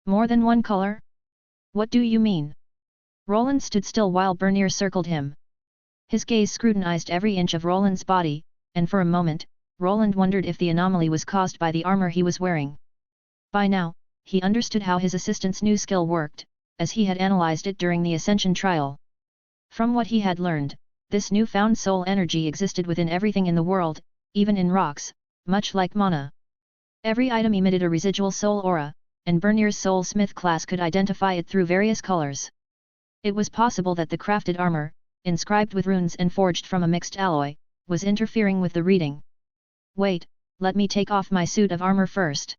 More than one color? What do you mean? Roland stood still while Bernier circled him. His gaze scrutinized every inch of Roland's body, and for a moment, Roland wondered if the anomaly was caused by the armor he was wearing. By now, he understood how his assistant's new skill worked, as he had analyzed it during the Ascension trial. From what he had learned, this newfound soul energy existed within everything in the world, even in rocks, much like mana. Every item emitted a residual soul aura, and Bernier's soulsmith class could identify it through various colors. It was possible that the crafted armor, inscribed with runes and forged from a mixed alloy, was interfering with the reading. Wait, let me take off my suit of armor first.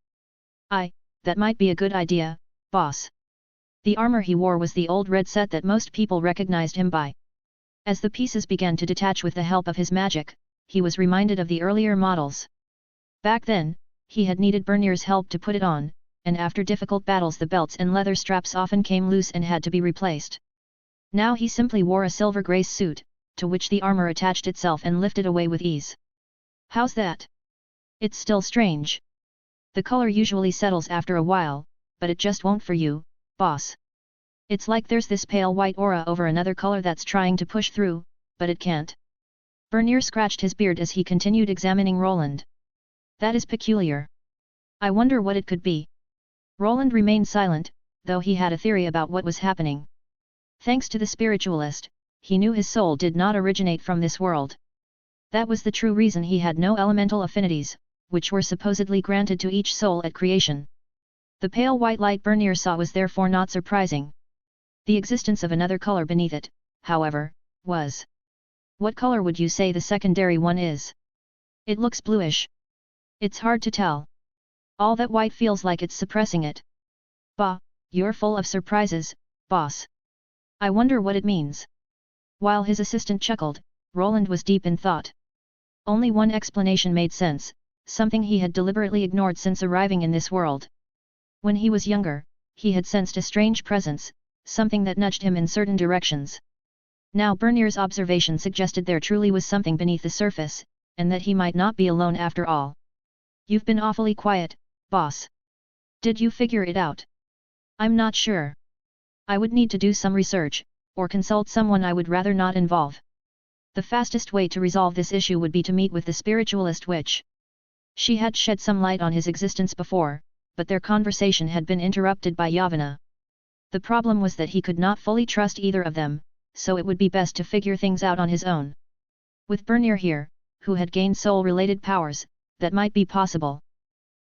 That might be a good idea, boss. The armor he wore was the old red set that most people recognized him by. As the pieces began to detach with the help of his magic, he was reminded of the earlier models. Back then, he had needed Bernier's help to put it on, and after difficult battles the belts and leather straps often came loose and had to be replaced. Now he simply wore a silver grace suit, to which the armor attached itself and lifted away with ease. How's that? It's still strange. The color usually settles after a while, but it just won't for you, boss. It's like there's this pale white aura over another color that's trying to push through, but it can't. Bernier scratched his beard as he continued examining Roland. That is peculiar. I wonder what it could be. Roland remained silent, though he had a theory about what was happening. Thanks to the spiritualist, he knew his soul did not originate from this world. That was the true reason he had no elemental affinities, which were supposedly granted to each soul at creation. The pale white light Bernier saw was therefore not surprising. The existence of another color beneath it, however, was. What color would you say the secondary one is? It looks bluish. It's hard to tell. All that white feels like it's suppressing it. Bah, you're full of surprises, boss. I wonder what it means. While his assistant chuckled, Roland was deep in thought. Only one explanation made sense, something he had deliberately ignored since arriving in this world. When he was younger, he had sensed a strange presence, something that nudged him in certain directions. Now Bernier's observation suggested there truly was something beneath the surface, and that he might not be alone after all. You've been awfully quiet, boss. Did you figure it out? I'm not sure. I would need to do some research, or consult someone I would rather not involve. The fastest way to resolve this issue would be to meet with the spiritualist witch. She had shed some light on his existence before, but their conversation had been interrupted by Yavanna. The problem was that he could not fully trust either of them, so it would be best to figure things out on his own. With Bernier here, who had gained soul-related powers, that might be possible.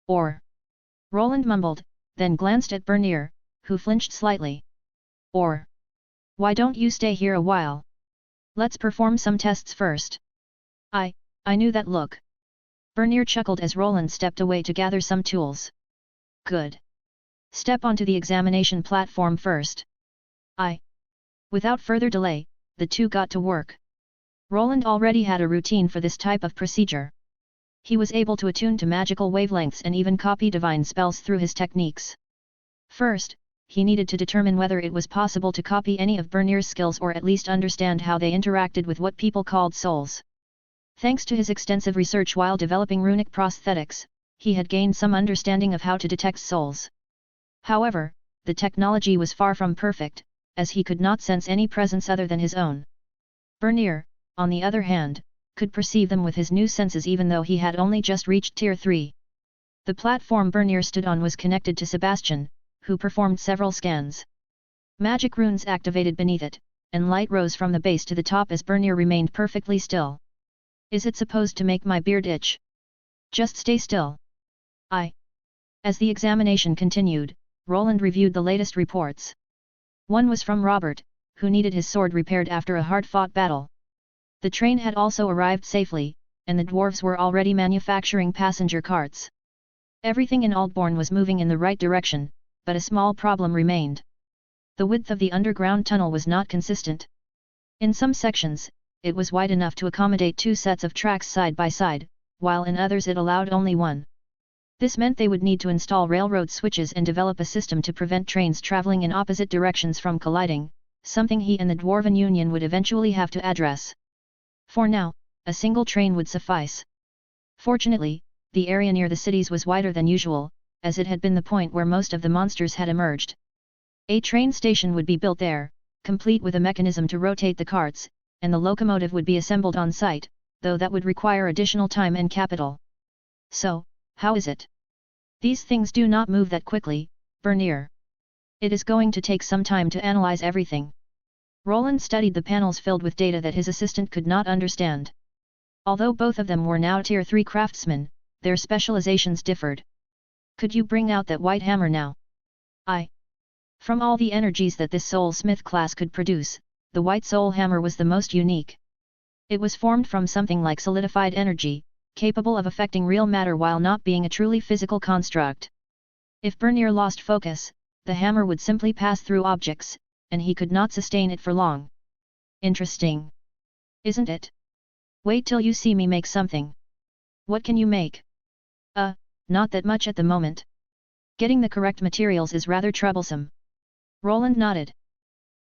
Or. Roland mumbled, then glanced at Bernier, who flinched slightly. Or. Why don't you stay here a while? Let's perform some tests first. I knew that look. Bernier chuckled as Roland stepped away to gather some tools. Good. Step onto the examination platform first. Without further delay, the two got to work. Roland already had a routine for this type of procedure. He was able to attune to magical wavelengths and even copy divine spells through his techniques. First, he needed to determine whether it was possible to copy any of Bernier's skills or at least understand how they interacted with what people called souls. Thanks to his extensive research while developing runic prosthetics, he had gained some understanding of how to detect souls. However, the technology was far from perfect, as he could not sense any presence other than his own. Bernier, on the other hand, could perceive them with his new senses even though he had only just reached Tier 3. The platform Bernier stood on was connected to Sebastian, who performed several scans. Magic runes activated beneath it, and light rose from the base to the top as Bernier remained perfectly still. Is it supposed to make my beard itch? Just stay still. As the examination continued, Roland reviewed the latest reports. One was from Robert, who needed his sword repaired after a hard-fought battle. The train had also arrived safely, and the dwarves were already manufacturing passenger carts. Everything in Aldbourne was moving in the right direction, but a small problem remained. The width of the underground tunnel was not consistent. In some sections, it was wide enough to accommodate 2 sets of tracks side by side, while in others it allowed only one. This meant they would need to install railroad switches and develop a system to prevent trains traveling in opposite directions from colliding, something he and the Dwarven Union would eventually have to address. For now, a single train would suffice. Fortunately, the area near the cities was wider than usual, as it had been the point where most of the monsters had emerged. A train station would be built there, complete with a mechanism to rotate the carts, and the locomotive would be assembled on site, though that would require additional time and capital. So, how is it? These things do not move that quickly, Bernier. It is going to take some time to analyze everything. Roland studied the panels filled with data that his assistant could not understand. Although both of them were now Tier 3 craftsmen, their specializations differed. Could you bring out that white hammer now? From all the energies that this soul smith class could produce, the white soul hammer was the most unique. It was formed from something like solidified energy, capable of affecting real matter while not being a truly physical construct. If Bernier lost focus, the hammer would simply pass through objects, and he could not sustain it for long. Interesting. Isn't it? Wait till you see me make something. What can you make? Not that much at the moment. Getting the correct materials is rather troublesome. Roland nodded.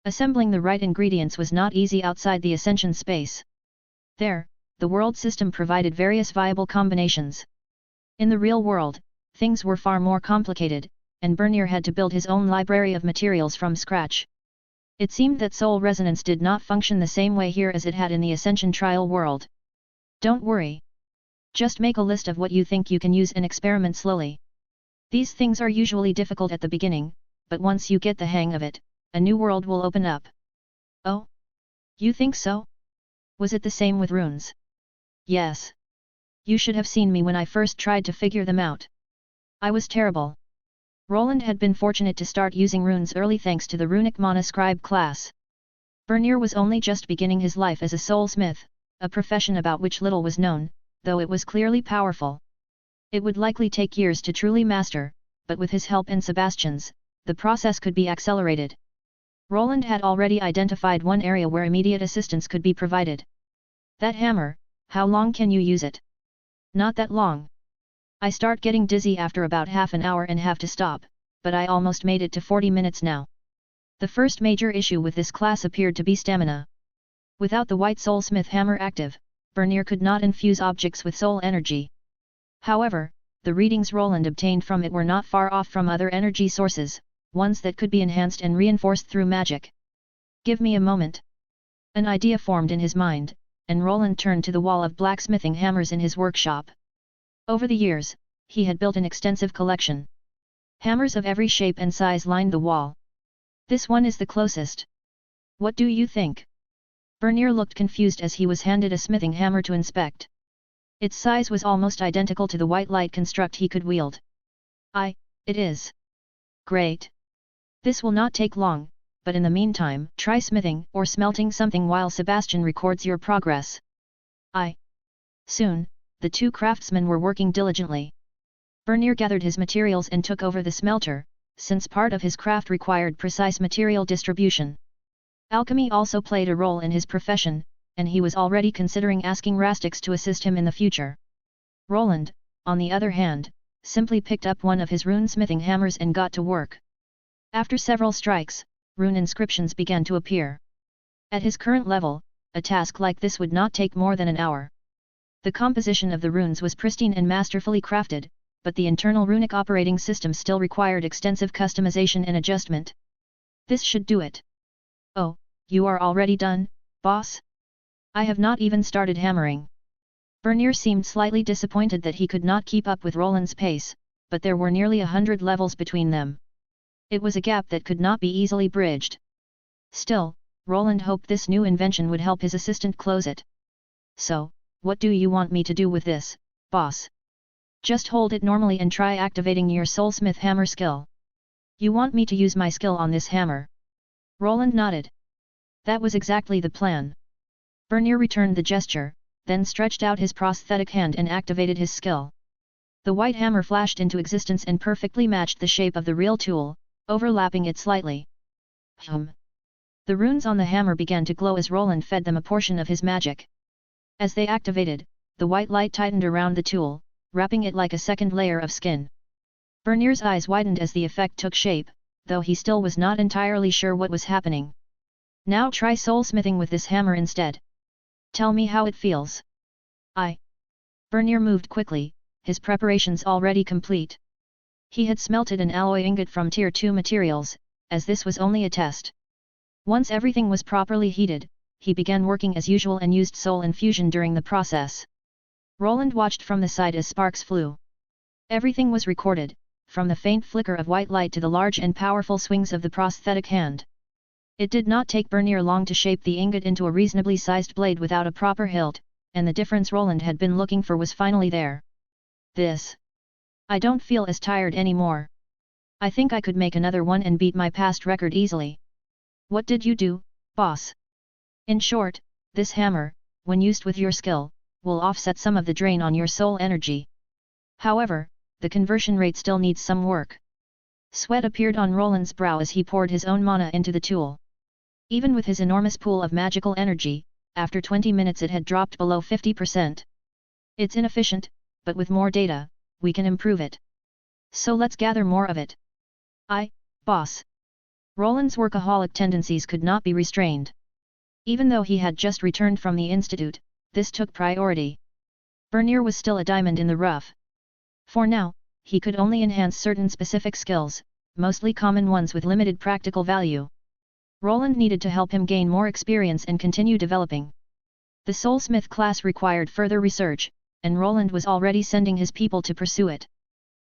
Assembling the right ingredients was not easy outside the Ascension space. There, the world system provided various viable combinations. In the real world, things were far more complicated, and Bernier had to build his own library of materials from scratch. It seemed that soul resonance did not function the same way here as it had in the Ascension trial world. Don't worry. Just make a list of what you think you can use and experiment slowly. These things are usually difficult at the beginning, but once you get the hang of it, a new world will open up. Oh? You think so? Was it the same with runes? Yes. You should have seen me when I first tried to figure them out. I was terrible. Roland had been fortunate to start using runes early thanks to the runic monoscribe class. Bernier was only just beginning his life as a soulsmith, a profession about which little was known, though it was clearly powerful. It would likely take years to truly master, but with his help and Sebastian's, the process could be accelerated. Roland had already identified one area where immediate assistance could be provided. That hammer, how long can you use it? Not that long. I start getting dizzy after about half an hour and have to stop, but I almost made it to 40 minutes now. The first major issue with this class appeared to be stamina. Without the white soulsmith hammer active, Bernier could not infuse objects with soul energy. However, the readings Roland obtained from it were not far off from other energy sources, ones that could be enhanced and reinforced through magic. Give me a moment. An idea formed in his mind, and Roland turned to the wall of blacksmithing hammers in his workshop. Over the years, he had built an extensive collection. Hammers of every shape and size lined the wall. This one is the closest. What do you think? Bernier looked confused as he was handed a smithing hammer to inspect. Its size was almost identical to the white light construct he could wield. It is. Great. This will not take long, but in the meantime, try smithing or smelting something while Sebastian records your progress. Soon, the two craftsmen were working diligently. Bernier gathered his materials and took over the smelter, since part of his craft required precise material distribution. Alchemy also played a role in his profession, and he was already considering asking Rastix to assist him in the future. Roland, on the other hand, simply picked up one of his rune-smithing hammers and got to work. After several strikes, rune inscriptions began to appear. At his current level, a task like this would not take more than an hour. The composition of the runes was pristine and masterfully crafted, but the internal runic operating system still required extensive customization and adjustment. This should do it. Oh, you are already done, boss? I have not even started hammering. Bernier seemed slightly disappointed that he could not keep up with Roland's pace, but there were nearly 100 levels between them. It was a gap that could not be easily bridged. Still, Roland hoped this new invention would help his assistant close it. So, what do you want me to do with this, boss? Just hold it normally and try activating your soulsmith hammer skill. You want me to use my skill on this hammer? Roland nodded. That was exactly the plan. Bernier returned the gesture, then stretched out his prosthetic hand and activated his skill. The white hammer flashed into existence and perfectly matched the shape of the real tool, overlapping it slightly. The runes on the hammer began to glow as Roland fed them a portion of his magic. As they activated, the white light tightened around the tool, wrapping it like a second layer of skin. Bernier's eyes widened as the effect took shape, though he still was not entirely sure what was happening. Now try soulsmithing with this hammer instead. Tell me how it feels. Bernier moved quickly, his preparations already complete. He had smelted an alloy ingot from Tier 2 materials, as this was only a test. Once everything was properly heated, he began working as usual and used soul infusion during the process. Roland watched from the side as sparks flew. Everything was recorded, from the faint flicker of white light to the large and powerful swings of the prosthetic hand. It did not take Bernier long to shape the ingot into a reasonably sized blade without a proper hilt, and the difference Roland had been looking for was finally there. I don't feel as tired anymore. I think I could make another one and beat my past record easily. What did you do, boss? In short, this hammer, when used with your skill, will offset some of the drain on your soul energy. However, the conversion rate still needs some work. Sweat appeared on Roland's brow as he poured his own mana into the tool. Even with his enormous pool of magical energy, after 20 minutes it had dropped below 50%. It's inefficient, but with more data, we can improve it. So let's gather more of it. Boss. Roland's workaholic tendencies could not be restrained. Even though he had just returned from the institute, this took priority. Bernier was still a diamond in the rough. For now, he could only enhance certain specific skills, mostly common ones with limited practical value. Roland needed to help him gain more experience and continue developing. The Soulsmith class required further research, and Roland was already sending his people to pursue it.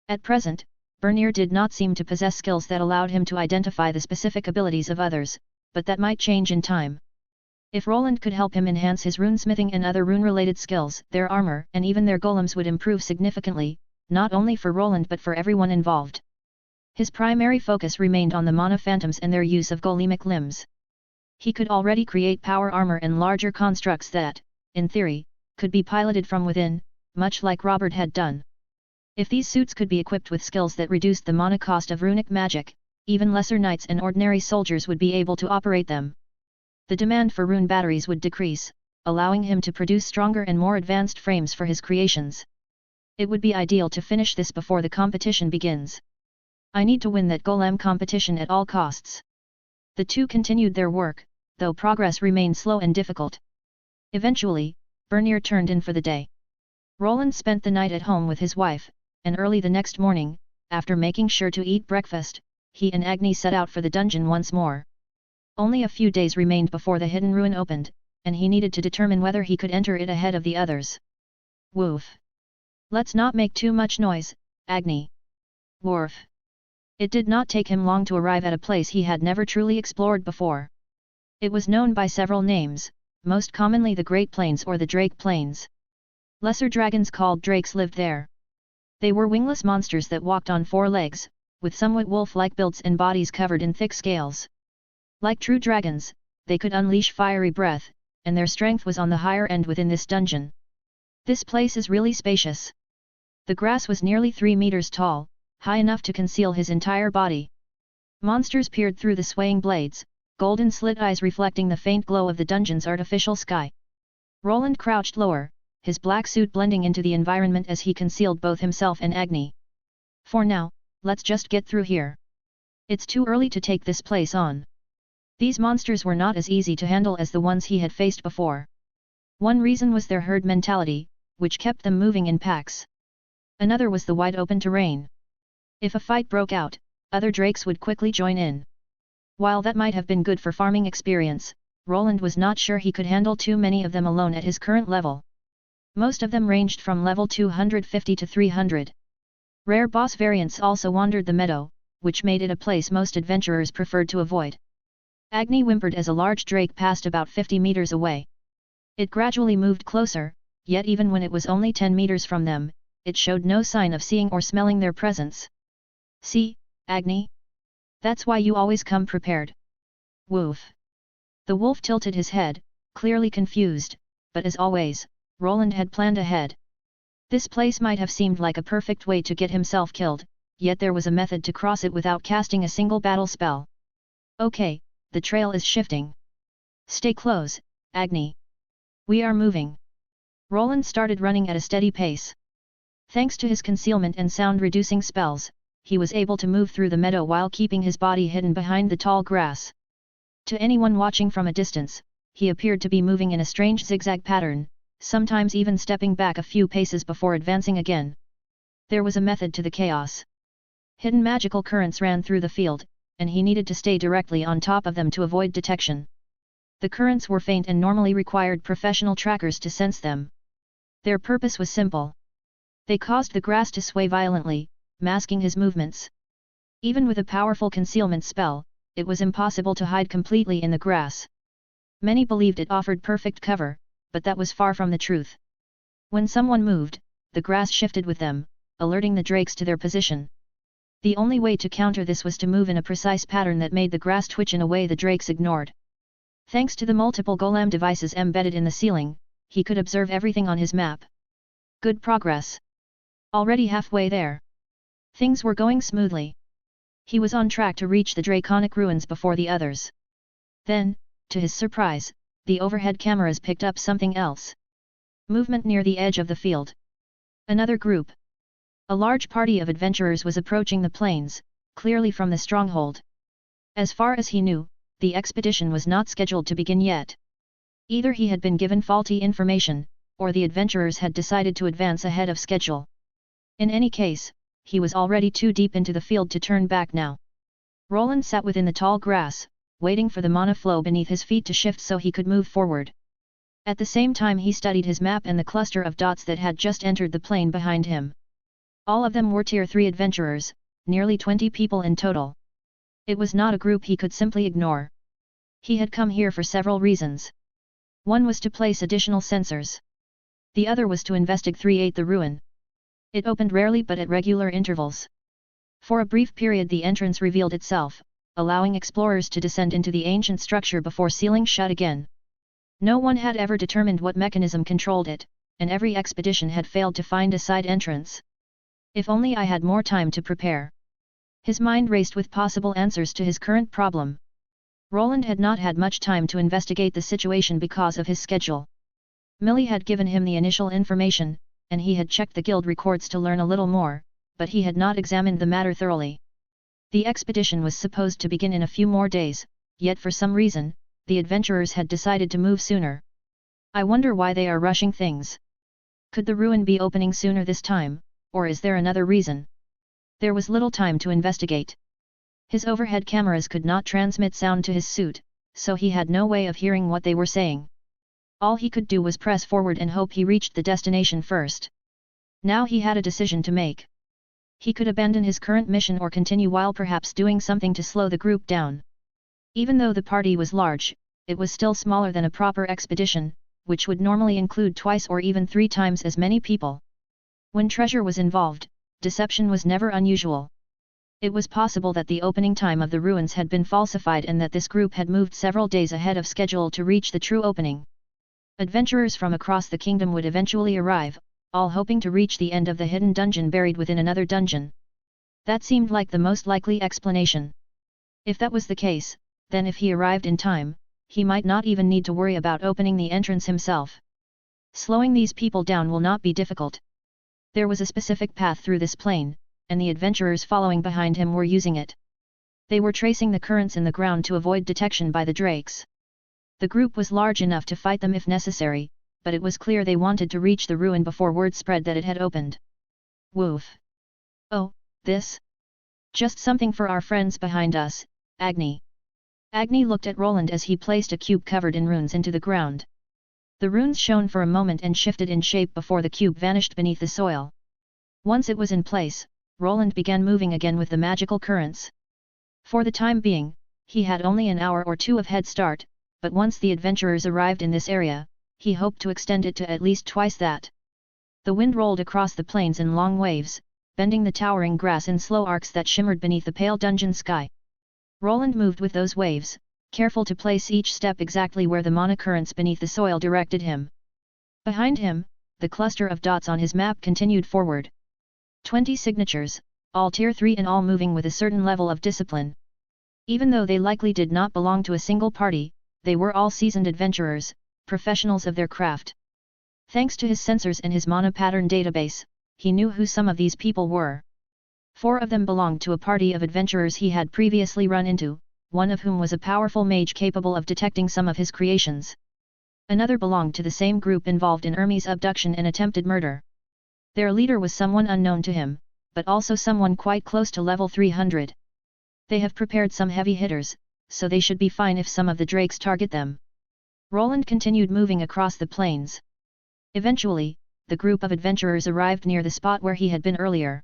At present, Bernier did not seem to possess skills that allowed him to identify the specific abilities of others, but that might change in time. If Roland could help him enhance his runesmithing and other rune-related skills, their armor and even their golems would improve significantly, not only for Roland but for everyone involved. His primary focus remained on the mana phantoms and their use of golemic limbs. He could already create power armor and larger constructs that, in theory, could be piloted from within, much like Robert had done. If these suits could be equipped with skills that reduced the mana cost of runic magic, even lesser knights and ordinary soldiers would be able to operate them. The demand for rune batteries would decrease, allowing him to produce stronger and more advanced frames for his creations. It would be ideal to finish this before the competition begins. I need to win that golem competition at all costs. The two continued their work, though progress remained slow and difficult. Eventually, Bernier turned in for the day. Roland spent the night at home with his wife, and early the next morning, after making sure to eat breakfast, he and Agni set out for the dungeon once more. Only a few days remained before the hidden ruin opened, and he needed to determine whether he could enter it ahead of the others. Woof! Let's not make too much noise, Agni. Worf! It did not take him long to arrive at a place he had never truly explored before. It was known by several names, most commonly the Great Plains or the Drake Plains. Lesser dragons called drakes lived there. They were wingless monsters that walked on four legs, with somewhat wolf-like builds and bodies covered in thick scales. Like true dragons, they could unleash fiery breath, and their strength was on the higher end within this dungeon. This place is really spacious. The grass was nearly 3 meters tall, high enough to conceal his entire body. Monsters peered through the swaying blades, golden slit eyes reflecting the faint glow of the dungeon's artificial sky. Roland crouched lower, his black suit blending into the environment as he concealed both himself and Agni. For now, let's just get through here. It's too early to take this place on. These monsters were not as easy to handle as the ones he had faced before. One reason was their herd mentality, which kept them moving in packs. Another was the wide-open terrain. If a fight broke out, other drakes would quickly join in. While that might have been good for farming experience, Roland was not sure he could handle too many of them alone at his current level. Most of them ranged from level 250 to 300. Rare boss variants also wandered the meadow, which made it a place most adventurers preferred to avoid. Agni whimpered as a large drake passed about 50 meters away. It gradually moved closer, yet even when it was only 10 meters from them, it showed no sign of seeing or smelling their presence. See, Agni? That's why you always come prepared. Woof! The wolf tilted his head, clearly confused, but as always, Roland had planned ahead. This place might have seemed like a perfect way to get himself killed, yet there was a method to cross it without casting a single battle spell. Okay, the trail is shifting. Stay close, Agni. We are moving. Roland started running at a steady pace. Thanks to his concealment and sound-reducing spells, he was able to move through the meadow while keeping his body hidden behind the tall grass. To anyone watching from a distance, he appeared to be moving in a strange zigzag pattern, sometimes even stepping back a few paces before advancing again. There was a method to the chaos. Hidden magical currents ran through the field, and he needed to stay directly on top of them to avoid detection. The currents were faint and normally required professional trackers to sense them. Their purpose was simple. They caused the grass to sway violently, masking his movements. Even with a powerful concealment spell, it was impossible to hide completely in the grass. Many believed it offered perfect cover, but that was far from the truth. When someone moved, the grass shifted with them, alerting the drakes to their position. The only way to counter this was to move in a precise pattern that made the grass twitch in a way the drakes ignored. Thanks to the multiple golem devices embedded in the ceiling, he could observe everything on his map. Good progress. Already halfway there. Things were going smoothly. He was on track to reach the draconic ruins before the others. Then, to his surprise, the overhead cameras picked up something else. Movement near the edge of the field. Another group. A large party of adventurers was approaching the plains, clearly from the stronghold. As far as he knew, the expedition was not scheduled to begin yet. Either he had been given faulty information, or the adventurers had decided to advance ahead of schedule. In any case, he was already too deep into the field to turn back now. Roland sat within the tall grass, waiting for the mana flow beneath his feet to shift so he could move forward. At the same time he studied his map and the cluster of dots that had just entered the plain behind him. All of them were Tier 3 adventurers, nearly 20 people in total. It was not a group he could simply ignore. He had come here for several reasons. One was to place additional sensors. The other was to investigate the ruin. It opened rarely but at regular intervals. For a brief period the entrance revealed itself, allowing explorers to descend into the ancient structure before sealing shut again. No one had ever determined what mechanism controlled it, and every expedition had failed to find a side entrance. If only I had more time to prepare. His mind raced with possible answers to his current problem. Roland had not had much time to investigate the situation because of his schedule. Millie had given him the initial information, and he had checked the guild records to learn a little more, but he had not examined the matter thoroughly. The expedition was supposed to begin in a few more days, yet for some reason, the adventurers had decided to move sooner. I wonder why they are rushing things. Could the ruin be opening sooner this time, or is there another reason? There was little time to investigate. His overhead cameras could not transmit sound to his suit, so he had no way of hearing what they were saying. All he could do was press forward and hope he reached the destination first. Now he had a decision to make. He could abandon his current mission or continue while perhaps doing something to slow the group down. Even though the party was large, it was still smaller than a proper expedition, which would normally include twice or even 3 times as many people. When treasure was involved, deception was never unusual. It was possible that the opening time of the ruins had been falsified and that this group had moved several days ahead of schedule to reach the true opening. Adventurers from across the kingdom would eventually arrive, all hoping to reach the end of the hidden dungeon buried within another dungeon. That seemed like the most likely explanation. If that was the case, then if he arrived in time, he might not even need to worry about opening the entrance himself. Slowing these people down will not be difficult. There was a specific path through this plain, and the adventurers following behind him were using it. They were tracing the currents in the ground to avoid detection by the drakes. The group was large enough to fight them if necessary, but it was clear they wanted to reach the ruin before word spread that it had opened. Woof! Oh, this? Just something for our friends behind us, Agni. Agni looked at Roland as he placed a cube covered in runes into the ground. The runes shone for a moment and shifted in shape before the cube vanished beneath the soil. Once it was in place, Roland began moving again with the magical currents. For the time being, he had only an hour or 2 of head start, but once the adventurers arrived in this area, he hoped to extend it to at least twice that. The wind rolled across the plains in long waves, bending the towering grass in slow arcs that shimmered beneath the pale dungeon sky. Roland moved with those waves, careful to place each step exactly where the mana currents beneath the soil directed him. Behind him, the cluster of dots on his map continued forward. 20 signatures, all Tier 3 and all moving with a certain level of discipline. Even though they likely did not belong to a single party, they were all seasoned adventurers, professionals of their craft. Thanks to his sensors and his mana pattern database, he knew who some of these people were. 4 of them belonged to a party of adventurers he had previously run into, one of whom was a powerful mage capable of detecting some of his creations. Another belonged to the same group involved in Ermi's abduction and attempted murder. Their leader was someone unknown to him, but also someone quite close to level 300. They have prepared some heavy hitters, so they should be fine if some of the drakes target them. Roland continued moving across the plains. Eventually, the group of adventurers arrived near the spot where he had been earlier.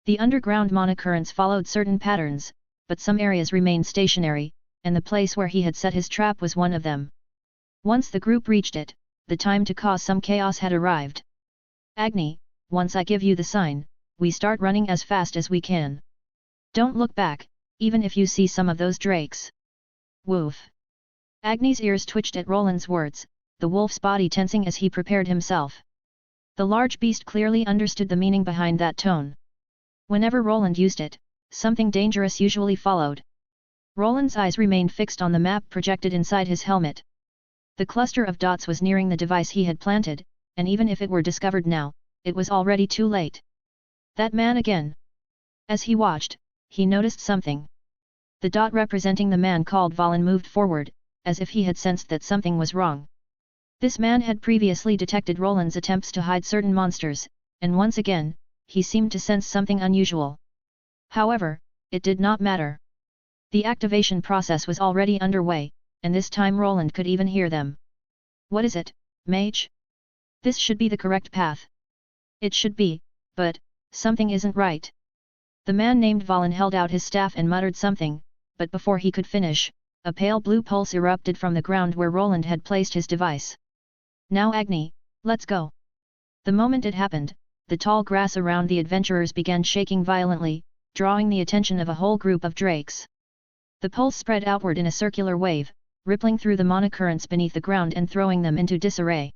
The underground monocurrents followed certain patterns, but some areas remained stationary, and the place where he had set his trap was one of them. Once the group reached it, the time to cause some chaos had arrived. Agni, once I give you the sign, we start running as fast as we can. Don't look back, even if you see some of those drakes. Woof. Agni's ears twitched at Roland's words, the wolf's body tensing as he prepared himself. The large beast clearly understood the meaning behind that tone. Whenever Roland used it, something dangerous usually followed. Roland's eyes remained fixed on the map projected inside his helmet. The cluster of dots was nearing the device he had planted, and even if it were discovered now, it was already too late. That man again. As he watched, he noticed something. The dot representing the man called Valen moved forward, as if he had sensed that something was wrong. This man had previously detected Roland's attempts to hide certain monsters, and once again, he seemed to sense something unusual. However, it did not matter. The activation process was already underway, and this time Roland could even hear them. What is it, mage? This should be the correct path. It should be, but something isn't right. The man named Valen held out his staff and muttered something, but before he could finish, a pale blue pulse erupted from the ground where Roland had placed his device. Now Agni, let's go. The moment it happened, the tall grass around the adventurers began shaking violently, drawing the attention of a whole group of drakes. The pulse spread outward in a circular wave, rippling through the monocurrents beneath the ground and throwing them into disarray.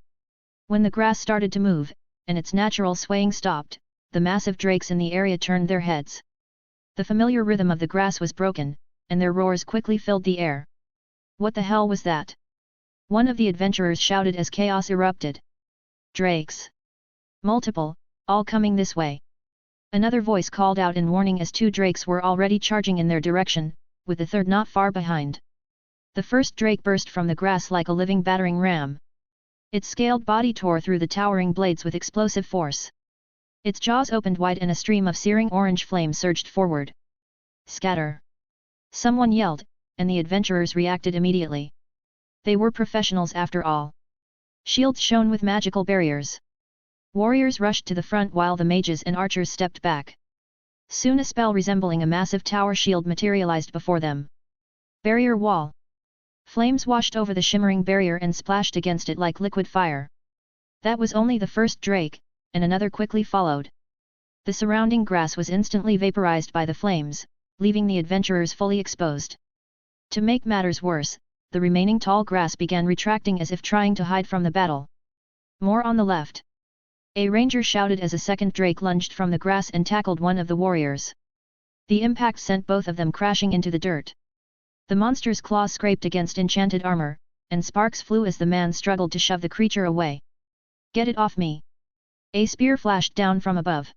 When the grass started to move, and its natural swaying stopped, the massive drakes in the area turned their heads. The familiar rhythm of the grass was broken, and their roars quickly filled the air. What the hell was that? One of the adventurers shouted as chaos erupted. Drakes! Multiple, all coming this way. Another voice called out in warning as two drakes were already charging in their direction, with the third not far behind. The first drake burst from the grass like a living battering ram. Its scaled body tore through the towering blades with explosive force. Its jaws opened wide and a stream of searing orange flame surged forward. Scatter! Someone yelled, and the adventurers reacted immediately. They were professionals after all. Shields shone with magical barriers. Warriors rushed to the front while the mages and archers stepped back. Soon a spell resembling a massive tower shield materialized before them. Barrier wall. Flames washed over the shimmering barrier and splashed against it like liquid fire. That was only the first drake, and another quickly followed. The surrounding grass was instantly vaporized by the flames, leaving the adventurers fully exposed. To make matters worse, the remaining tall grass began retracting as if trying to hide from the battle. More on the left. A ranger shouted as a second drake lunged from the grass and tackled one of the warriors. The impact sent both of them crashing into the dirt. The monster's claws scraped against enchanted armor, and sparks flew as the man struggled to shove the creature away. Get it off me! A spear flashed down from above.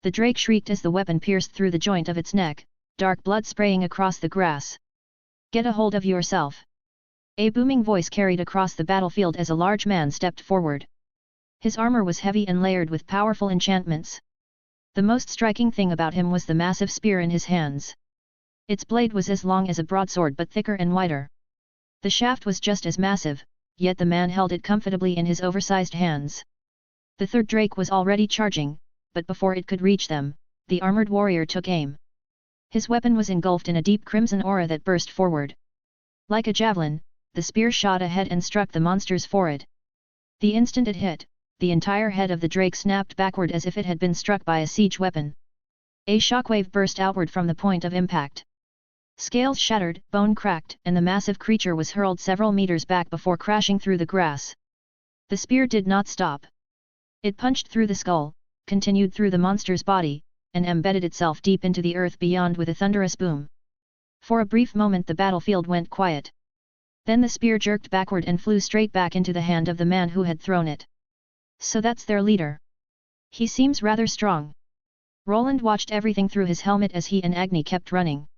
The drake shrieked as the weapon pierced through the joint of its neck, dark blood spraying across the grass. Get a hold of yourself! A booming voice carried across the battlefield as a large man stepped forward. His armor was heavy and layered with powerful enchantments. The most striking thing about him was the massive spear in his hands. Its blade was as long as a broadsword but thicker and wider. The shaft was just as massive, yet the man held it comfortably in his oversized hands. The third drake was already charging, but before it could reach them, the armored warrior took aim. His weapon was engulfed in a deep crimson aura that burst forward. Like a javelin, the spear shot ahead and struck the monster's forehead. The instant it hit, the entire head of the drake snapped backward as if it had been struck by a siege weapon. A shockwave burst outward from the point of impact. Scales shattered, bone cracked, and the massive creature was hurled several meters back before crashing through the grass. The spear did not stop. It punched through the skull, continued through the monster's body, and embedded itself deep into the earth beyond with a thunderous boom. For a brief moment the battlefield went quiet. Then the spear jerked backward and flew straight back into the hand of the man who had thrown it. So that's their leader. He seems rather strong. Roland watched everything through his helmet as he and Agni kept running.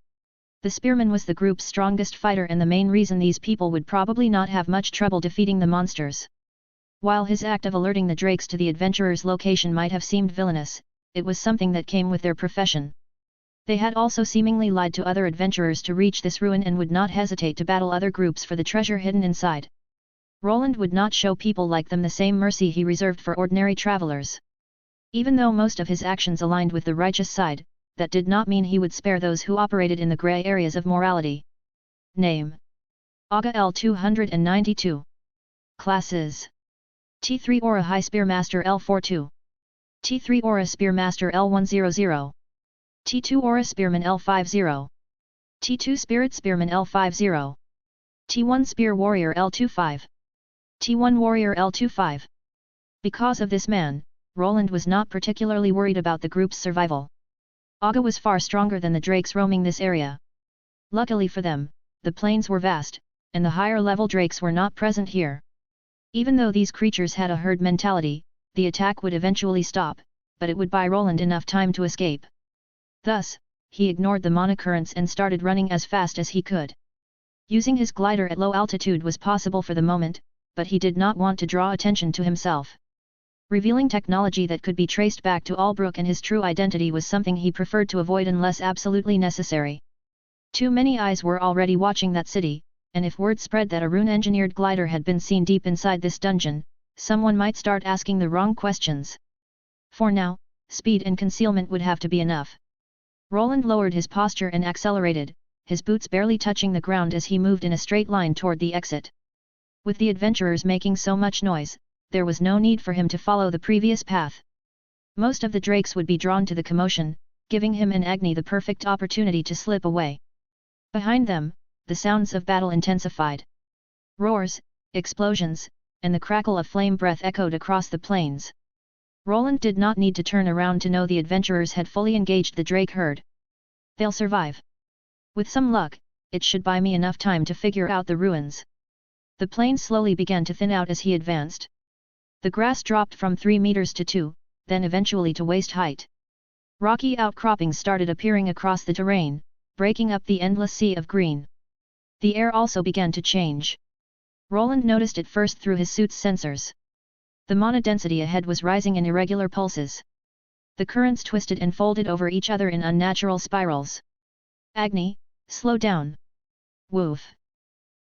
The spearman was the group's strongest fighter and the main reason these people would probably not have much trouble defeating the monsters. While his act of alerting the drakes to the adventurer's location might have seemed villainous, it was something that came with their profession. They had also seemingly lied to other adventurers to reach this ruin and would not hesitate to battle other groups for the treasure hidden inside. Roland would not show people like them the same mercy he reserved for ordinary travelers. Even though most of his actions aligned with the righteous side, that did not mean he would spare those who operated in the grey areas of morality. Name: Aga L292. Classes: T3 Aura High Spearmaster L42, T3 Aura Spearmaster L100, T2 Aura Spearman L50, T2 Spirit Spearman L50, T1 Spear Warrior L25, T1 Warrior L25. Because of this man, Roland was not particularly worried about the group's survival. Aga was far stronger than the drakes roaming this area. Luckily for them, the plains were vast, and the higher-level drakes were not present here. Even though these creatures had a herd mentality, the attack would eventually stop, but it would buy Roland enough time to escape. Thus, he ignored the mana currents and started running as fast as he could. Using his glider at low altitude was possible for the moment, but he did not want to draw attention to himself. Revealing technology that could be traced back to Albrook and his true identity was something he preferred to avoid unless absolutely necessary. Too many eyes were already watching that city, and if word spread that a rune-engineered glider had been seen deep inside this dungeon, someone might start asking the wrong questions. For now, speed and concealment would have to be enough. Roland lowered his posture and accelerated, his boots barely touching the ground as he moved in a straight line toward the exit. With the adventurers making so much noise, there was no need for him to follow the previous path. Most of the drakes would be drawn to the commotion, giving him and Agni the perfect opportunity to slip away. Behind them, the sounds of battle intensified. Roars, explosions, and the crackle of flame breath echoed across the plains. Roland did not need to turn around to know the adventurers had fully engaged the drake herd. They'll survive. With some luck, it should buy me enough time to figure out the ruins. The plain slowly began to thin out as he advanced. The grass dropped from 3 meters to 2, then eventually to waist height. Rocky outcroppings started appearing across the terrain, breaking up the endless sea of green. The air also began to change. Roland noticed it first through his suit's sensors. The mana density ahead was rising in irregular pulses. The currents twisted and folded over each other in unnatural spirals. Agni, slow down. Woof.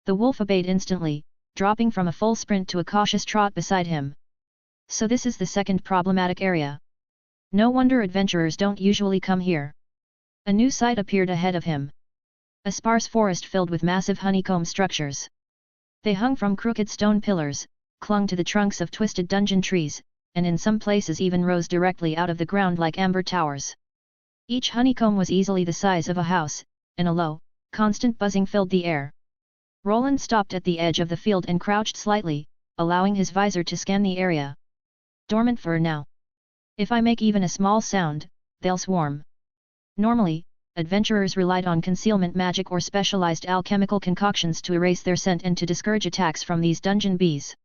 The wolf obeyed instantly, dropping from a full sprint to a cautious trot beside him. So this is the second problematic area. No wonder adventurers don't usually come here. A new sight appeared ahead of him. A sparse forest filled with massive honeycomb structures. They hung from crooked stone pillars, clung to the trunks of twisted dungeon trees, and in some places even rose directly out of the ground like amber towers. Each honeycomb was easily the size of a house, and a low, constant buzzing filled the air. Roland stopped at the edge of the field and crouched slightly, allowing his visor to scan the area. Dormant for now. If I make even a small sound, they'll swarm. Normally, adventurers relied on concealment magic or specialized alchemical concoctions to erase their scent and to discourage attacks from these dungeon bees.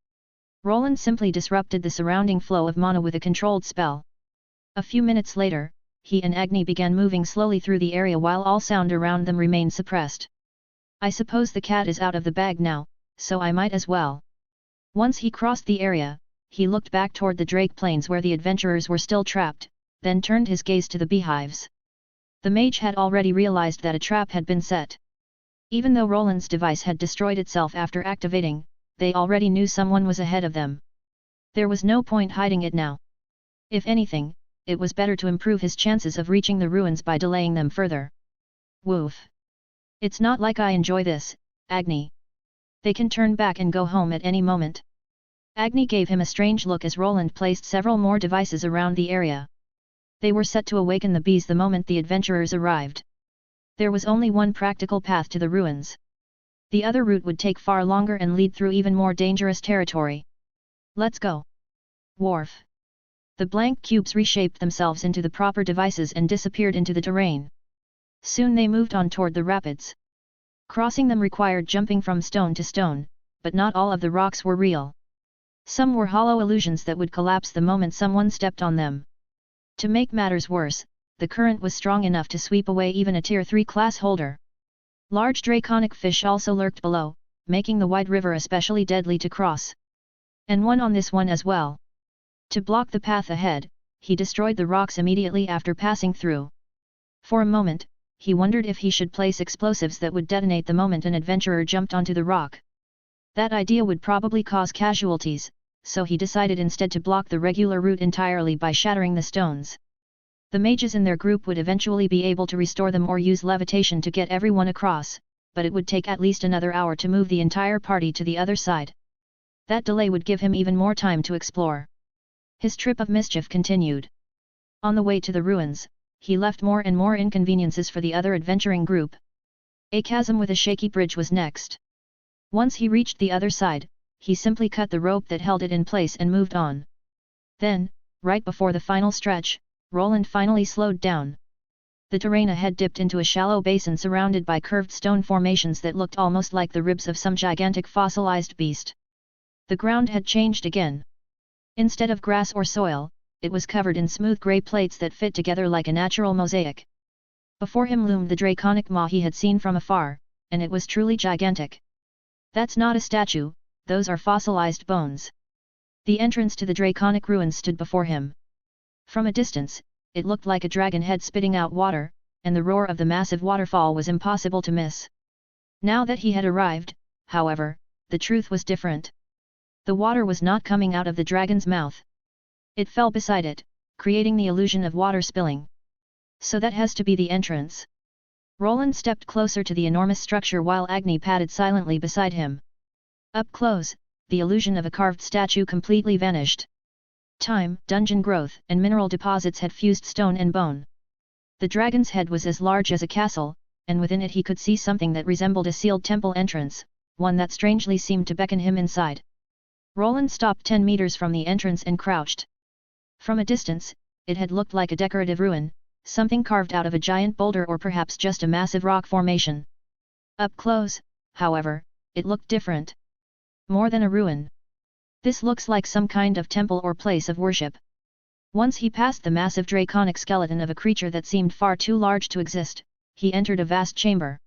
Roland simply disrupted the surrounding flow of mana with a controlled spell. A few minutes later, he and Agni began moving slowly through the area while all sound around them remained suppressed. I suppose the cat is out of the bag now, so I might as well. Once he crossed the area, he looked back toward the Drake Plains where the adventurers were still trapped, then turned his gaze to the beehives. The mage had already realized that a trap had been set. Even though Roland's device had destroyed itself after activating, they already knew someone was ahead of them. There was no point hiding it now. If anything, it was better to improve his chances of reaching the ruins by delaying them further. Woof. It's not like I enjoy this, Agni. They can turn back and go home at any moment. Agni gave him a strange look as Roland placed several more devices around the area. They were set to awaken the bees the moment the adventurers arrived. There was only one practical path to the ruins. The other route would take far longer and lead through even more dangerous territory. Let's go. Wharf. The blank cubes reshaped themselves into the proper devices and disappeared into the terrain. Soon they moved on toward the rapids. Crossing them required jumping from stone to stone, but not all of the rocks were real. Some were hollow illusions that would collapse the moment someone stepped on them. To make matters worse, the current was strong enough to sweep away even a Tier 3 class holder. Large draconic fish also lurked below, making the wide river especially deadly to cross. And one on this one as well. To block the path ahead, he destroyed the rocks immediately after passing through. For a moment, he wondered if he should place explosives that would detonate the moment an adventurer jumped onto the rock. That idea would probably cause casualties, so he decided instead to block the regular route entirely by shattering the stones. The mages in their group would eventually be able to restore them or use levitation to get everyone across, but it would take at least another hour to move the entire party to the other side. That delay would give him even more time to explore. His trip of mischief continued. On the way to the ruins, he left more and more inconveniences for the other adventuring group. A chasm with a shaky bridge was next. Once he reached the other side, he simply cut the rope that held it in place and moved on. Then, right before the final stretch, Roland finally slowed down. The terrain ahead dipped into a shallow basin surrounded by curved stone formations that looked almost like the ribs of some gigantic fossilized beast. The ground had changed again. Instead of grass or soil, it was covered in smooth grey plates that fit together like a natural mosaic. Before him loomed the draconic maw he had seen from afar, and it was truly gigantic. That's not a statue, those are fossilized bones. The entrance to the draconic ruins stood before him. From a distance, it looked like a dragon head spitting out water, and the roar of the massive waterfall was impossible to miss. Now that he had arrived, however, the truth was different. The water was not coming out of the dragon's mouth. It fell beside it, creating the illusion of water spilling. So that has to be the entrance. Roland stepped closer to the enormous structure while Agni padded silently beside him. Up close, the illusion of a carved statue completely vanished. Time, dungeon growth, and mineral deposits had fused stone and bone. The dragon's head was as large as a castle, and within it he could see something that resembled a sealed temple entrance, one that strangely seemed to beckon him inside. Roland stopped 10 meters from the entrance and crouched. From a distance, it had looked like a decorative ruin, something carved out of a giant boulder or perhaps just a massive rock formation. Up close, however, it looked different. More than a ruin. This looks like some kind of temple or place of worship. Once he passed the massive draconic skeleton of a creature that seemed far too large to exist, he entered a vast chamber.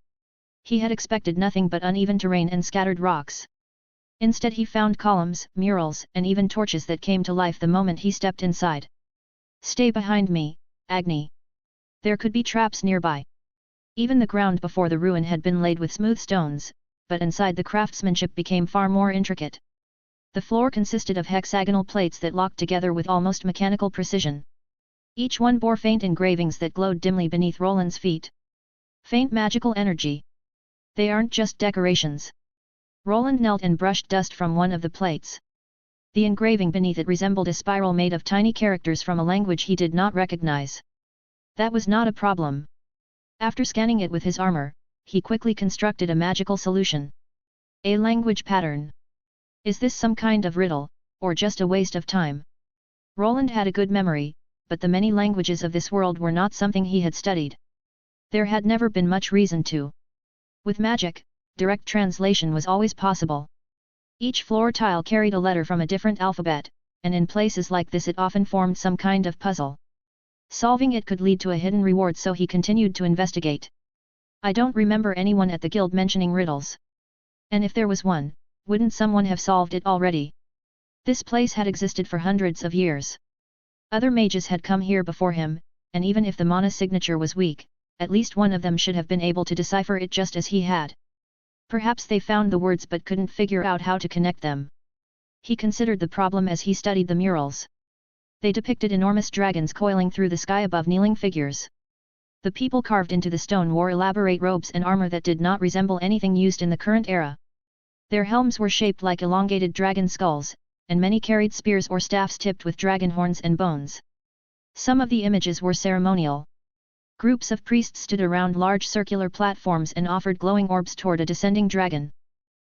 He had expected nothing but uneven terrain and scattered rocks. Instead he found columns, murals, and even torches that came to life the moment he stepped inside. "Stay behind me, Agni." There could be traps nearby. Even the ground before the ruin had been laid with smooth stones, but inside the craftsmanship became far more intricate. The floor consisted of hexagonal plates that locked together with almost mechanical precision. Each one bore faint engravings that glowed dimly beneath Roland's feet. Faint magical energy. They aren't just decorations. Roland knelt and brushed dust from one of the plates. The engraving beneath it resembled a spiral made of tiny characters from a language he did not recognize. That was not a problem. After scanning it with his armor, he quickly constructed a magical solution. A language pattern. Is this some kind of riddle, or just a waste of time? Roland had a good memory, but the many languages of this world were not something he had studied. There had never been much reason to. With magic, direct translation was always possible. Each floor tile carried a letter from a different alphabet, and in places like this it often formed some kind of puzzle. Solving it could lead to a hidden reward, so he continued to investigate. I don't remember anyone at the guild mentioning riddles. And if there was one, wouldn't someone have solved it already? This place had existed for hundreds of years. Other mages had come here before him, and even if the mana signature was weak, at least one of them should have been able to decipher it just as he had. Perhaps they found the words but couldn't figure out how to connect them. He considered the problem as he studied the murals. They depicted enormous dragons coiling through the sky above kneeling figures. The people carved into the stone wore elaborate robes and armor that did not resemble anything used in the current era. Their helms were shaped like elongated dragon skulls, and many carried spears or staffs tipped with dragon horns and bones. Some of the images were ceremonial. Groups of priests stood around large circular platforms and offered glowing orbs toward a descending dragon.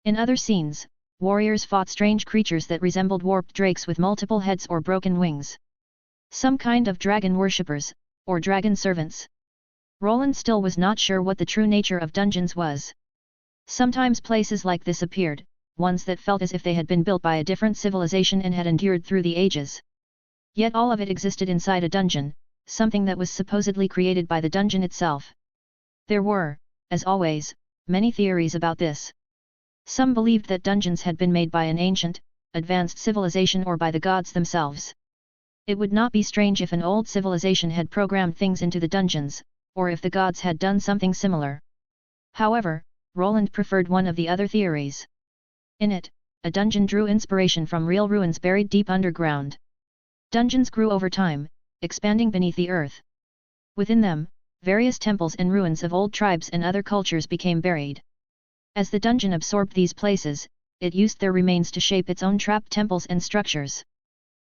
In other scenes, warriors fought strange creatures that resembled warped drakes with multiple heads or broken wings. Some kind of dragon worshippers, or dragon servants. Roland still was not sure what the true nature of dungeons was. Sometimes places like this appeared, ones that felt as if they had been built by a different civilization and had endured through the ages. Yet all of it existed inside a dungeon, something that was supposedly created by the dungeon itself. There were, as always, many theories about this. Some believed that dungeons had been made by an ancient, advanced civilization or by the gods themselves. It would not be strange if an old civilization had programmed things into the dungeons, or if the gods had done something similar. However, Roland preferred one of the other theories. In it, a dungeon drew inspiration from real ruins buried deep underground. Dungeons grew over time, expanding beneath the earth. Within them, various temples and ruins of old tribes and other cultures became buried. As the dungeon absorbed these places, it used their remains to shape its own trapped temples and structures.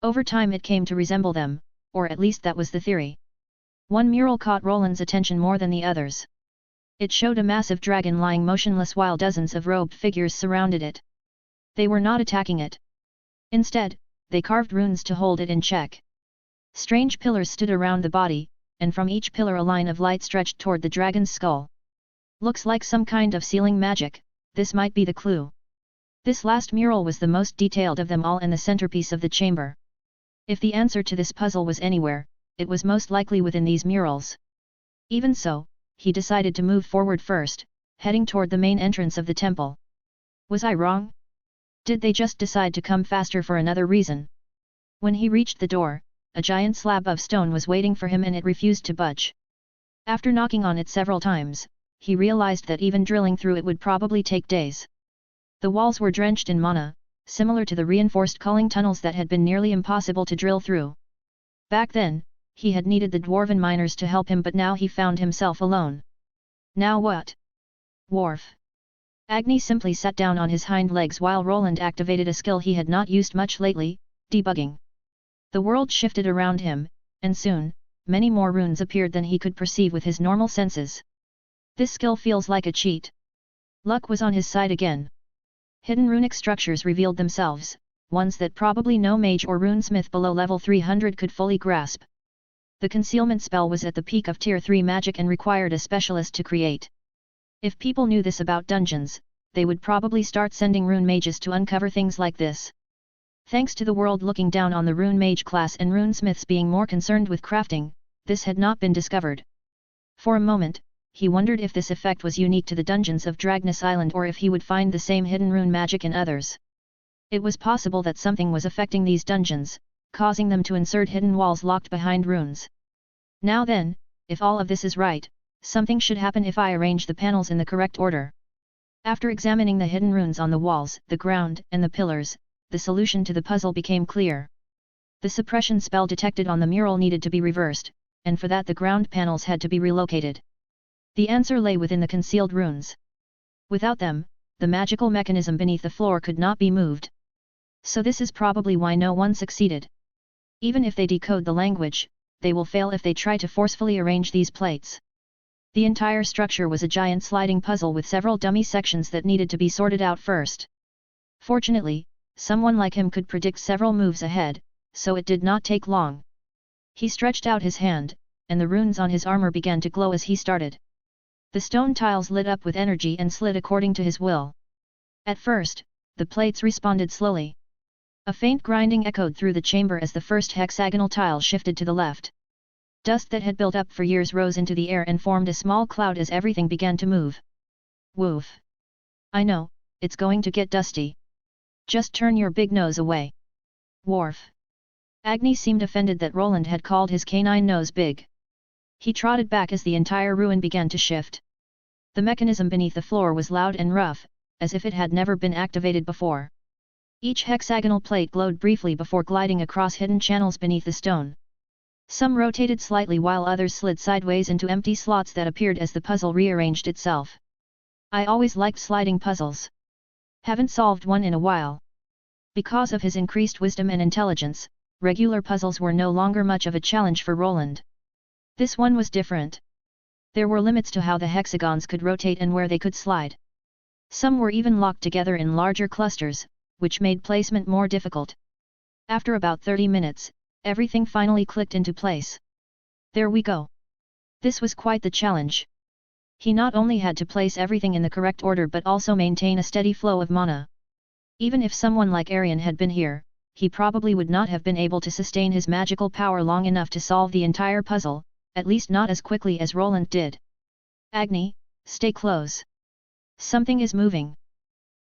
Over time it came to resemble them, or at least that was the theory. One mural caught Roland's attention more than the others. It showed a massive dragon lying motionless while dozens of robed figures surrounded it. They were not attacking it. Instead, they carved runes to hold it in check. Strange pillars stood around the body, and from each pillar a line of light stretched toward the dragon's skull. Looks like some kind of sealing magic, this might be the clue. This last mural was the most detailed of them all and the centerpiece of the chamber. If the answer to this puzzle was anywhere, it was most likely within these murals. Even so, he decided to move forward first, heading toward the main entrance of the temple. Was I wrong? Did they just decide to come faster for another reason? When he reached the door, a giant slab of stone was waiting for him and it refused to budge. After knocking on it several times, he realized that even drilling through it would probably take days. The walls were drenched in mana, similar to the reinforced culling tunnels that had been nearly impossible to drill through. Back then, he had needed the dwarven miners to help him, but now he found himself alone. Now what? Wharf. Agni simply sat down on his hind legs while Roland activated a skill he had not used much lately, debugging. The world shifted around him, and soon, many more runes appeared than he could perceive with his normal senses. This skill feels like a cheat. Luck was on his side again. Hidden runic structures revealed themselves, ones that probably no mage or runesmith below level 300 could fully grasp. The concealment spell was at the peak of tier 3 magic and required a specialist to create. If people knew this about dungeons, they would probably start sending rune mages to uncover things like this. Thanks to the world looking down on the rune mage class and runesmiths being more concerned with crafting, this had not been discovered. For a moment, he wondered if this effect was unique to the dungeons of Dragnus Island or if he would find the same hidden rune magic in others. It was possible that something was affecting these dungeons, causing them to insert hidden walls locked behind runes. Now then, if all of this is right, something should happen if I arrange the panels in the correct order. After examining the hidden runes on the walls, the ground, and the pillars, the solution to the puzzle became clear. The suppression spell detected on the mural needed to be reversed, and for that the ground panels had to be relocated. The answer lay within the concealed runes. Without them, the magical mechanism beneath the floor could not be moved. So this is probably why no one succeeded. Even if they decode the language, they will fail if they try to forcefully arrange these plates. The entire structure was a giant sliding puzzle with several dummy sections that needed to be sorted out first. Fortunately, someone like him could predict several moves ahead, so it did not take long. He stretched out his hand, and the runes on his armor began to glow as he started. The stone tiles lit up with energy and slid according to his will. At first, the plates responded slowly. A faint grinding echoed through the chamber as the first hexagonal tile shifted to the left. Dust that had built up for years rose into the air and formed a small cloud as everything began to move. Woof! I know, it's going to get dusty. Just turn your big nose away. Wharf! Agni seemed offended that Roland had called his canine nose big. He trotted back as the entire ruin began to shift. The mechanism beneath the floor was loud and rough, as if it had never been activated before. Each hexagonal plate glowed briefly before gliding across hidden channels beneath the stone. Some rotated slightly while others slid sideways into empty slots that appeared as the puzzle rearranged itself. I always liked sliding puzzles. Haven't solved one in a while. Because of his increased wisdom and intelligence, regular puzzles were no longer much of a challenge for Roland. This one was different. There were limits to how the hexagons could rotate and where they could slide. Some were even locked together in larger clusters, which made placement more difficult. After about 30 minutes, everything finally clicked into place. There we go. This was quite the challenge. He not only had to place everything in the correct order but also maintain a steady flow of mana. Even if someone like Arian had been here, he probably would not have been able to sustain his magical power long enough to solve the entire puzzle, at least not as quickly as Roland did. Agni, stay close. Something is moving.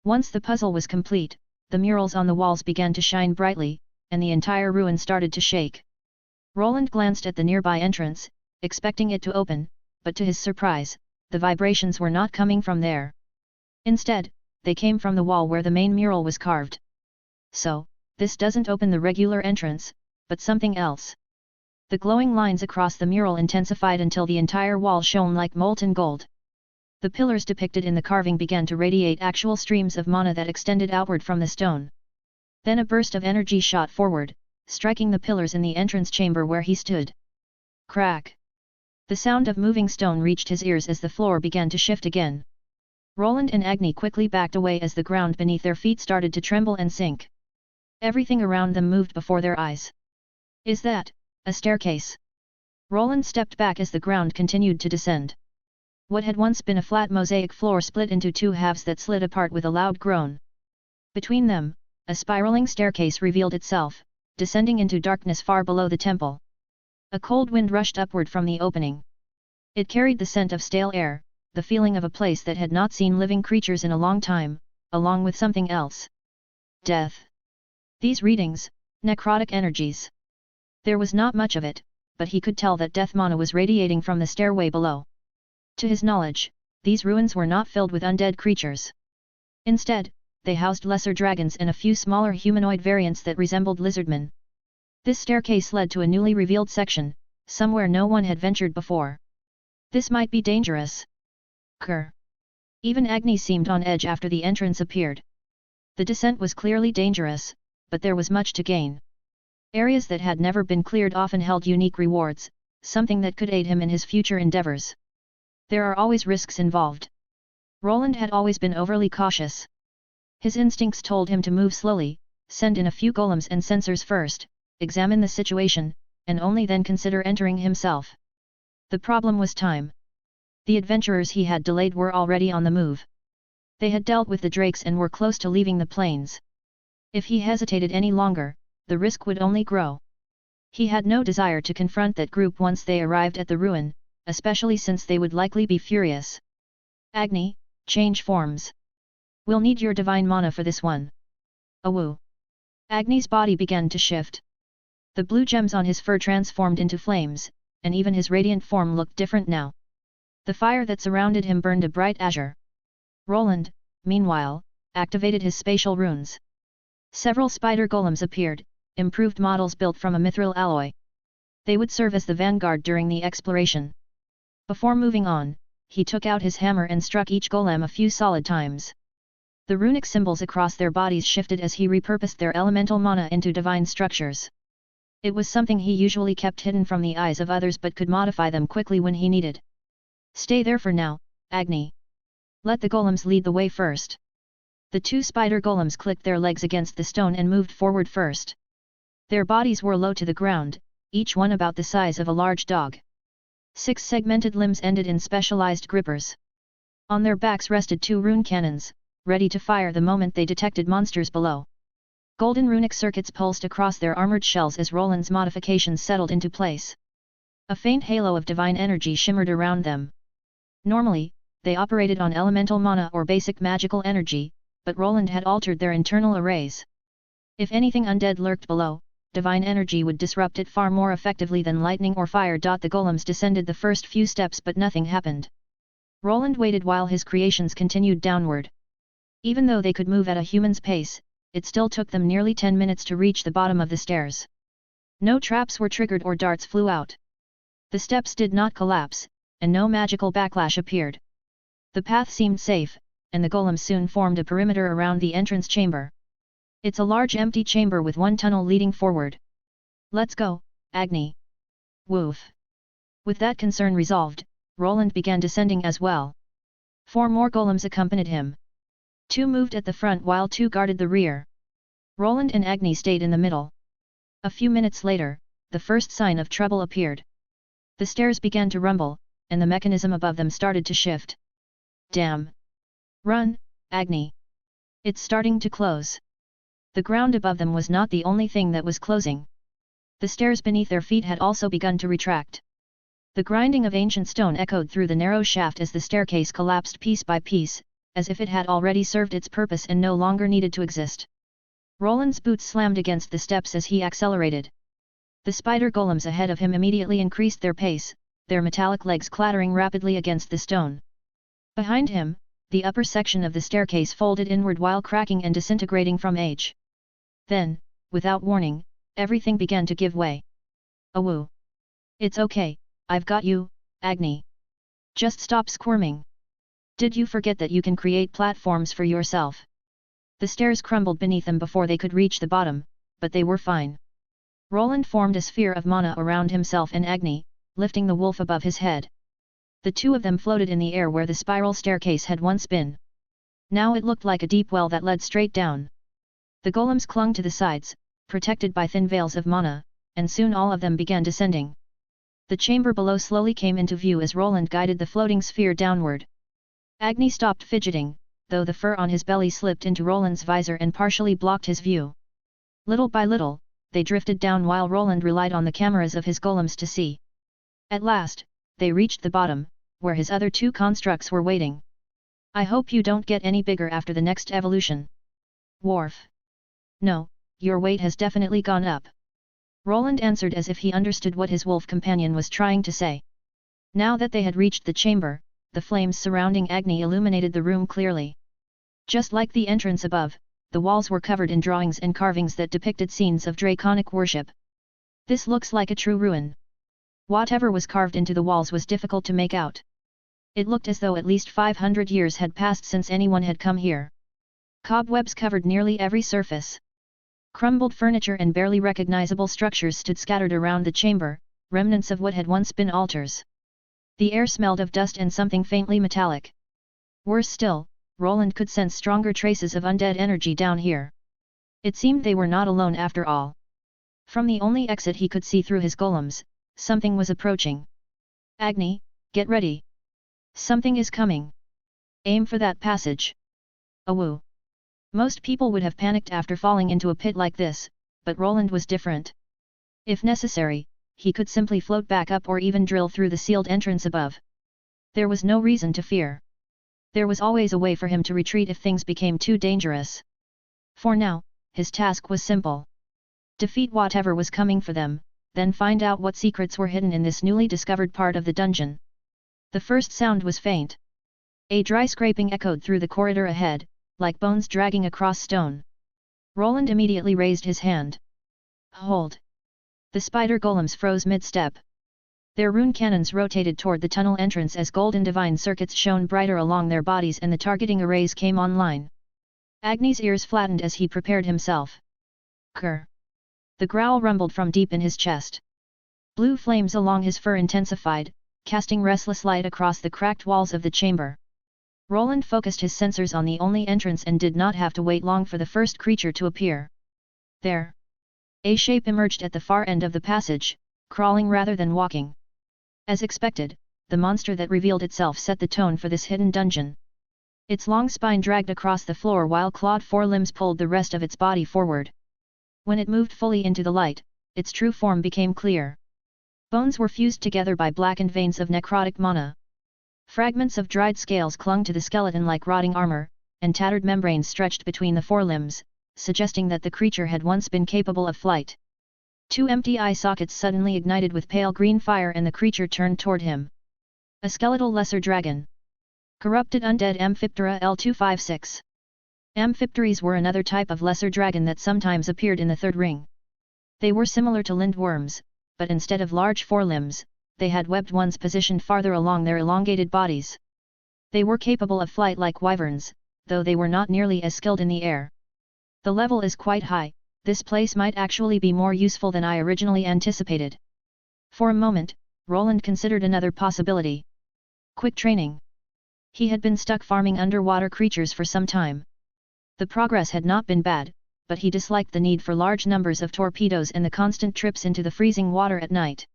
Once the puzzle was complete, the murals on the walls began to shine brightly, and the entire ruin started to shake. Roland glanced at the nearby entrance, expecting it to open, but to his surprise, the vibrations were not coming from there. Instead, they came from the wall where the main mural was carved. So, this doesn't open the regular entrance, but something else. The glowing lines across the mural intensified until the entire wall shone like molten gold. The pillars depicted in the carving began to radiate actual streams of mana that extended outward from the stone. Then a burst of energy shot forward, striking the pillars in the entrance chamber where he stood. Crack! The sound of moving stone reached his ears as the floor began to shift again. Roland and Agni quickly backed away as the ground beneath their feet started to tremble and sink. Everything around them moved before their eyes. Is that a staircase? Roland stepped back as the ground continued to descend. What had once been a flat mosaic floor split into two halves that slid apart with a loud groan. Between them, a spiraling staircase revealed itself, descending into darkness far below the temple. A cold wind rushed upward from the opening. It carried the scent of stale air, the feeling of a place that had not seen living creatures in a long time, along with something else. Death. These readings, necrotic energies. There was not much of it, but he could tell that death mana was radiating from the stairway below. To his knowledge, these ruins were not filled with undead creatures. Instead, they housed lesser dragons and a few smaller humanoid variants that resembled lizardmen. This staircase led to a newly revealed section, somewhere no one had ventured before. This might be dangerous. Grr. Even Agni seemed on edge after the entrance appeared. The descent was clearly dangerous, but there was much to gain. Areas that had never been cleared often held unique rewards, something that could aid him in his future endeavors. There are always risks involved. Roland had always been overly cautious. His instincts told him to move slowly, send in a few golems and sensors first, examine the situation, and only then consider entering himself. The problem was time. The adventurers he had delayed were already on the move. They had dealt with the drakes and were close to leaving the plains. If he hesitated any longer, the risk would only grow. He had no desire to confront that group once they arrived at the ruin, especially since they would likely be furious. Agni, change forms. We'll need your divine mana for this one. Awoo. Agni's body began to shift. The blue gems on his fur transformed into flames, and even his radiant form looked different now. The fire that surrounded him burned a bright azure. Roland, meanwhile, activated his spatial runes. Several spider golems appeared, improved models built from a mithril alloy. They would serve as the vanguard during the exploration. Before moving on, he took out his hammer and struck each golem a few solid times. The runic symbols across their bodies shifted as he repurposed their elemental mana into divine structures. It was something he usually kept hidden from the eyes of others but could modify them quickly when he needed. Stay there for now, Agni. Let the golems lead the way first. The two spider golems clicked their legs against the stone and moved forward first. Their bodies were low to the ground, each one about the size of a large dog. 6 segmented limbs ended in specialized grippers. On their backs rested 2 rune cannons, ready to fire the moment they detected monsters below. Golden runic circuits pulsed across their armored shells as Roland's modifications settled into place. A faint halo of divine energy shimmered around them. Normally, they operated on elemental mana or basic magical energy, but Roland had altered their internal arrays. If anything undead lurked below, divine energy would disrupt it far more effectively than lightning or fire. The golems descended the first few steps but nothing happened. Roland waited while his creations continued downward. Even though they could move at a human's pace, it still took them nearly 10 minutes to reach the bottom of the stairs. No traps were triggered or darts flew out. The steps did not collapse, and no magical backlash appeared. The path seemed safe, and the golems soon formed a perimeter around the entrance chamber. It's a large empty chamber with one tunnel leading forward. Let's go, Agni. Woof. With that concern resolved, Roland began descending as well. 4 more golems accompanied him. 2 moved at the front while 2 guarded the rear. Roland and Agni stayed in the middle. A few minutes later, the first sign of trouble appeared. The stairs began to rumble, and the mechanism above them started to shift. Damn! Run, Agni! It's starting to close. The ground above them was not the only thing that was closing. The stairs beneath their feet had also begun to retract. The grinding of ancient stone echoed through the narrow shaft as the staircase collapsed piece by piece, as if it had already served its purpose and no longer needed to exist. Roland's boots slammed against the steps as he accelerated. The spider golems ahead of him immediately increased their pace, their metallic legs clattering rapidly against the stone. Behind him, the upper section of the staircase folded inward while cracking and disintegrating from age. Then, without warning, everything began to give way. "Awoo! It's okay, I've got you, Agni. Just stop squirming. Did you forget that you can create platforms for yourself?" The stairs crumbled beneath them before they could reach the bottom, but they were fine. Roland formed a sphere of mana around himself and Agni, lifting the wolf above his head. The two of them floated in the air where the spiral staircase had once been. Now it looked like a deep well that led straight down. The golems clung to the sides, protected by thin veils of mana, and soon all of them began descending. The chamber below slowly came into view as Roland guided the floating sphere downward. Agni stopped fidgeting, though the fur on his belly slipped into Roland's visor and partially blocked his view. Little by little, they drifted down while Roland relied on the cameras of his golems to see. At last, they reached the bottom, where his other two constructs were waiting. "I hope you don't get any bigger after the next evolution." "Worf. No, your weight has definitely gone up." Roland answered as if he understood what his wolf companion was trying to say. Now that they had reached the chamber, the flames surrounding Agni illuminated the room clearly. Just like the entrance above, the walls were covered in drawings and carvings that depicted scenes of draconic worship. "This looks like a true ruin." Whatever was carved into the walls was difficult to make out. It looked as though at least 500 years had passed since anyone had come here. Cobwebs covered nearly every surface. Crumbled furniture and barely recognizable structures stood scattered around the chamber, remnants of what had once been altars. The air smelled of dust and something faintly metallic. Worse still, Roland could sense stronger traces of undead energy down here. It seemed they were not alone after all. From the only exit he could see through his golems, something was approaching. "Agni, get ready. Something is coming. Aim for that passage." Awoo. Most people would have panicked after falling into a pit like this, but Roland was different. If necessary, he could simply float back up or even drill through the sealed entrance above. There was no reason to fear. There was always a way for him to retreat if things became too dangerous. For now, his task was simple. Defeat whatever was coming for them, then find out what secrets were hidden in this newly discovered part of the dungeon. The first sound was faint. A dry scraping echoed through the corridor ahead, like bones dragging across stone. Roland immediately raised his hand. "Hold!" The spider golems froze mid-step. Their rune cannons rotated toward the tunnel entrance as golden divine circuits shone brighter along their bodies and the targeting arrays came online. Agni's ears flattened as he prepared himself. "Grr!" The growl rumbled from deep in his chest. Blue flames along his fur intensified, casting restless light across the cracked walls of the chamber. Roland focused his sensors on the only entrance and did not have to wait long for the first creature to appear. There! A shape emerged at the far end of the passage, crawling rather than walking. As expected, the monster that revealed itself set the tone for this hidden dungeon. Its long spine dragged across the floor while clawed forelimbs pulled the rest of its body forward. When it moved fully into the light, its true form became clear. Bones were fused together by blackened veins of necrotic mana. Fragments of dried scales clung to the skeleton like rotting armor, and tattered membranes stretched between the forelimbs, suggesting that the creature had once been capable of flight. Two empty eye sockets suddenly ignited with pale green fire and the creature turned toward him. A skeletal lesser dragon. Corrupted undead Amphiptera L256. Amphipteres were another type of lesser dragon that sometimes appeared in the third ring. They were similar to lindworms, but instead of large forelimbs, they had webbed ones positioned farther along their elongated bodies. They were capable of flight like wyverns, though they were not nearly as skilled in the air. "The level is quite high, this place might actually be more useful than I originally anticipated." For a moment, Roland considered another possibility. Quick training. He had been stuck farming underwater creatures for some time. The progress had not been bad, but he disliked the need for large numbers of torpedoes and the constant trips into the freezing water at night.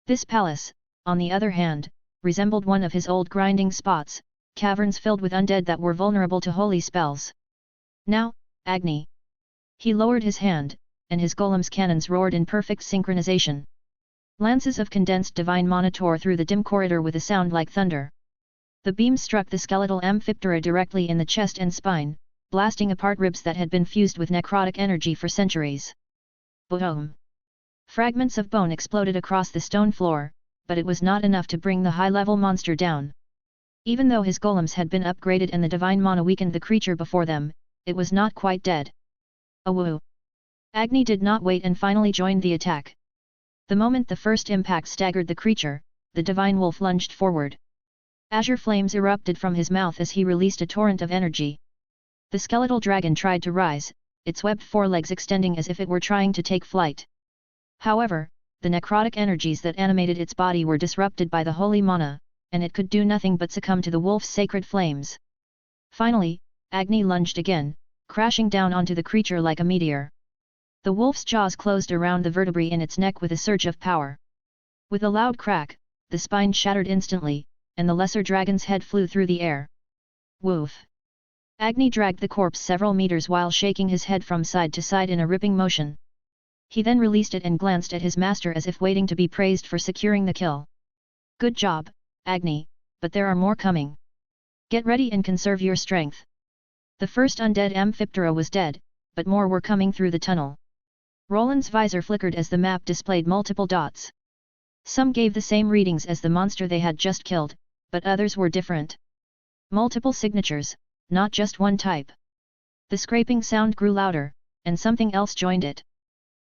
This palace, on the other hand, resembled one of his old grinding spots, caverns filled with undead that were vulnerable to holy spells. "Now, Agni!" He lowered his hand, and his golem's cannons roared in perfect synchronization. Lances of condensed divine mana tore through the dim corridor with a sound like thunder. The beams struck the skeletal Amphiptera directly in the chest and spine, blasting apart ribs that had been fused with necrotic energy for centuries. Boom! Fragments of bone exploded across the stone floor, but it was not enough to bring the high-level monster down. Even though his golems had been upgraded and the divine mana weakened the creature before them, it was not quite dead. Awoo! Agni did not wait and finally joined the attack. The moment the first impact staggered the creature, the divine wolf lunged forward. Azure flames erupted from his mouth as he released a torrent of energy. The skeletal dragon tried to rise, its webbed forelegs extending as if it were trying to take flight. However, the necrotic energies that animated its body were disrupted by the holy mana, and it could do nothing but succumb to the wolf's sacred flames. Finally, Agni lunged again, crashing down onto the creature like a meteor. The wolf's jaws closed around the vertebrae in its neck with a surge of power. With a loud crack, the spine shattered instantly, and the lesser dragon's head flew through the air. Woof! Agni dragged the corpse several meters while shaking his head from side to side in a ripping motion. He then released it and glanced at his master as if waiting to be praised for securing the kill. Good job, Agni, but there are more coming. Get ready and conserve your strength. The first undead Amphiptera was dead, but more were coming through the tunnel. Roland's visor flickered as the map displayed multiple dots. Some gave the same readings as the monster they had just killed, but others were different. Multiple signatures, not just one type. The scraping sound grew louder, and something else joined it.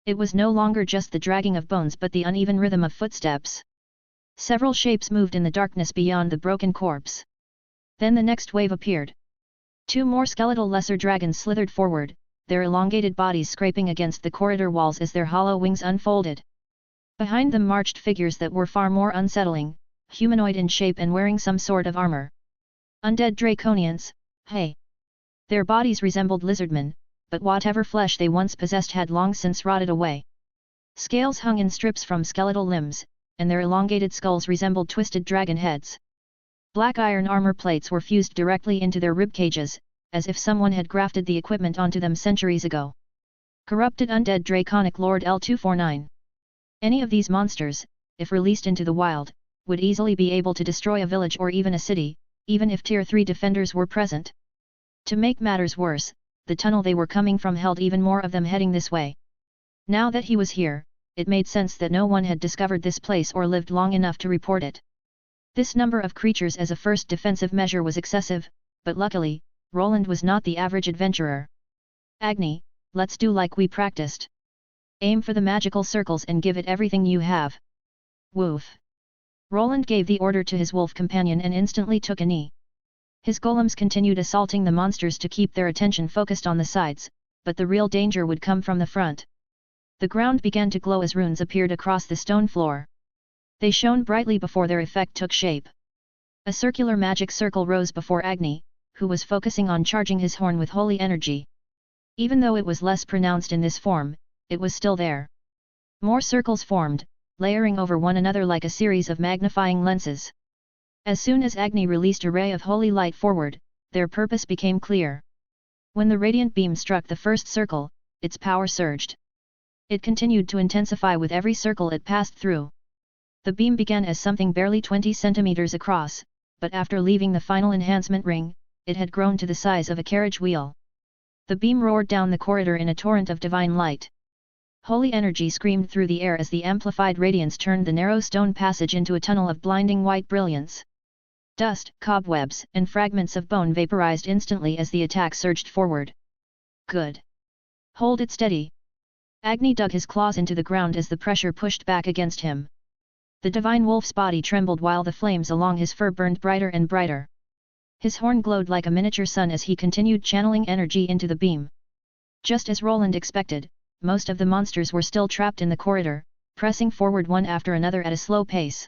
It was no longer just the dragging of bones but the uneven rhythm of footsteps. Several shapes moved in the darkness beyond the broken corpse. Then the next wave appeared. 2 more skeletal lesser dragons slithered forward, their elongated bodies scraping against the corridor walls as their hollow wings unfolded. Behind them marched figures that were far more unsettling, humanoid in shape and wearing some sort of armor. Undead Draconians, hey! Their bodies resembled lizardmen, but whatever flesh they once possessed had long since rotted away. Scales hung in strips from skeletal limbs, and their elongated skulls resembled twisted dragon heads. Black iron armor plates were fused directly into their rib cages, as if someone had grafted the equipment onto them centuries ago. Corrupted Undead Draconic Lord L249. Any of these monsters, if released into the wild, would easily be able to destroy a village or even a city, even if Tier 3 defenders were present. To make matters worse, the tunnel they were coming from held even more of them heading this way. Now that he was here, it made sense that no one had discovered this place or lived long enough to report it. This number of creatures as a first defensive measure was excessive, but luckily, Roland was not the average adventurer. Agni, let's do like we practiced. Aim for the magical circles and give it everything you have. Woof! Roland gave the order to his wolf companion and instantly took a knee. His golems continued assaulting the monsters to keep their attention focused on the sides, but the real danger would come from the front. The ground began to glow as runes appeared across the stone floor. They shone brightly before their effect took shape. A circular magic circle rose before Agni, who was focusing on charging his horn with holy energy. Even though it was less pronounced in this form, it was still there. More circles formed, layering over one another like a series of magnifying lenses. As soon as Agni released a ray of holy light forward, their purpose became clear. When the radiant beam struck the first circle, its power surged. It continued to intensify with every circle it passed through. The beam began as something barely 20 centimeters across, but after leaving the final enhancement ring, it had grown to the size of a carriage wheel. The beam roared down the corridor in a torrent of divine light. Holy energy screamed through the air as the amplified radiance turned the narrow stone passage into a tunnel of blinding white brilliance. Dust, cobwebs, and fragments of bone vaporized instantly as the attack surged forward. Good. Hold it steady. Agni dug his claws into the ground as the pressure pushed back against him. The divine wolf's body trembled while the flames along his fur burned brighter and brighter. His horn glowed like a miniature sun as he continued channeling energy into the beam. Just as Roland expected, most of the monsters were still trapped in the corridor, pressing forward one after another at a slow pace.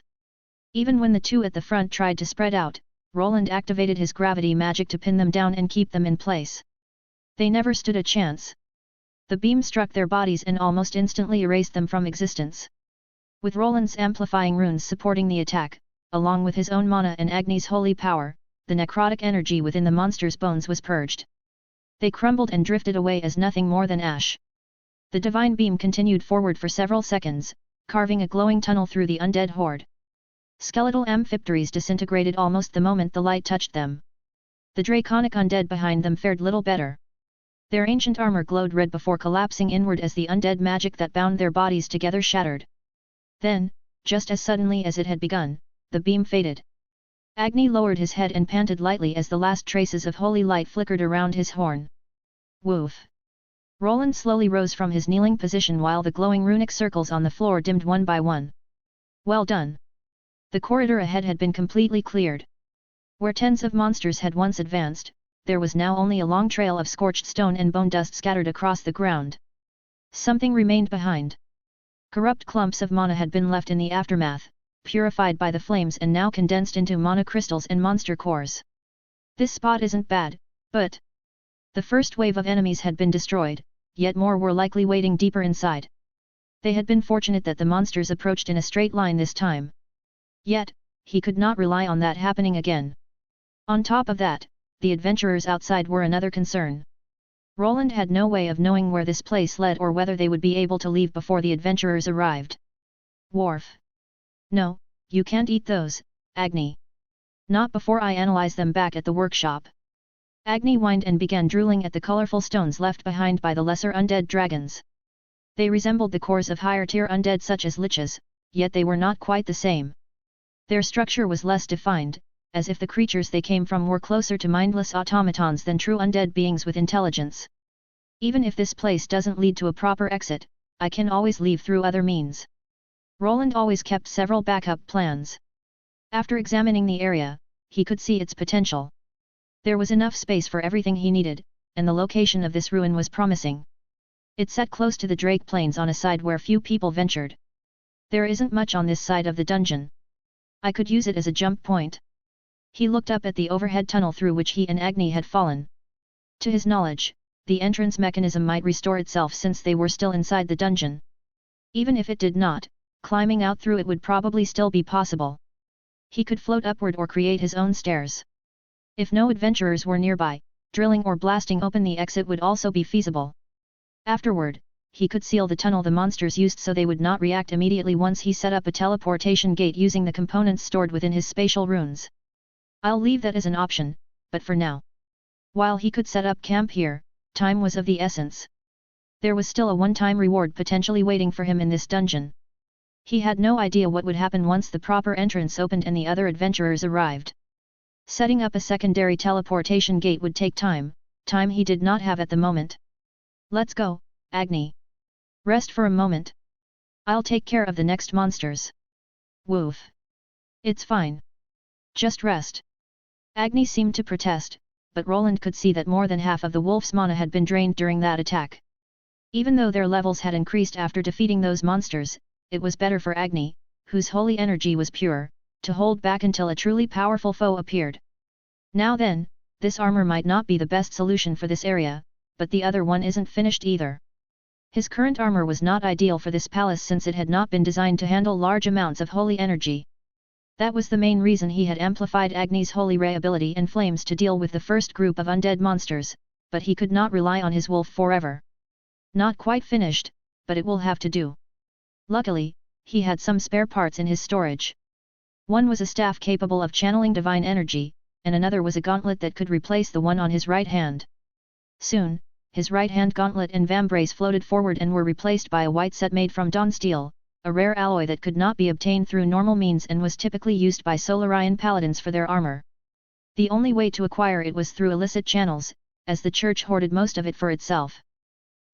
Even when the 2 at the front tried to spread out, Roland activated his gravity magic to pin them down and keep them in place. They never stood a chance. The beam struck their bodies and almost instantly erased them from existence. With Roland's amplifying runes supporting the attack, along with his own mana and Agni's holy power, the necrotic energy within the monsters' bones was purged. They crumbled and drifted away as nothing more than ash. The divine beam continued forward for several seconds, carving a glowing tunnel through the undead horde. Skeletal amphipteries disintegrated almost the moment the light touched them. The draconic undead behind them fared little better. Their ancient armor glowed red before collapsing inward as the undead magic that bound their bodies together shattered. Then, just as suddenly as it had begun, the beam faded. Agni lowered his head and panted lightly as the last traces of holy light flickered around his horn. Woof! Roland slowly rose from his kneeling position while the glowing runic circles on the floor dimmed one by one. Well done! The corridor ahead had been completely cleared. Where tens of monsters had once advanced, there was now only a long trail of scorched stone and bone dust scattered across the ground. Something remained behind. Corrupt clumps of mana had been left in the aftermath, purified by the flames and now condensed into mana crystals and monster cores. This spot isn't bad, but... The first wave of enemies had been destroyed, yet more were likely waiting deeper inside. They had been fortunate that the monsters approached in a straight line this time. Yet, he could not rely on that happening again. On top of that, the adventurers outside were another concern. Roland had no way of knowing where this place led or whether they would be able to leave before the adventurers arrived. Worf. No, you can't eat those, Agni. Not before I analyze them back at the workshop. Agni whined and began drooling at the colorful stones left behind by the lesser undead dragons. They resembled the cores of higher-tier undead such as liches, yet they were not quite the same. Their structure was less defined, as if the creatures they came from were closer to mindless automatons than true undead beings with intelligence. Even if this place doesn't lead to a proper exit, I can always leave through other means. Roland always kept several backup plans. After examining the area, he could see its potential. There was enough space for everything he needed, and the location of this ruin was promising. It sat close to the Drake Plains on a side where few people ventured. There isn't much on this side of the dungeon. I could use it as a jump point. He looked up at the overhead tunnel through which he and Agni had fallen. To his knowledge, the entrance mechanism might restore itself since they were still inside the dungeon. Even if it did not, climbing out through it would probably still be possible. He could float upward or create his own stairs. If no adventurers were nearby, drilling or blasting open the exit would also be feasible. Afterward, he could seal the tunnel the monsters used so they would not react immediately once he set up a teleportation gate using the components stored within his spatial runes. I'll leave that as an option, but for now. While he could set up camp here, time was of the essence. There was still a one-time reward potentially waiting for him in this dungeon. He had no idea what would happen once the proper entrance opened and the other adventurers arrived. Setting up a secondary teleportation gate would take time he did not have at the moment. Let's go, Agni. Rest for a moment. I'll take care of the next monsters. Woof. It's fine. Just rest. Agni seemed to protest, but Roland could see that more than half of the wolf's mana had been drained during that attack. Even though their levels had increased after defeating those monsters, it was better for Agni, whose holy energy was pure, to hold back until a truly powerful foe appeared. Now then, this armor might not be the best solution for this area, but the other one isn't finished either. His current armor was not ideal for this palace since it had not been designed to handle large amounts of holy energy. That was the main reason he had amplified Agni's holy ray ability and flames to deal with the first group of undead monsters, but he could not rely on his wolf forever. Not quite finished, but it will have to do. Luckily, he had some spare parts in his storage. One was a staff capable of channeling divine energy, and another was a gauntlet that could replace the one on his right hand. Soon, his right hand gauntlet and vambrace floated forward and were replaced by a white set made from dawn steel, a rare alloy that could not be obtained through normal means and was typically used by Solarian paladins for their armor. The only way to acquire it was through illicit channels, as the church hoarded most of it for itself.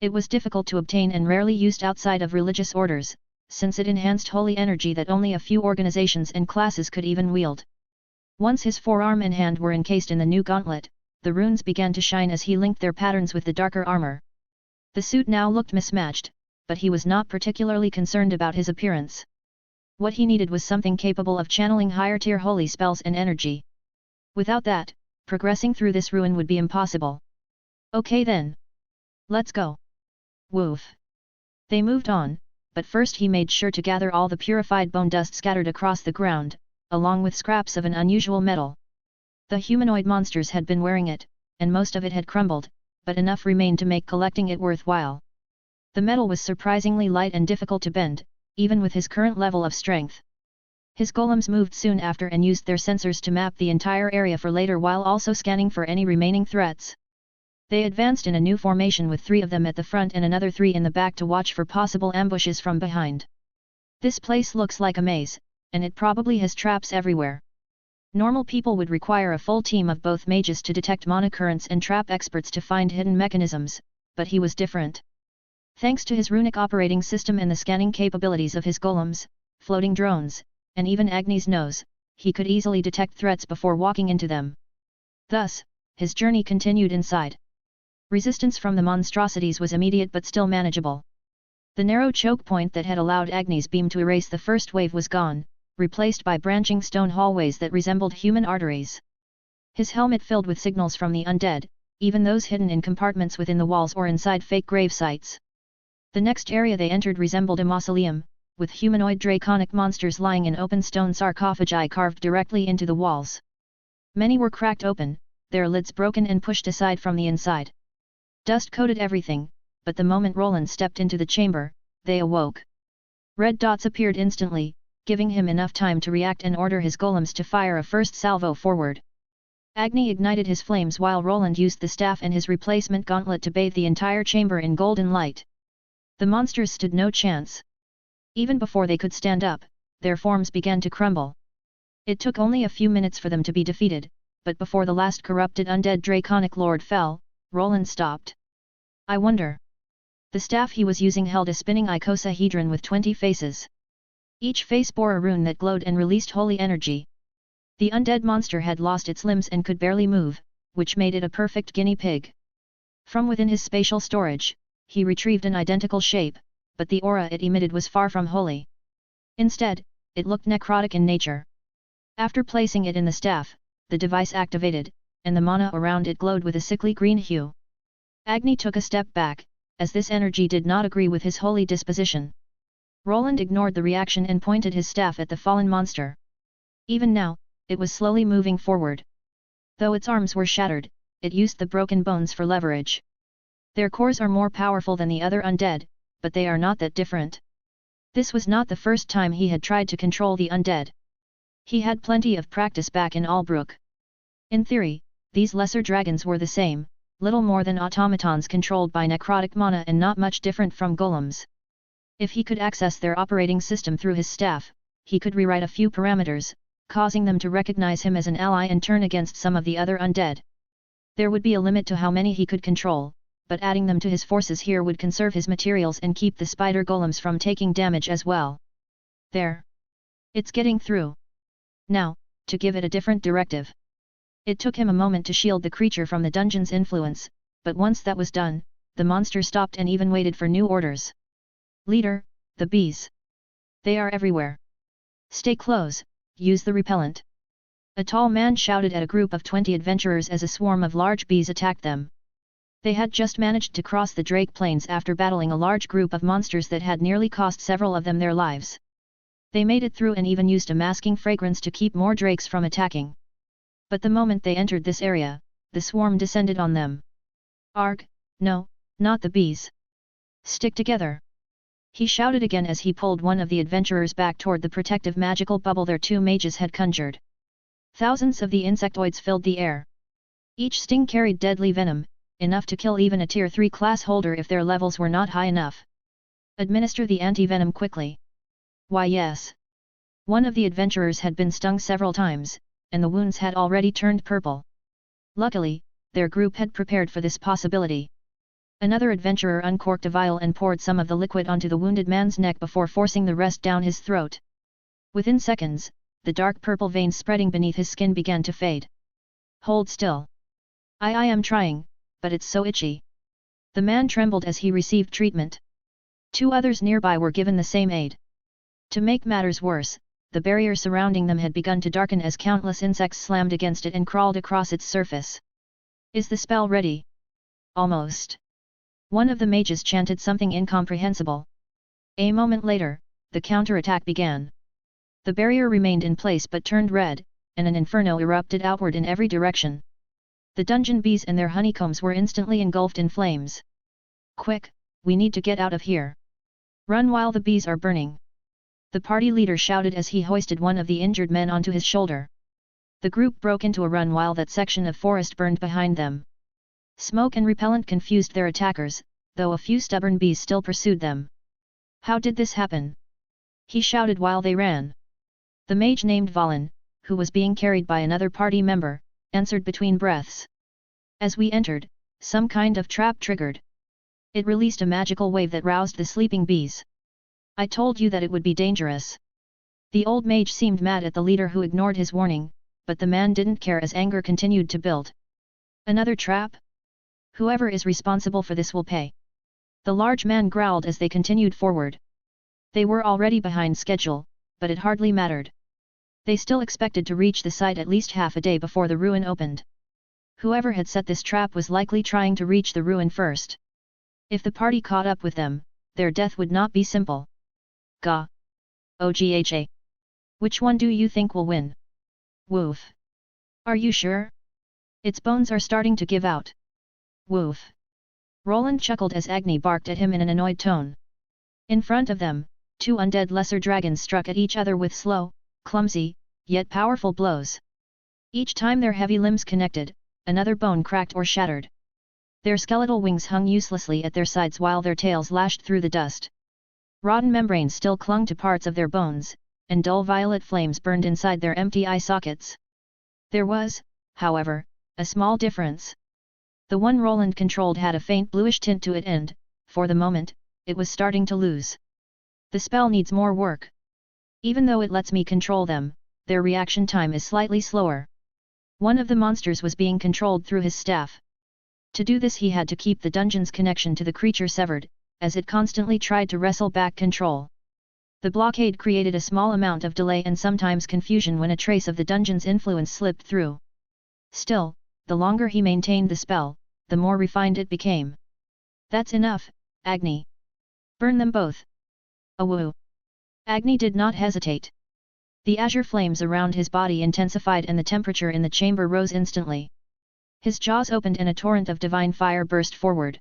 It was difficult to obtain and rarely used outside of religious orders, since it enhanced holy energy that only a few organizations and classes could even wield. Once his forearm and hand were encased in the new gauntlet, the runes began to shine as he linked their patterns with the darker armor. The suit now looked mismatched, but he was not particularly concerned about his appearance. What he needed was something capable of channeling higher-tier holy spells and energy. Without that, progressing through this ruin would be impossible. Okay then. Let's go. Woof. They moved on, but first he made sure to gather all the purified bone dust scattered across the ground, along with scraps of an unusual metal. The humanoid monsters had been wearing it, and most of it had crumbled, but enough remained to make collecting it worthwhile. The metal was surprisingly light and difficult to bend, even with his current level of strength. His golems moved soon after and used their sensors to map the entire area for later while also scanning for any remaining threats. They advanced in a new formation with 3 of them at the front and another 3 in the back to watch for possible ambushes from behind. This place looks like a maze, and it probably has traps everywhere. Normal people would require a full team of both mages to detect monocurrents and trap experts to find hidden mechanisms, but he was different. Thanks to his runic operating system and the scanning capabilities of his golems, floating drones, and even Agni's nose, he could easily detect threats before walking into them. Thus, his journey continued inside. Resistance from the monstrosities was immediate but still manageable. The narrow choke point that had allowed Agni's beam to erase the first wave was gone, replaced by branching stone hallways that resembled human arteries. His helmet filled with signals from the undead, even those hidden in compartments within the walls or inside fake grave sites. The next area they entered resembled a mausoleum, with humanoid draconic monsters lying in open stone sarcophagi carved directly into the walls. Many were cracked open, their lids broken and pushed aside from the inside. Dust coated everything, but the moment Roland stepped into the chamber, they awoke. Red dots appeared instantly, giving him enough time to react and order his golems to fire a first salvo forward. Agni ignited his flames while Roland used the staff and his replacement gauntlet to bathe the entire chamber in golden light. The monsters stood no chance. Even before they could stand up, their forms began to crumble. It took only a few minutes for them to be defeated, but before the last corrupted undead draconic lord fell, Roland stopped. I wonder. The staff he was using held a spinning icosahedron with 20 faces. Each face bore a rune that glowed and released holy energy. The undead monster had lost its limbs and could barely move, which made it a perfect guinea pig. From within his spatial storage, he retrieved an identical shape, but the aura it emitted was far from holy. Instead, it looked necrotic in nature. After placing it in the staff, the device activated, and the mana around it glowed with a sickly green hue. Agni took a step back, as this energy did not agree with his holy disposition. Roland ignored the reaction and pointed his staff at the fallen monster. Even now, it was slowly moving forward. Though its arms were shattered, it used the broken bones for leverage. Their cores are more powerful than the other undead, but they are not that different. This was not the first time he had tried to control the undead. He had plenty of practice back in Albrook. In theory, these lesser dragons were the same, little more than automatons controlled by necrotic mana and not much different from golems. If he could access their operating system through his staff, he could rewrite a few parameters, causing them to recognize him as an ally and turn against some of the other undead. There would be a limit to how many he could control, but adding them to his forces here would conserve his materials and keep the spider golems from taking damage as well. There. It's getting through. Now, to give it a different directive. It took him a moment to shield the creature from the dungeon's influence, but once that was done, the monster stopped and even waited for new orders. Leader, the bees. They are everywhere. Stay close, use the repellent. A tall man shouted at a group of 20 adventurers as a swarm of large bees attacked them. They had just managed to cross the Drake Plains after battling a large group of monsters that had nearly cost several of them their lives. They made it through and even used a masking fragrance to keep more drakes from attacking. But the moment they entered this area, the swarm descended on them. Arg, no, not the bees. Stick together. He shouted again as he pulled one of the adventurers back toward the protective magical bubble their 2 mages had conjured. Thousands of the insectoids filled the air. Each sting carried deadly venom, enough to kill even a tier 3 class holder if their levels were not high enough. Administer the anti-venom quickly. Why yes. One of the adventurers had been stung several times, and the wounds had already turned purple. Luckily, their group had prepared for this possibility. Another adventurer uncorked a vial and poured some of the liquid onto the wounded man's neck before forcing the rest down his throat. Within seconds, the dark purple veins spreading beneath his skin began to fade. Hold still. I am trying, but it's so itchy. The man trembled as he received treatment. 2 others nearby were given the same aid. To make matters worse, the barrier surrounding them had begun to darken as countless insects slammed against it and crawled across its surface. Is the spell ready? Almost. One of the mages chanted something incomprehensible. A moment later, the counterattack began. The barrier remained in place but turned red, and an inferno erupted outward in every direction. The dungeon bees and their honeycombs were instantly engulfed in flames. Quick, we need to get out of here. Run while the bees are burning. The party leader shouted as he hoisted one of the injured men onto his shoulder. The group broke into a run while that section of forest burned behind them. Smoke and repellent confused their attackers, though a few stubborn bees still pursued them. How did this happen? He shouted while they ran. The mage named Valen, who was being carried by another party member, answered between breaths. As we entered, some kind of trap triggered. It released a magical wave that roused the sleeping bees. I told you that it would be dangerous. The old mage seemed mad at the leader who ignored his warning, but the man didn't care as anger continued to build. Another trap? Whoever is responsible for this will pay. The large man growled as they continued forward. They were already behind schedule, but it hardly mattered. They still expected to reach the site at least half a day before the ruin opened. Whoever had set this trap was likely trying to reach the ruin first. If the party caught up with them, their death would not be simple. Gah! Ogha! Which one do you think will win? Woof! Are you sure? Its bones are starting to give out. Woof! Roland chuckled as Agni barked at him in an annoyed tone. In front of them, two undead lesser dragons struck at each other with slow, clumsy, yet powerful blows. Each time their heavy limbs connected, another bone cracked or shattered. Their skeletal wings hung uselessly at their sides while their tails lashed through the dust. Rotten membranes still clung to parts of their bones, and dull violet flames burned inside their empty eye sockets. There was, however, a small difference. The one Roland controlled had a faint bluish tint to it and, for the moment, it was starting to lose. The spell needs more work. Even though it lets me control them, their reaction time is slightly slower. One of the monsters was being controlled through his staff. To do this he had to keep the dungeon's connection to the creature severed, as it constantly tried to wrestle back control. The blockade created a small amount of delay and sometimes confusion when a trace of the dungeon's influence slipped through. Still, the longer he maintained the spell, the more refined it became. That's enough, Agni. Burn them both. Awoo! Agni did not hesitate. The azure flames around his body intensified and the temperature in the chamber rose instantly. His jaws opened and a torrent of divine fire burst forward.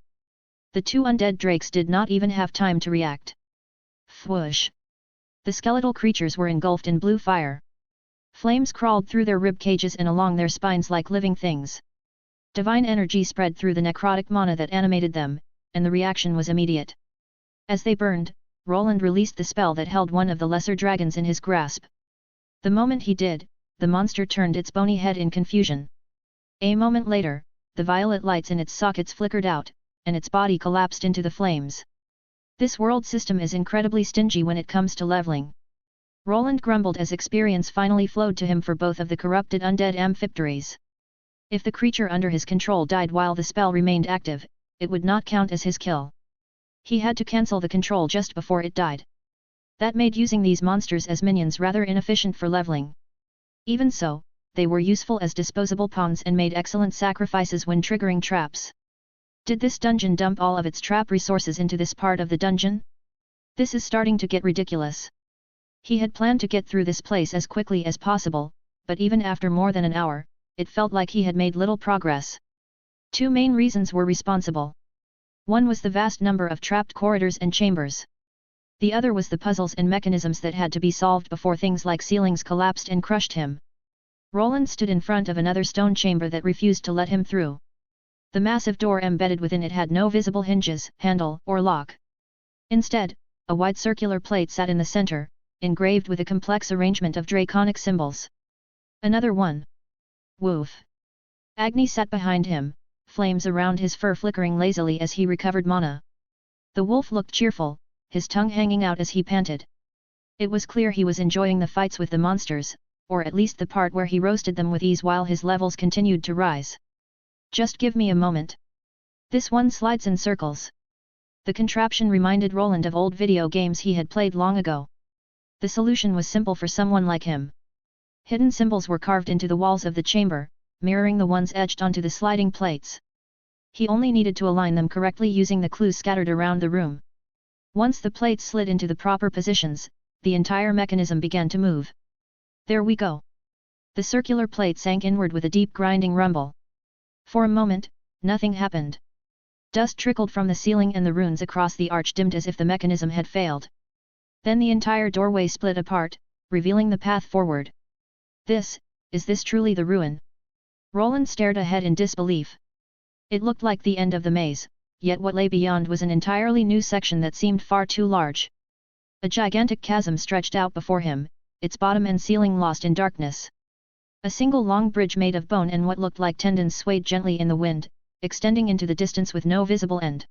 The two undead drakes did not even have time to react. Whoosh! The skeletal creatures were engulfed in blue fire. Flames crawled through their rib cages and along their spines like living things. Divine energy spread through the necrotic mana that animated them, and the reaction was immediate. As they burned, Roland released the spell that held one of the lesser dragons in his grasp. The moment he did, the monster turned its bony head in confusion. A moment later, the violet lights in its sockets flickered out, and its body collapsed into the flames. This world system is incredibly stingy when it comes to leveling. Roland grumbled as experience finally flowed to him for both of the corrupted undead amphipteries. If the creature under his control died while the spell remained active, it would not count as his kill. He had to cancel the control just before it died. That made using these monsters as minions rather inefficient for leveling. Even so, they were useful as disposable pawns and made excellent sacrifices when triggering traps. Did this dungeon dump all of its trap resources into this part of the dungeon? This is starting to get ridiculous. He had planned to get through this place as quickly as possible, but even after more than an hour, it felt like he had made little progress. Two main reasons were responsible. One was the vast number of trapped corridors and chambers. The other was the puzzles and mechanisms that had to be solved before things like ceilings collapsed and crushed him. Roland stood in front of another stone chamber that refused to let him through. The massive door embedded within it had no visible hinges, handle, or lock. Instead, a wide circular plate sat in the center, engraved with a complex arrangement of draconic symbols. Another one. Woof! Agni sat behind him, flames around his fur flickering lazily as he recovered mana. The wolf looked cheerful, his tongue hanging out as he panted. It was clear he was enjoying the fights with the monsters, or at least the part where he roasted them with ease while his levels continued to rise. Just give me a moment. This one slides in circles. The contraption reminded Roland of old video games he had played long ago. The solution was simple for someone like him. Hidden symbols were carved into the walls of the chamber, mirroring the ones etched onto the sliding plates. He only needed to align them correctly using the clues scattered around the room. Once the plates slid into the proper positions, the entire mechanism began to move. There we go. The circular plate sank inward with a deep grinding rumble. For a moment, nothing happened. Dust trickled from the ceiling and the runes across the arch dimmed as if the mechanism had failed. Then the entire doorway split apart, revealing the path forward. Is this truly the ruin? Roland stared ahead in disbelief. It looked like the end of the maze, yet what lay beyond was an entirely new section that seemed far too large. A gigantic chasm stretched out before him, its bottom and ceiling lost in darkness. A single long bridge made of bone and what looked like tendons swayed gently in the wind, extending into the distance with no visible end.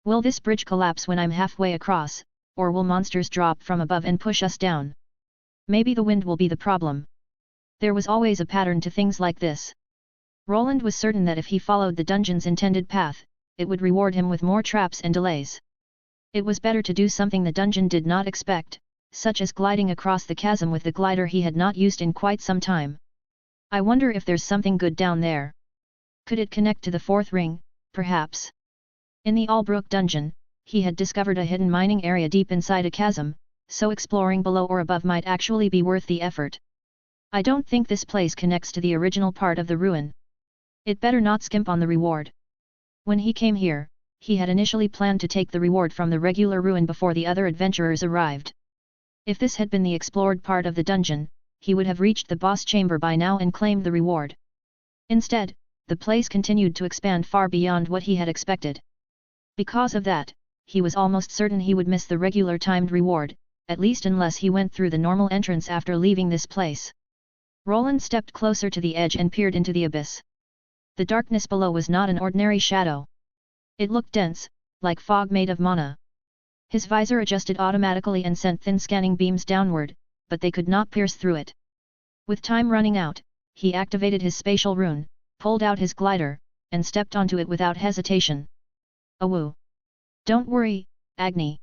Will this bridge collapse when I'm halfway across, or will monsters drop from above and push us down? Maybe the wind will be the problem. There was always a pattern to things like this. Roland was certain that if he followed the dungeon's intended path, it would reward him with more traps and delays. It was better to do something the dungeon did not expect, such as gliding across the chasm with the glider he had not used in quite some time. I wonder if there's something good down there. Could it connect to the fourth ring, perhaps? In the Albrook dungeon, he had discovered a hidden mining area deep inside a chasm, so exploring below or above might actually be worth the effort. I don't think this place connects to the original part of the ruin. It better not skimp on the reward. When he came here, he had initially planned to take the reward from the regular ruin before the other adventurers arrived. If this had been the explored part of the dungeon, he would have reached the boss chamber by now and claimed the reward. Instead, the place continued to expand far beyond what he had expected. Because of that, he was almost certain he would miss the regular timed reward, at least unless he went through the normal entrance after leaving this place. Roland stepped closer to the edge and peered into the abyss. The darkness below was not an ordinary shadow. It looked dense, like fog made of mana. His visor adjusted automatically and sent thin scanning beams downward, but they could not pierce through it. With time running out, he activated his spatial rune, pulled out his glider, and stepped onto it without hesitation. Awoo! Don't worry, Agni.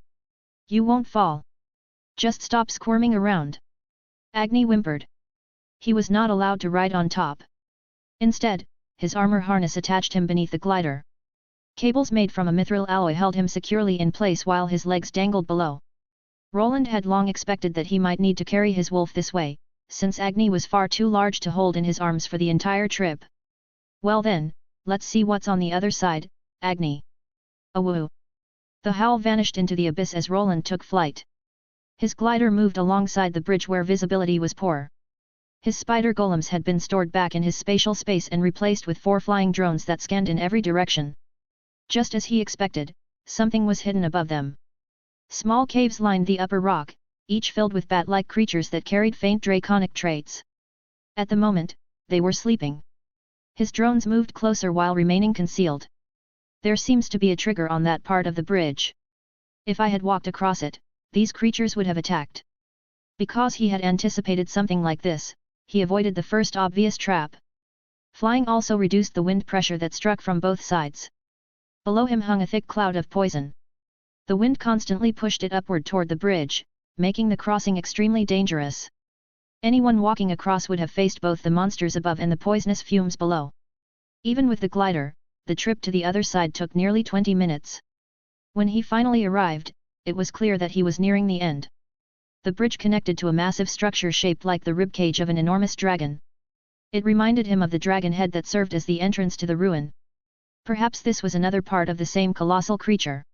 You won't fall. Just stop squirming around. Agni whimpered. He was not allowed to ride on top. Instead, his armor harness attached him beneath the glider. Cables made from a mithril alloy held him securely in place while his legs dangled below. Roland had long expected that he might need to carry his wolf this way, since Agni was far too large to hold in his arms for the entire trip. Well then, let's see what's on the other side, Agni. Awoo! The howl vanished into the abyss as Roland took flight. His glider moved alongside the bridge where visibility was poor. His spider golems had been stored back in his spatial space and replaced with 4 flying drones that scanned in every direction. Just as he expected, something was hidden above them. Small caves lined the upper rock, each filled with bat-like creatures that carried faint draconic traits. At the moment, they were sleeping. His drones moved closer while remaining concealed. There seems to be a trigger on that part of the bridge. If I had walked across it, these creatures would have attacked. Because he had anticipated something like this, he avoided the first obvious trap. Flying also reduced the wind pressure that struck from both sides. Below him hung a thick cloud of poison. The wind constantly pushed it upward toward the bridge, making the crossing extremely dangerous. Anyone walking across would have faced both the monsters above and the poisonous fumes below. Even with the glider, the trip to the other side took nearly 20 minutes. When he finally arrived, it was clear that he was nearing the end. The bridge connected to a massive structure shaped like the ribcage of an enormous dragon. It reminded him of the dragon head that served as the entrance to the ruin. Perhaps this was another part of the same colossal creature.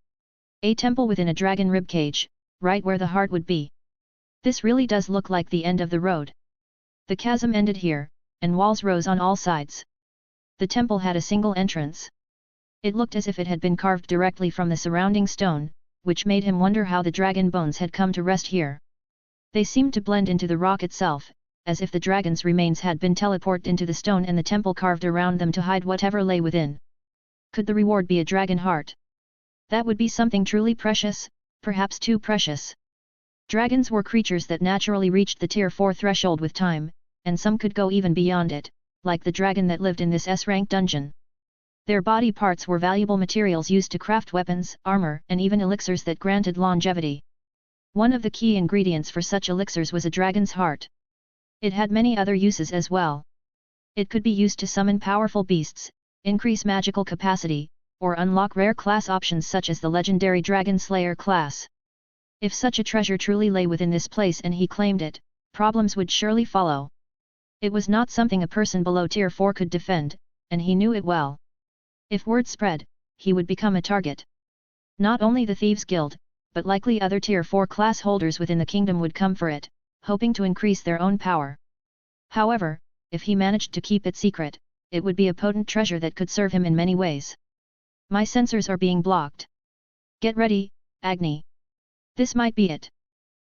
A temple within a dragon ribcage, right where the heart would be. This really does look like the end of the road. The chasm ended here, and walls rose on all sides. The temple had a single entrance. It looked as if it had been carved directly from the surrounding stone, which made him wonder how the dragon bones had come to rest here. They seemed to blend into the rock itself, as if the dragon's remains had been teleported into the stone and the temple carved around them to hide whatever lay within. Could the reward be a dragon heart? That would be something truly precious, perhaps too precious. Dragons were creatures that naturally reached the Tier 4 threshold with time, and some could go even beyond it, like the dragon that lived in this S-rank dungeon. Their body parts were valuable materials used to craft weapons, armor, and even elixirs that granted longevity. One of the key ingredients for such elixirs was a dragon's heart. It had many other uses as well. It could be used to summon powerful beasts, increase magical capacity, or unlock rare class options such as the legendary Dragon Slayer class. If such a treasure truly lay within this place and he claimed it, problems would surely follow. It was not something a person below Tier 4 could defend, and he knew it well. If word spread, he would become a target. Not only the Thieves' Guild, but likely other Tier 4 class holders within the kingdom would come for it, hoping to increase their own power. However, if he managed to keep it secret, it would be a potent treasure that could serve him in many ways. My sensors are being blocked. Get ready, Agni. This might be it.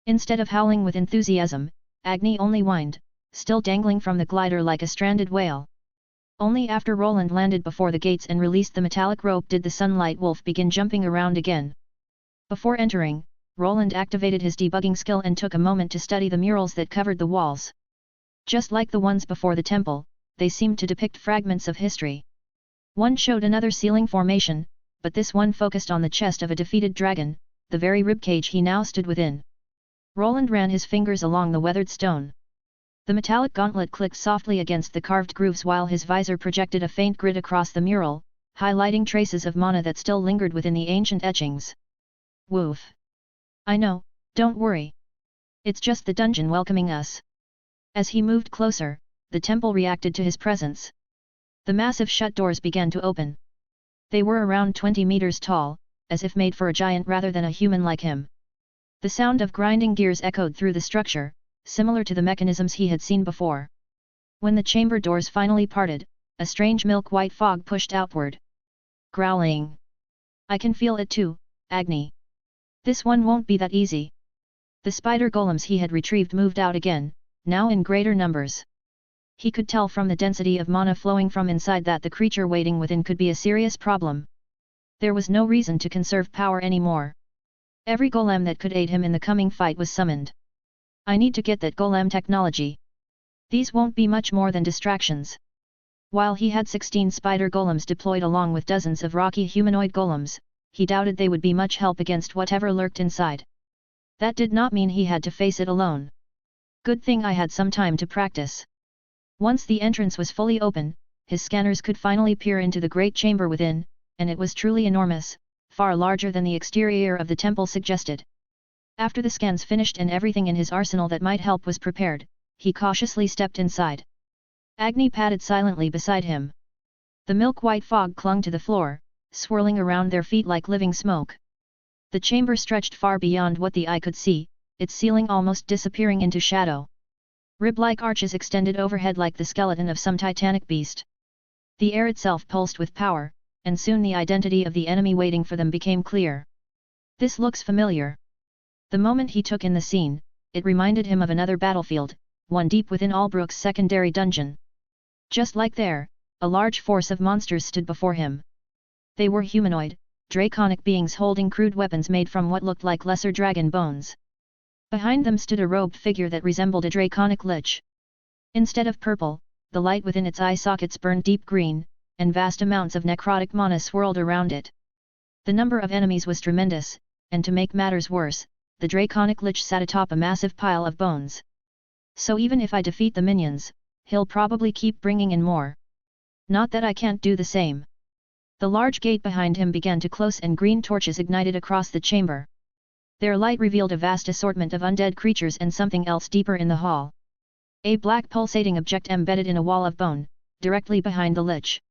Instead of howling with enthusiasm, Agni only whined, still dangling from the glider like a stranded whale. Only after Roland landed before the gates and released the metallic rope did the Sunlight Wolf begin jumping around again. Before entering, Roland activated his debugging skill and took a moment to study the murals that covered the walls. Just like the ones before the temple, they seemed to depict fragments of history. One showed another ceiling formation, but this one focused on the chest of a defeated dragon, the very ribcage he now stood within. Roland ran his fingers along the weathered stone. The metallic gauntlet clicked softly against the carved grooves while his visor projected a faint grid across the mural, highlighting traces of mana that still lingered within the ancient etchings. Woof! I know, don't worry. It's just the dungeon welcoming us. As he moved closer, the temple reacted to his presence. The massive shut doors began to open. They were around 20 meters tall, as if made for a giant rather than a human like him. The sound of grinding gears echoed through the structure, similar to the mechanisms he had seen before. When the chamber doors finally parted, a strange milk-white fog pushed outward. Growling. I can feel it too, Agni. This one won't be that easy. The spider golems he had retrieved moved out again, now in greater numbers. He could tell from the density of mana flowing from inside that the creature waiting within could be a serious problem. There was no reason to conserve power anymore. Every golem that could aid him in the coming fight was summoned. I need to get that golem technology. These won't be much more than distractions. While he had 16 spider golems deployed along with dozens of rocky humanoid golems, he doubted they would be much help against whatever lurked inside. That did not mean he had to face it alone. Good thing I had some time to practice. Once the entrance was fully open, his scanners could finally peer into the great chamber within, and it was truly enormous, far larger than the exterior of the temple suggested. After the scans finished and everything in his arsenal that might help was prepared, he cautiously stepped inside. Agni padded silently beside him. The milk-white fog clung to the floor, swirling around their feet like living smoke. The chamber stretched far beyond what the eye could see, its ceiling almost disappearing into shadow. Rib-like arches extended overhead like the skeleton of some titanic beast. The air itself pulsed with power, and soon the identity of the enemy waiting for them became clear. This looks familiar. The moment he took in the scene, it reminded him of another battlefield, one deep within Albrook's secondary dungeon. Just like there, a large force of monsters stood before him. They were humanoid, draconic beings holding crude weapons made from what looked like lesser dragon bones. Behind them stood a robed figure that resembled a draconic lich. Instead of purple, the light within its eye sockets burned deep green, and vast amounts of necrotic mana swirled around it. The number of enemies was tremendous, and to make matters worse, the draconic lich sat atop a massive pile of bones. So even if I defeat the minions, he'll probably keep bringing in more. Not that I can't do the same. The large gate behind him began to close and green torches ignited across the chamber. Their light revealed a vast assortment of undead creatures and something else deeper in the hall. A black pulsating object embedded in a wall of bone, directly behind the lich.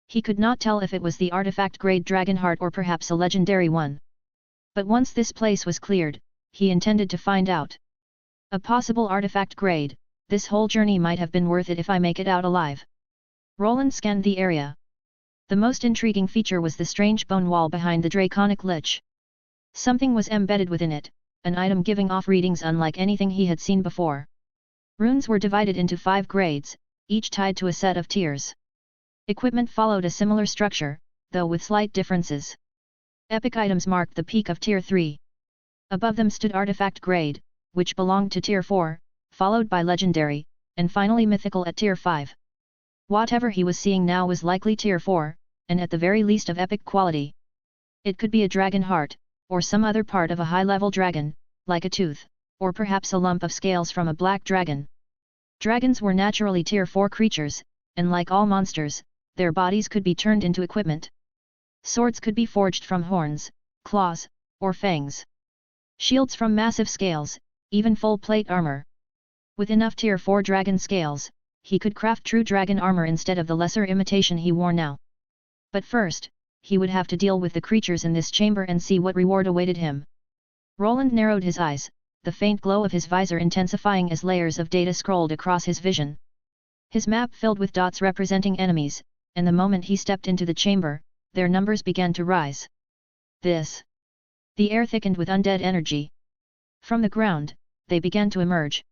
He could not tell if it was the artifact-grade dragon heart or perhaps a legendary one. But once this place was cleared, he intended to find out. A possible artifact grade, this whole journey might have been worth it if I make it out alive. Roland scanned the area. The most intriguing feature was the strange bone wall behind the draconic lich. Something was embedded within it, an item giving off readings unlike anything he had seen before. Runes were divided into 5 grades, each tied to a set of tiers. Equipment followed a similar structure, though with slight differences. Epic items marked the peak of Tier 3. Above them stood Artifact grade, which belonged to Tier 4, followed by Legendary, and finally Mythical at Tier 5. Whatever he was seeing now was likely Tier 4, and at the very least of epic quality. It could be a dragon heart, or some other part of a high-level dragon, like a tooth, or perhaps a lump of scales from a black dragon. Dragons were naturally Tier 4 creatures, and like all monsters, their bodies could be turned into equipment. Swords could be forged from horns, claws, or fangs. Shields from massive scales, even full plate armor. With enough Tier 4 dragon scales, he could craft true dragon armor instead of the lesser imitation he wore now. But first, he would have to deal with the creatures in this chamber and see what reward awaited him. Roland narrowed his eyes, the faint glow of his visor intensifying as layers of data scrolled across his vision. His map filled with dots representing enemies, and the moment he stepped into the chamber, their numbers began to rise. The air thickened with undead energy. From the ground, they began to emerge.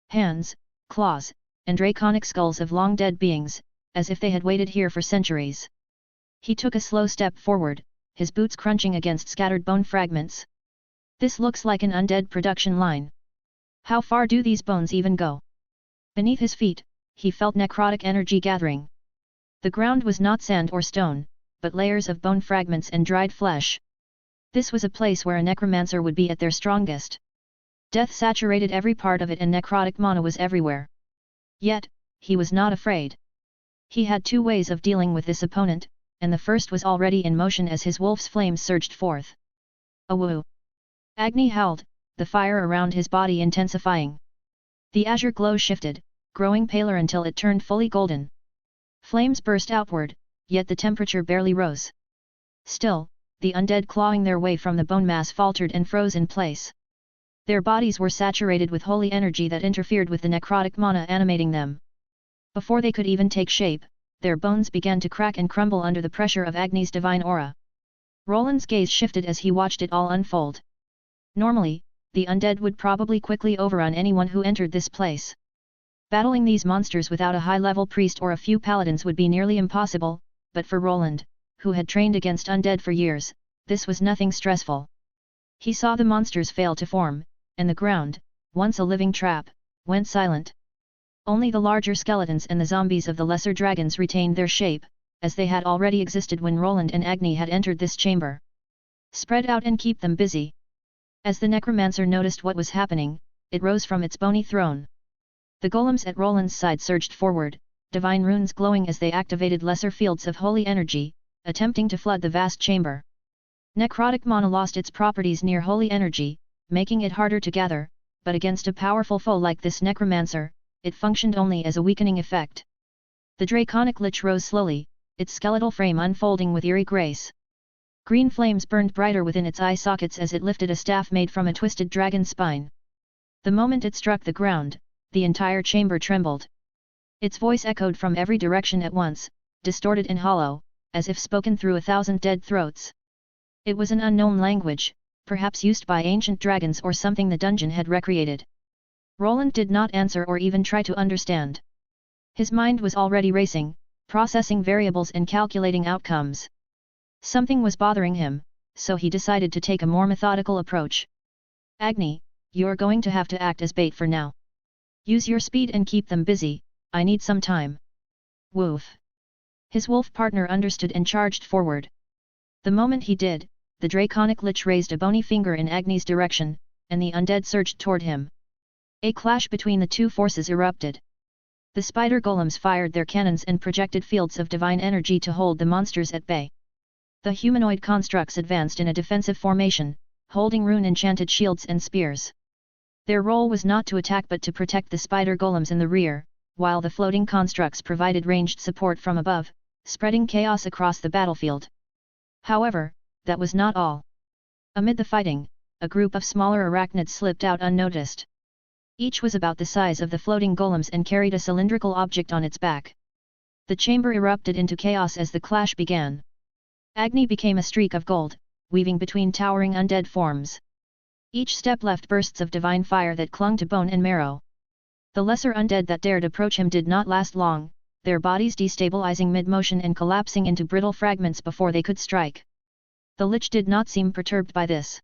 Hands, claws, and draconic skulls of long-dead beings, as if they had waited here for centuries. He took a slow step forward, his boots crunching against scattered bone fragments. This looks like an undead production line. How far do these bones even go? Beneath his feet, he felt necrotic energy gathering. The ground was not sand or stone, but layers of bone fragments and dried flesh. This was a place where a necromancer would be at their strongest. Death saturated every part of it and necrotic mana was everywhere. Yet, he was not afraid. He had two ways of dealing with this opponent, and the first was already in motion as his wolf's flames surged forth. Awoo! Agni howled, the fire around his body intensifying. The azure glow shifted, growing paler until it turned fully golden. Flames burst outward, yet the temperature barely rose. Still, the undead clawing their way from the bone mass faltered and froze in place. Their bodies were saturated with holy energy that interfered with the necrotic mana animating them. Before they could even take shape, their bones began to crack and crumble under the pressure of Agni's divine aura. Roland's gaze shifted as he watched it all unfold. Normally, the undead would probably quickly overrun anyone who entered this place. Battling these monsters without a high-level priest or a few paladins would be nearly impossible, but for Roland, who had trained against undead for years, this was nothing stressful. He saw the monsters fail to form, and the ground, once a living trap, went silent. Only the larger skeletons and the zombies of the lesser dragons retained their shape, as they had already existed when Roland and Agni had entered this chamber. Spread out and keep them busy. As the necromancer noticed what was happening, it rose from its bony throne. The golems at Roland's side surged forward, divine runes glowing as they activated lesser fields of holy energy, attempting to flood the vast chamber. Necrotic mana lost its properties near holy energy, making it harder to gather, but against a powerful foe like this necromancer, it functioned only as a weakening effect. The draconic lich rose slowly, its skeletal frame unfolding with eerie grace. Green flames burned brighter within its eye sockets as it lifted a staff made from a twisted dragon spine. The moment it struck the ground, the entire chamber trembled. Its voice echoed from every direction at once, distorted and hollow, as if spoken through 1,000 dead throats. It was an unknown language, perhaps used by ancient dragons or something the dungeon had recreated. Roland did not answer or even try to understand. His mind was already racing, processing variables and calculating outcomes. Something was bothering him, so he decided to take a more methodical approach. Agni, you're going to have to act as bait for now. Use your speed and keep them busy, I need some time. Woof. His wolf partner understood and charged forward. The moment he did, the draconic lich raised a bony finger in Agni's direction, and the undead surged toward him. A clash between the two forces erupted. The spider golems fired their cannons and projected fields of divine energy to hold the monsters at bay. The humanoid constructs advanced in a defensive formation, holding rune-enchanted shields and spears. Their role was not to attack but to protect the spider golems in the rear, while the floating constructs provided ranged support from above, spreading chaos across the battlefield. However, that was not all. Amid the fighting, a group of smaller arachnids slipped out unnoticed. Each was about the size of the floating golems and carried a cylindrical object on its back. The chamber erupted into chaos as the clash began. Agni became a streak of gold, weaving between towering undead forms. Each step left bursts of divine fire that clung to bone and marrow. The lesser undead that dared approach him did not last long, their bodies destabilizing mid-motion and collapsing into brittle fragments before they could strike. The lich did not seem perturbed by this.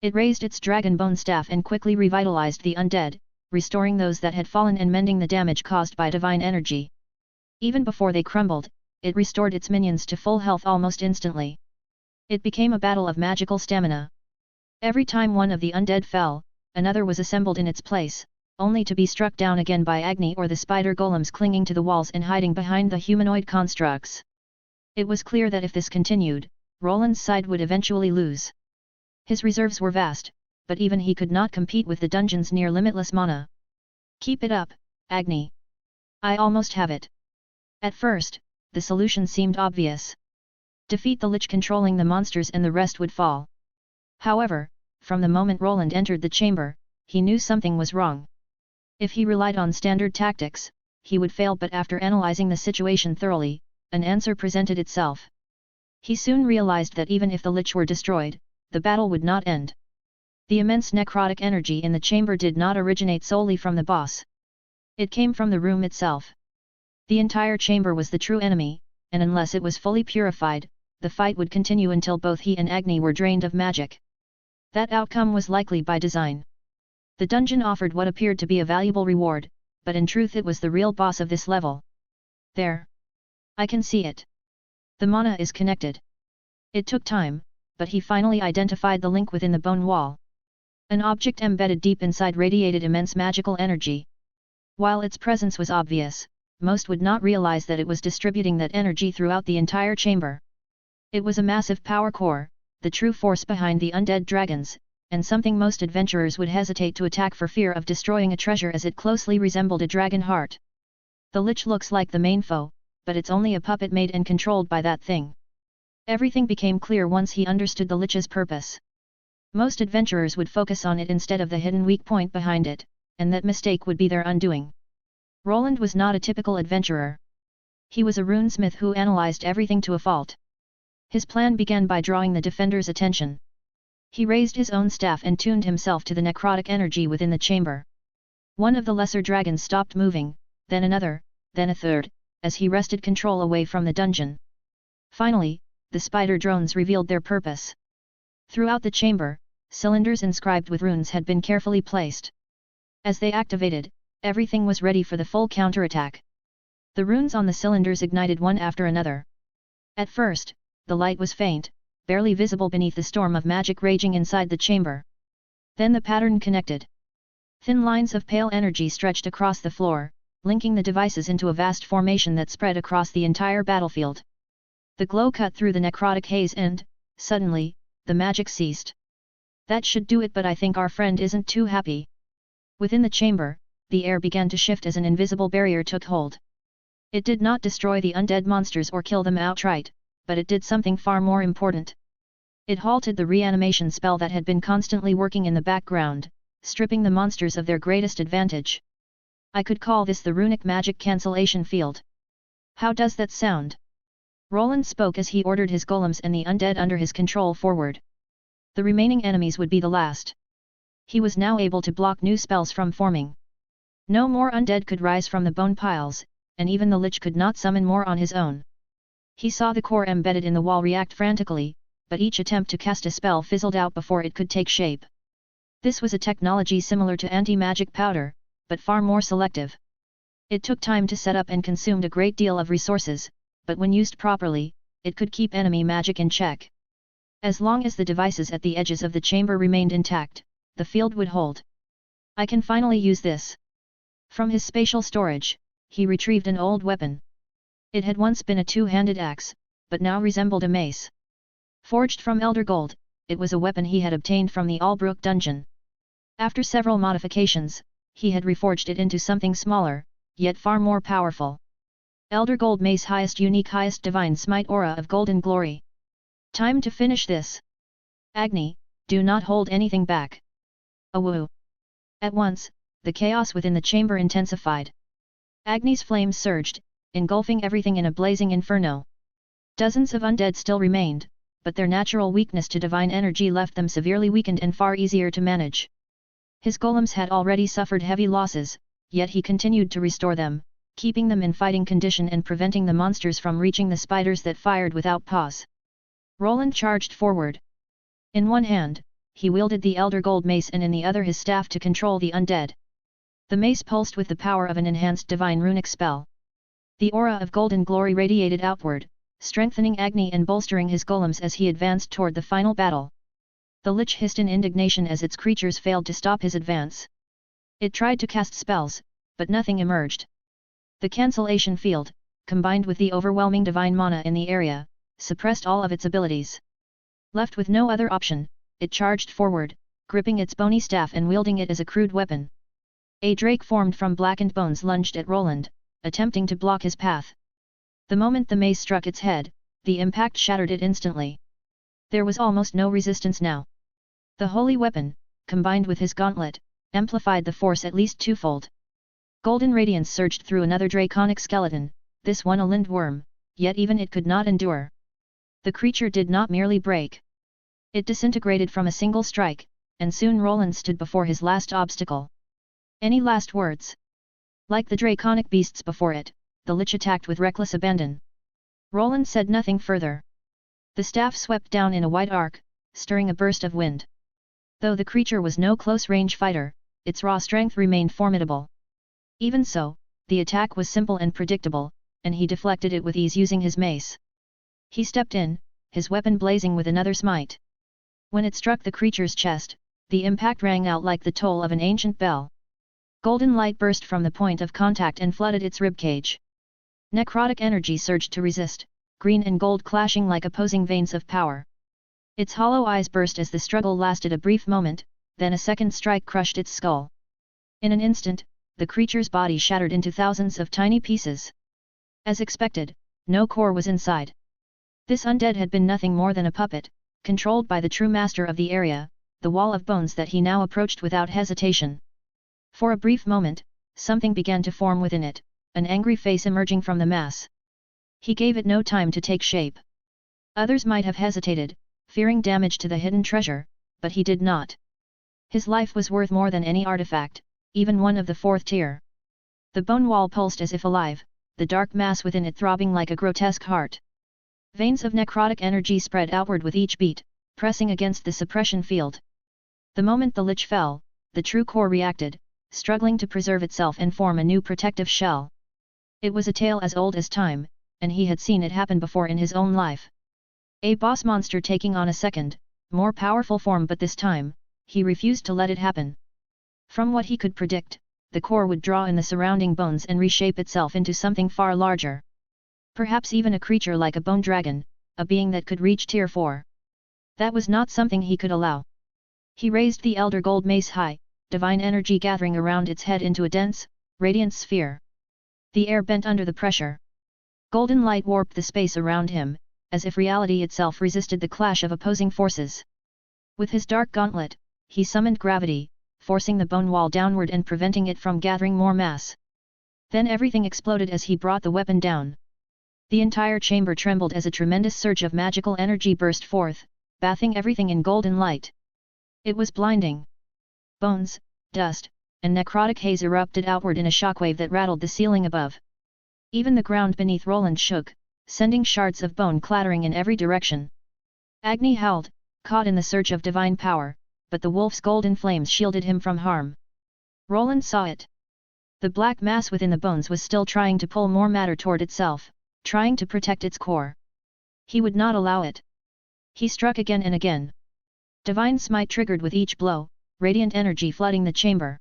It raised its dragon bone staff and quickly revitalized the undead, restoring those that had fallen and mending the damage caused by divine energy. Even before they crumbled, it restored its minions to full health almost instantly. It became a battle of magical stamina. Every time one of the undead fell, another was assembled in its place, only to be struck down again by Agni or the spider golems clinging to the walls and hiding behind the humanoid constructs. It was clear that if this continued, Roland's side would eventually lose. His reserves were vast, but even he could not compete with the dungeon's near-limitless mana. Keep it up, Agni. I almost have it. At first, the solution seemed obvious. Defeat the lich controlling the monsters and the rest would fall. However, from the moment Roland entered the chamber, he knew something was wrong. If he relied on standard tactics, he would fail, but after analyzing the situation thoroughly, an answer presented itself. He soon realized that even if the Lich were destroyed, the battle would not end. The immense necrotic energy in the chamber did not originate solely from the boss. It came from the room itself. The entire chamber was the true enemy, and unless it was fully purified, the fight would continue until both he and Agni were drained of magic. That outcome was likely by design. The dungeon offered what appeared to be a valuable reward, but in truth it was the real boss of this level. There. I can see it. The mana is connected. It took time, but he finally identified the link within the bone wall. An object embedded deep inside radiated immense magical energy. While its presence was obvious, most would not realize that it was distributing that energy throughout the entire chamber. It was a massive power core, the true force behind the undead dragons, and something most adventurers would hesitate to attack for fear of destroying a treasure, as it closely resembled a dragon heart. The Lich looks like the main foe, but it's only a puppet made and controlled by that thing. Everything became clear once he understood the Lich's purpose. Most adventurers would focus on it instead of the hidden weak point behind it, and that mistake would be their undoing. Roland was not a typical adventurer. He was a runesmith who analyzed everything to a fault. His plan began by drawing the defender's attention. He raised his own staff and tuned himself to the necrotic energy within the chamber. One of the lesser dragons stopped moving, then another, then a third, as he wrested control away from the dungeon. Finally, the spider drones revealed their purpose. Throughout the chamber, cylinders inscribed with runes had been carefully placed. As they activated, everything was ready for the full counterattack. The runes on the cylinders ignited one after another. At first, the light was faint, barely visible beneath the storm of magic raging inside the chamber. Then the pattern connected. Thin lines of pale energy stretched across the floor, linking the devices into a vast formation that spread across the entire battlefield. The glow cut through the necrotic haze and, suddenly, the magic ceased. That should do it, but I think our friend isn't too happy. Within the chamber, the air began to shift as an invisible barrier took hold. It did not destroy the undead monsters or kill them outright, but it did something far more important. It halted the reanimation spell that had been constantly working in the background, stripping the monsters of their greatest advantage. I could call this the runic magic cancellation field. How does that sound? Roland spoke as he ordered his golems and the undead under his control forward. The remaining enemies would be the last. He was now able to block new spells from forming. No more undead could rise from the bone piles, and even the Lich could not summon more on his own. He saw the core embedded in the wall react frantically, but each attempt to cast a spell fizzled out before it could take shape. This was a technology similar to anti-magic powder, but far more selective. It took time to set up and consumed a great deal of resources, but when used properly, it could keep enemy magic in check. As long as the devices at the edges of the chamber remained intact, the field would hold. I can finally use this. From his spatial storage, he retrieved an old weapon. It had once been a two-handed axe, but now resembled a mace. Forged from elder gold, it was a weapon he had obtained from the Albrook dungeon. After several modifications, he had reforged it into something smaller, yet far more powerful. Elder Gold Mace, highest unique, highest divine smite, aura of golden glory. Time to finish this. Agni, do not hold anything back. Awoo. At once, the chaos within the chamber intensified. Agni's flames surged, engulfing everything in a blazing inferno. Dozens of undead still remained, but their natural weakness to divine energy left them severely weakened and far easier to manage. His golems had already suffered heavy losses, yet he continued to restore them, keeping them in fighting condition and preventing the monsters from reaching the spiders that fired without pause. Roland charged forward. In one hand, he wielded the Elder Gold Mace and in the other his staff to control the undead. The mace pulsed with the power of an enhanced divine runic spell. The aura of golden glory radiated outward, strengthening Agni and bolstering his golems as he advanced toward the final battle. The Lich hissed in indignation as its creatures failed to stop his advance. It tried to cast spells, but nothing emerged. The cancellation field, combined with the overwhelming divine mana in the area, suppressed all of its abilities. Left with no other option, it charged forward, gripping its bony staff and wielding it as a crude weapon. A drake formed from blackened bones lunged at Roland, attempting to block his path. The moment the mace struck its head, the impact shattered it instantly. There was almost no resistance now. The holy weapon, combined with his gauntlet, amplified the force at least twofold. Golden radiance surged through another draconic skeleton, this one a lindworm, yet even it could not endure. The creature did not merely break. It disintegrated from a single strike, and soon Roland stood before his last obstacle. Any last words? Like the draconic beasts before it, the lich attacked with reckless abandon. Roland said nothing further. The staff swept down in a wide arc, stirring a burst of wind. Though the creature was no close-range fighter, its raw strength remained formidable. Even so, the attack was simple and predictable, and he deflected it with ease using his mace. He stepped in, his weapon blazing with another smite. When it struck the creature's chest, the impact rang out like the toll of an ancient bell. Golden light burst from the point of contact and flooded its ribcage. Necrotic energy surged to resist, green and gold clashing like opposing veins of power. Its hollow eyes burst as the struggle lasted a brief moment, then a second strike crushed its skull. In an instant, the creature's body shattered into thousands of tiny pieces. As expected, no core was inside. This undead had been nothing more than a puppet, controlled by the true master of the area, the wall of bones that he now approached without hesitation. For a brief moment, something began to form within it, an angry face emerging from the mass. He gave it no time to take shape. Others might have hesitated, fearing damage to the hidden treasure, but he did not. His life was worth more than any artifact, even one of the fourth tier. The bone wall pulsed as if alive, the dark mass within it throbbing like a grotesque heart. Veins of necrotic energy spread outward with each beat, pressing against the suppression field. The moment the lich fell, the true core reacted, struggling to preserve itself and form a new protective shell. It was a tale as old as time, and he had seen it happen before in his own life. A boss monster taking on a second, more powerful form, but this time, he refused to let it happen. From what he could predict, the core would draw in the surrounding bones and reshape itself into something far larger. Perhaps even a creature like a bone dragon, a being that could reach tier 4. That was not something he could allow. He raised the elder gold mace high, divine energy gathering around its head into a dense, radiant sphere. The air bent under the pressure. Golden light warped the space around him, as if reality itself resisted the clash of opposing forces. With his dark gauntlet, he summoned gravity, forcing the bone wall downward and preventing it from gathering more mass. Then everything exploded as he brought the weapon down. The entire chamber trembled as a tremendous surge of magical energy burst forth, bathing everything in golden light. It was blinding. Bones, dust, and necrotic haze erupted outward in a shockwave that rattled the ceiling above. Even the ground beneath Roland shook, sending shards of bone clattering in every direction. Agni howled, caught in the surge of divine power, but the wolf's golden flames shielded him from harm. Roland saw it. The black mass within the bones was still trying to pull more matter toward itself, trying to protect its core. He would not allow it. He struck again and again. Divine smite triggered with each blow, radiant energy flooding the chamber.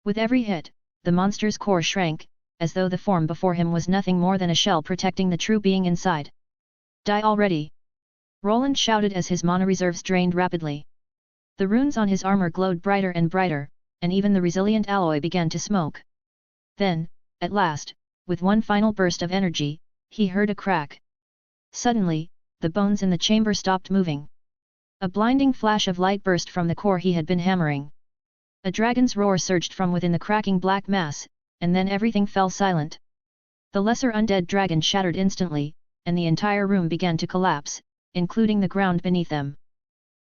With every hit, the monster's core shrank, as though the form before him was nothing more than a shell protecting the true being inside. Die already! Roland shouted as his mana reserves drained rapidly. The runes on his armor glowed brighter and brighter, and even the resilient alloy began to smoke. Then, at last, with one final burst of energy, he heard a crack. Suddenly, the bones in the chamber stopped moving. A blinding flash of light burst from the core he had been hammering. A dragon's roar surged from within the cracking black mass, and then everything fell silent. The lesser undead dragon shattered instantly, and the entire room began to collapse, including the ground beneath them.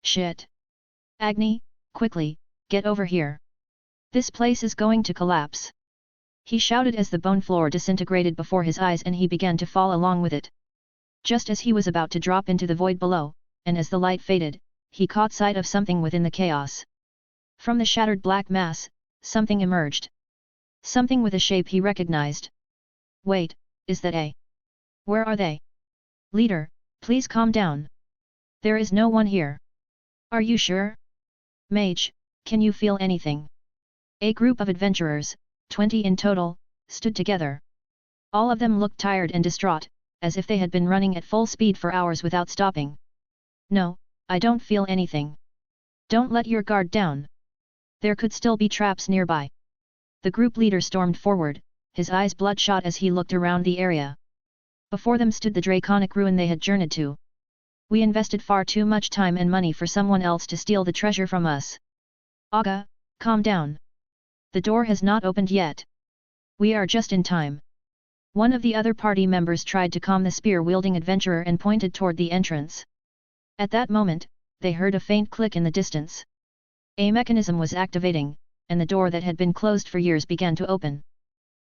Shit! Agni, quickly, get over here. This place is going to collapse. He shouted as the bone floor disintegrated before his eyes and he began to fall along with it. Just as he was about to drop into the void below, and as the light faded, he caught sight of something within the chaos. From the shattered black mass, something emerged. Something with a shape he recognized. Wait, is that a? Where are they? Leader, please calm down. There is no one here. Are you sure? Mage, can you feel anything? A group of adventurers, 20 in total, stood together. All of them looked tired and distraught, as if they had been running at full speed for hours without stopping. No, I don't feel anything. Don't let your guard down. There could still be traps nearby. The group leader stormed forward, his eyes bloodshot as he looked around the area. Before them stood the draconic ruin they had journeyed to. We invested far too much time and money for someone else to steal the treasure from us. Aga, calm down. The door has not opened yet. We are just in time. One of the other party members tried to calm the spear-wielding adventurer and pointed toward the entrance. At that moment, they heard a faint click in the distance. A mechanism was activating, and the door that had been closed for years began to open.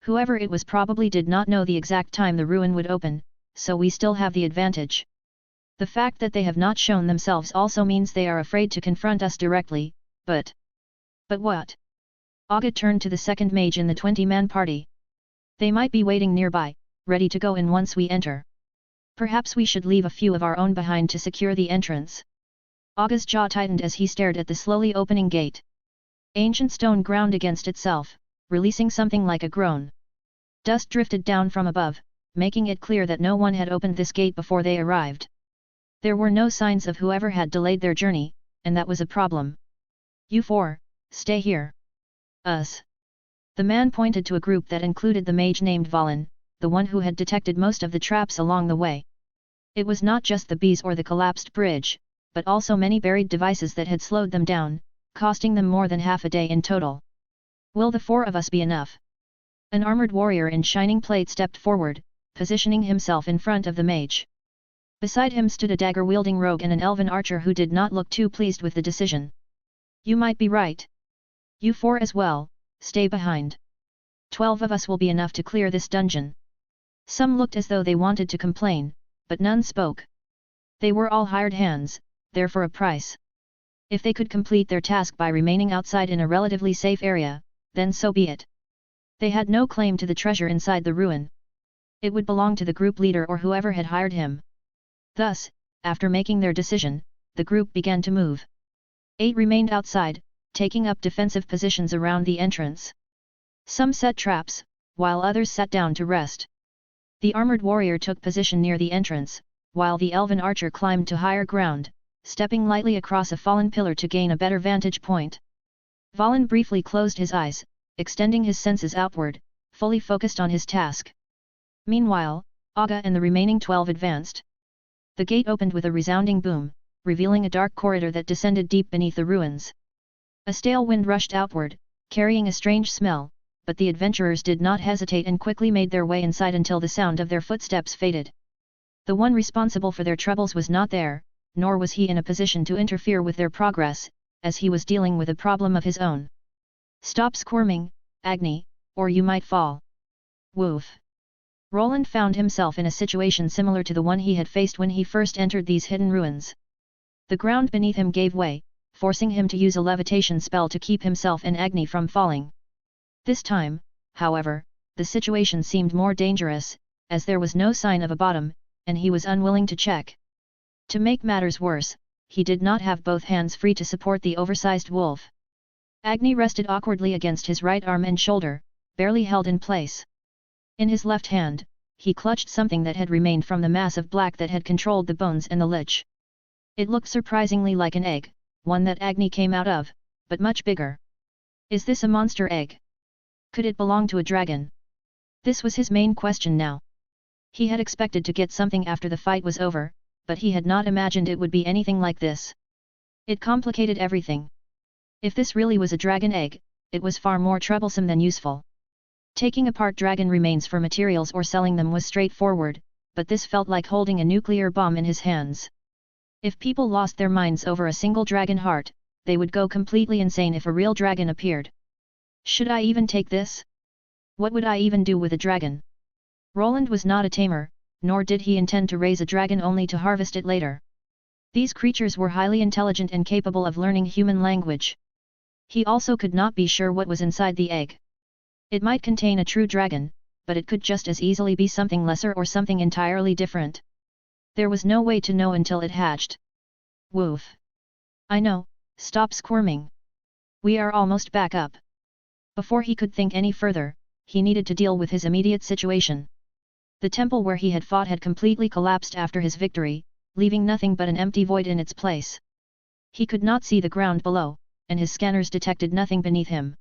Whoever it was probably did not know the exact time the ruin would open, so we still have the advantage. The fact that they have not shown themselves also means they are afraid to confront us directly, but what? Aga turned to the second mage in the 20-man party. They might be waiting nearby, ready to go in once we enter. Perhaps we should leave a few of our own behind to secure the entrance. Aga's jaw tightened as he stared at the slowly opening gate. Ancient stone ground against itself, releasing something like a groan. Dust drifted down from above, making it clear that no one had opened this gate before they arrived. There were no signs of whoever had delayed their journey, and that was a problem. You four, stay here. Us. The man pointed to a group that included the mage named Valen, the one who had detected most of the traps along the way. It was not just the bees or the collapsed bridge, but also many buried devices that had slowed them down, costing them more than half a day in total. Will the four of us be enough? An armored warrior in shining plate stepped forward, positioning himself in front of the mage. Beside him stood a dagger-wielding rogue and an elven archer who did not look too pleased with the decision. You might be right. You four as well, stay behind. 12 of us will be enough to clear this dungeon. Some looked as though they wanted to complain, but none spoke. They were all hired hands, there for a price. If they could complete their task by remaining outside in a relatively safe area, then so be it. They had no claim to the treasure inside the ruin. It would belong to the group leader or whoever had hired him. Thus, after making their decision, the group began to move. 8 remained outside, taking up defensive positions around the entrance. Some set traps, while others sat down to rest. The armored warrior took position near the entrance, while the elven archer climbed to higher ground, stepping lightly across a fallen pillar to gain a better vantage point. Valen briefly closed his eyes, extending his senses outward, fully focused on his task. Meanwhile, Aga and the remaining 12 advanced. The gate opened with a resounding boom, revealing a dark corridor that descended deep beneath the ruins. A stale wind rushed outward, carrying a strange smell, but the adventurers did not hesitate and quickly made their way inside until the sound of their footsteps faded. The one responsible for their troubles was not there, nor was he in a position to interfere with their progress, as he was dealing with a problem of his own. Stop squirming, Agni, or you might fall. Woof. Roland found himself in a situation similar to the one he had faced when he first entered these hidden ruins. The ground beneath him gave way, forcing him to use a levitation spell to keep himself and Agni from falling. This time, however, the situation seemed more dangerous, as there was no sign of a bottom, and he was unwilling to check. To make matters worse, he did not have both hands free to support the oversized wolf. Agni rested awkwardly against his right arm and shoulder, barely held in place. In his left hand, he clutched something that had remained from the mass of black that had controlled the bones and the lich. It looked surprisingly like an egg, one that Agni came out of, but much bigger. Is this a monster egg? Could it belong to a dragon? This was his main question now. He had expected to get something after the fight was over, but he had not imagined it would be anything like this. It complicated everything. If this really was a dragon egg, it was far more troublesome than useful. Taking apart dragon remains for materials or selling them was straightforward, but this felt like holding a nuclear bomb in his hands. If people lost their minds over a single dragon heart, they would go completely insane if a real dragon appeared. Should I even take this? What would I even do with a dragon? Roland was not a tamer, nor did he intend to raise a dragon only to harvest it later. These creatures were highly intelligent and capable of learning human language. He also could not be sure what was inside the egg. It might contain a true dragon, but it could just as easily be something lesser or something entirely different. There was no way to know until it hatched. Woof. I know, stop squirming. We are almost back up. Before he could think any further, he needed to deal with his immediate situation. The temple where he had fought had completely collapsed after his victory, leaving nothing but an empty void in its place. He could not see the ground below, and his scanners detected nothing beneath him.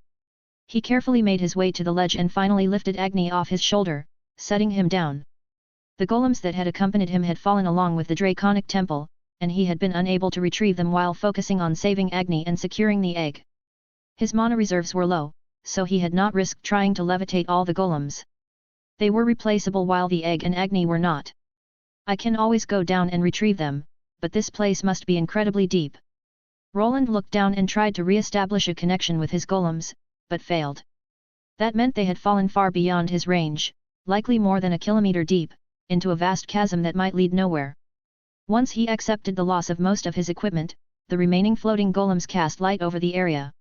He carefully made his way to the ledge and finally lifted Agni off his shoulder, setting him down. The golems that had accompanied him had fallen along with the draconic temple, and he had been unable to retrieve them while focusing on saving Agni and securing the egg. His mana reserves were low, so he had not risked trying to levitate all the golems. They were replaceable while the egg and Agni were not. I can always go down and retrieve them, but this place must be incredibly deep. Roland looked down and tried to re-establish a connection with his golems, but failed. That meant they had fallen far beyond his range, likely more than a kilometer deep, into a vast chasm that might lead nowhere. Once he accepted the loss of most of his equipment, the remaining floating golems cast light over the area.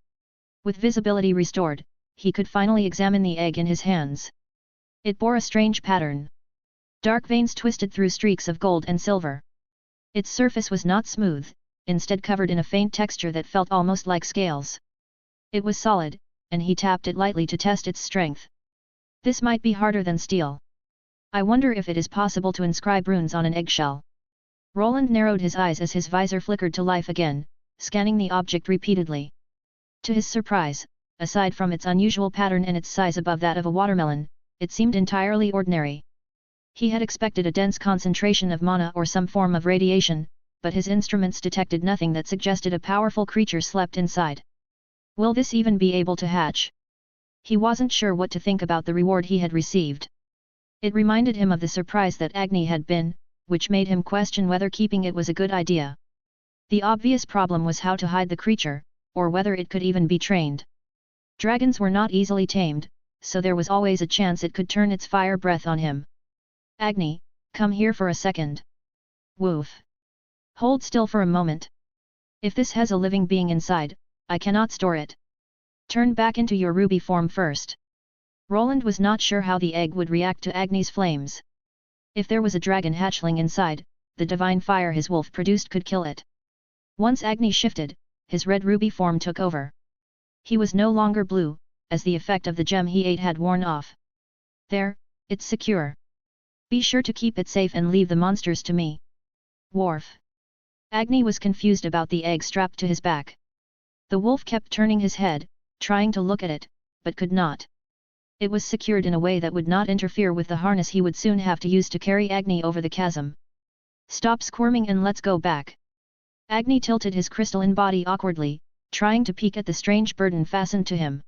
With visibility restored, he could finally examine the egg in his hands. It bore a strange pattern. Dark veins twisted through streaks of gold and silver. Its surface was not smooth, instead covered in a faint texture that felt almost like scales. It was solid, and he tapped it lightly to test its strength. This might be harder than steel. I wonder if it is possible to inscribe runes on an eggshell. Roland narrowed his eyes as his visor flickered to life again, scanning the object repeatedly. To his surprise, aside from its unusual pattern and its size above that of a watermelon, it seemed entirely ordinary. He had expected a dense concentration of mana or some form of radiation, but his instruments detected nothing that suggested a powerful creature slept inside. Will this even be able to hatch? He wasn't sure what to think about the reward he had received. It reminded him of the surprise that Agni had been, which made him question whether keeping it was a good idea. The obvious problem was how to hide the creature, or whether it could even be trained. Dragons were not easily tamed, so there was always a chance it could turn its fire breath on him. Agni, come here for a second. Woof. Hold still for a moment. If this has a living being inside, I cannot store it. Turn back into your ruby form first. Roland was not sure how the egg would react to Agni's flames. If there was a dragon hatchling inside, the divine fire his wolf produced could kill it. Once Agni shifted, his red ruby form took over. He was no longer blue, as the effect of the gem he ate had worn off. There, it's secure. Be sure to keep it safe and leave the monsters to me. Worf. Agni was confused about the egg strapped to his back. The wolf kept turning his head, trying to look at it, but could not. It was secured in a way that would not interfere with the harness he would soon have to use to carry Agni over the chasm. Stop squirming and let's go back. Agni tilted his crystalline body awkwardly, trying to peek at the strange burden fastened to him.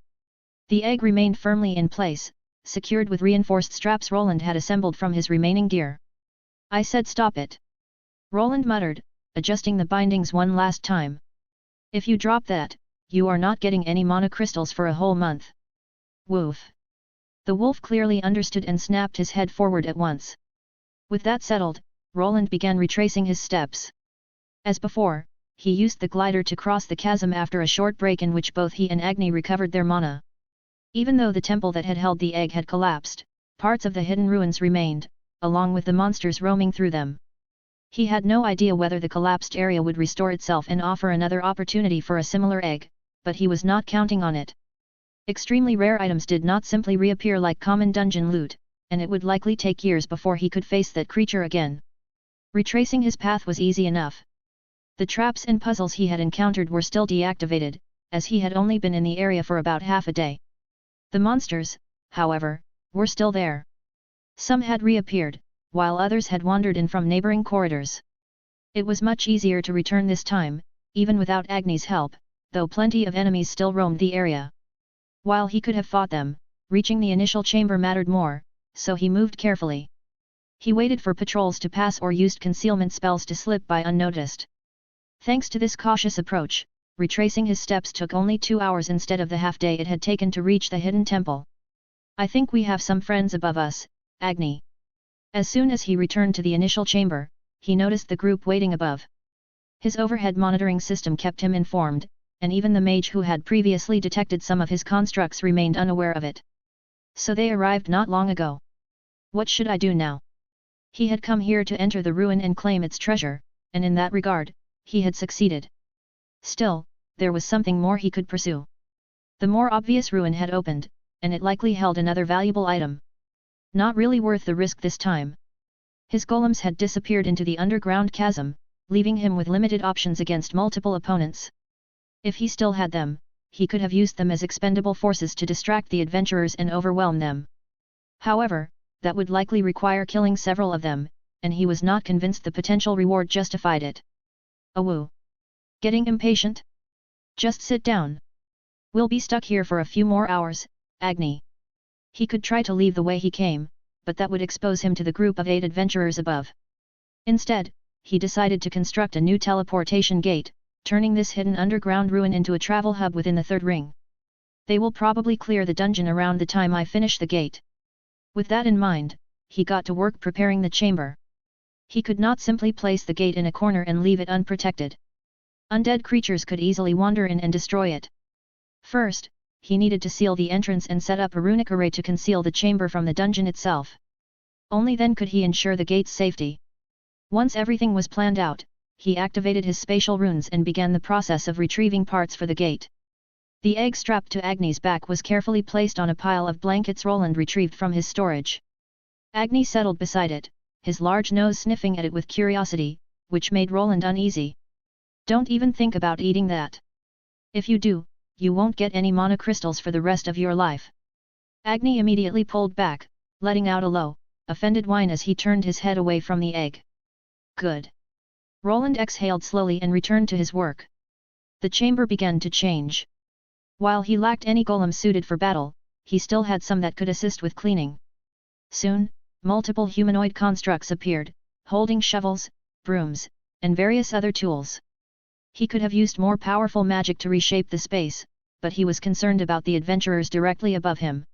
The egg remained firmly in place, secured with reinforced straps Roland had assembled from his remaining gear. I said stop it. Roland muttered, adjusting the bindings one last time. If you drop that, you are not getting any mana crystals for a whole month. Woof. The wolf clearly understood and snapped his head forward at once. With that settled, Roland began retracing his steps. As before, he used the glider to cross the chasm after a short break in which both he and Agni recovered their mana. Even though the temple that had held the egg had collapsed, parts of the hidden ruins remained, along with the monsters roaming through them. He had no idea whether the collapsed area would restore itself and offer another opportunity for a similar egg, but he was not counting on it. Extremely rare items did not simply reappear like common dungeon loot, and it would likely take years before he could face that creature again. Retracing his path was easy enough. The traps and puzzles he had encountered were still deactivated, as he had only been in the area for about half a day. The monsters, however, were still there. Some had reappeared, while others had wandered in from neighboring corridors. It was much easier to return this time, even without Agni's help, though plenty of enemies still roamed the area. While he could have fought them, reaching the initial chamber mattered more, so he moved carefully. He waited for patrols to pass or used concealment spells to slip by unnoticed. Thanks to this cautious approach, retracing his steps took only 2 hours instead of the half-day it had taken to reach the hidden temple. I think we have some friends above us, Agni. As soon as he returned to the initial chamber, he noticed the group waiting above. His overhead monitoring system kept him informed, and even the mage who had previously detected some of his constructs remained unaware of it. So they arrived not long ago. What should I do now? He had come here to enter the ruin and claim its treasure, and in that regard, he had succeeded. Still, there was something more he could pursue. The more obvious ruin had opened, and it likely held another valuable item. Not really worth the risk this time. His golems had disappeared into the underground chasm, leaving him with limited options against multiple opponents. If he still had them, he could have used them as expendable forces to distract the adventurers and overwhelm them. However, that would likely require killing several of them, and he was not convinced the potential reward justified it. Awoo! Getting impatient? Just sit down. We'll be stuck here for a few more hours, Agni. He could try to leave the way he came, but that would expose him to the group of 8 adventurers above. Instead, he decided to construct a new teleportation gate, turning this hidden underground ruin into a travel hub within the third ring. They will probably clear the dungeon around the time I finish the gate. With that in mind, he got to work preparing the chamber. He could not simply place the gate in a corner and leave it unprotected. Undead creatures could easily wander in and destroy it. First, he needed to seal the entrance and set up a runic array to conceal the chamber from the dungeon itself. Only then could he ensure the gate's safety. Once everything was planned out, he activated his spatial runes and began the process of retrieving parts for the gate. The egg strapped to Agni's back was carefully placed on a pile of blankets Roland retrieved from his storage. Agni settled beside it, his large nose sniffing at it with curiosity, which made Roland uneasy. Don't even think about eating that. If you do, you won't get any mana crystals for the rest of your life. Agni immediately pulled back, letting out a low, offended whine as he turned his head away from the egg. Good. Roland exhaled slowly and returned to his work. The chamber began to change. While he lacked any golem suited for battle, he still had some that could assist with cleaning. Soon, multiple humanoid constructs appeared, holding shovels, brooms, and various other tools. He could have used more powerful magic to reshape the space, but he was concerned about the adventurers directly above him.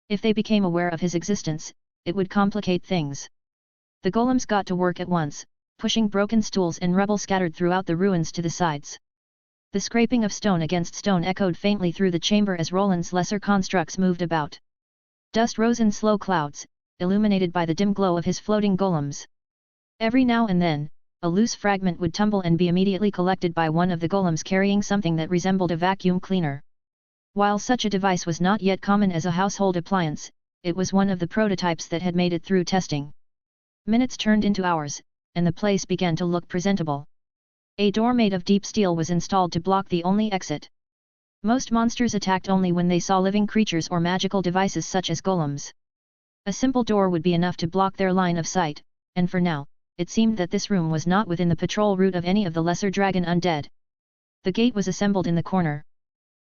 If they became aware of his existence, it would complicate things. The golems got to work at once, pushing broken stools and rubble scattered throughout the ruins to the sides. The scraping of stone against stone echoed faintly through the chamber as Roland's lesser constructs moved about. Dust rose in slow clouds, illuminated by the dim glow of his floating golems. Every now and then, a loose fragment would tumble and be immediately collected by one of the golems carrying something that resembled a vacuum cleaner. While such a device was not yet common as a household appliance, it was one of the prototypes that had made it through testing. Minutes turned into hours, and the place began to look presentable. A door made of deep steel was installed to block the only exit. Most monsters attacked only when they saw living creatures or magical devices such as golems. A simple door would be enough to block their line of sight, and for now, it seemed that this room was not within the patrol route of any of the lesser dragon undead. The gate was assembled in the corner.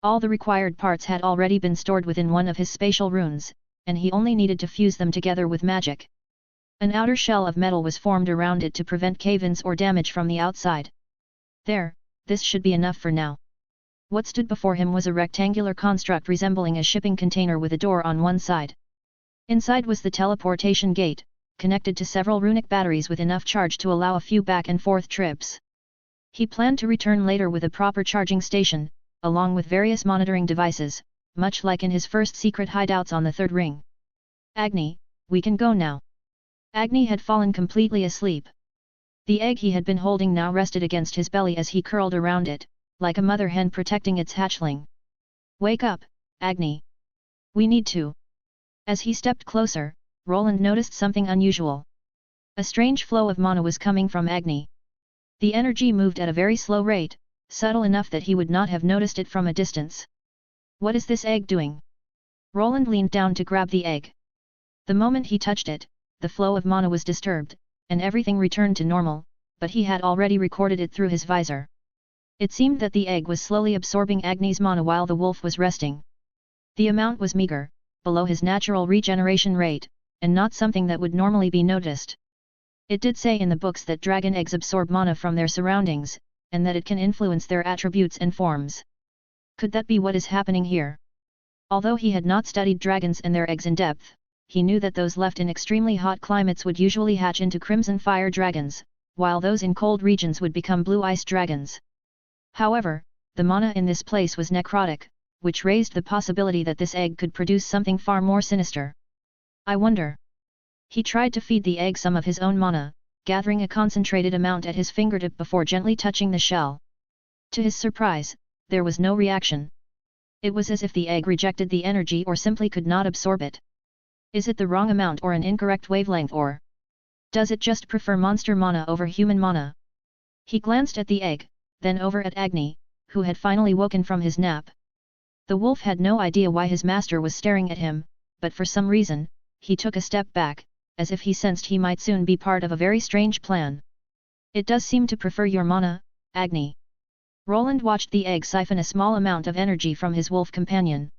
All the required parts had already been stored within one of his spatial runes, and he only needed to fuse them together with magic. An outer shell of metal was formed around it to prevent cave-ins or damage from the outside. There, this should be enough for now. What stood before him was a rectangular construct resembling a shipping container with a door on one side. Inside was the teleportation gate, connected to several runic batteries with enough charge to allow a few back and forth trips. He planned to return later with a proper charging station, along with various monitoring devices, much like in his first secret hideouts on the third ring. Agni, we can go now. Agni had fallen completely asleep. The egg he had been holding now rested against his belly as he curled around it, like a mother hen protecting its hatchling. Wake up, Agni. We need to. As he stepped closer, Roland noticed something unusual. A strange flow of mana was coming from Agni. The energy moved at a very slow rate, subtle enough that he would not have noticed it from a distance. What is this egg doing? Roland leaned down to grab the egg. The moment he touched it, the flow of mana was disturbed, and everything returned to normal, but he had already recorded it through his visor. It seemed that the egg was slowly absorbing Agni's mana while the wolf was resting. The amount was meager, below his natural regeneration rate, and not something that would normally be noticed. It did say in the books that dragon eggs absorb mana from their surroundings, and that it can influence their attributes and forms. Could that be what is happening here? Although he had not studied dragons and their eggs in depth, he knew that those left in extremely hot climates would usually hatch into crimson fire dragons, while those in cold regions would become blue ice dragons. However, the mana in this place was necrotic, which raised the possibility that this egg could produce something far more sinister. I wonder. He tried to feed the egg some of his own mana, gathering a concentrated amount at his fingertip before gently touching the shell. To his surprise, there was no reaction. It was as if the egg rejected the energy or simply could not absorb it. Is it the wrong amount or an incorrect wavelength, or does it just prefer monster mana over human mana? He glanced at the egg, then over at Agni, who had finally woken from his nap. The wolf had no idea why his master was staring at him, but for some reason, he took a step back, as if he sensed he might soon be part of a very strange plan. It does seem to prefer your mana, Agni. Roland watched the egg siphon a small amount of energy from his wolf companion.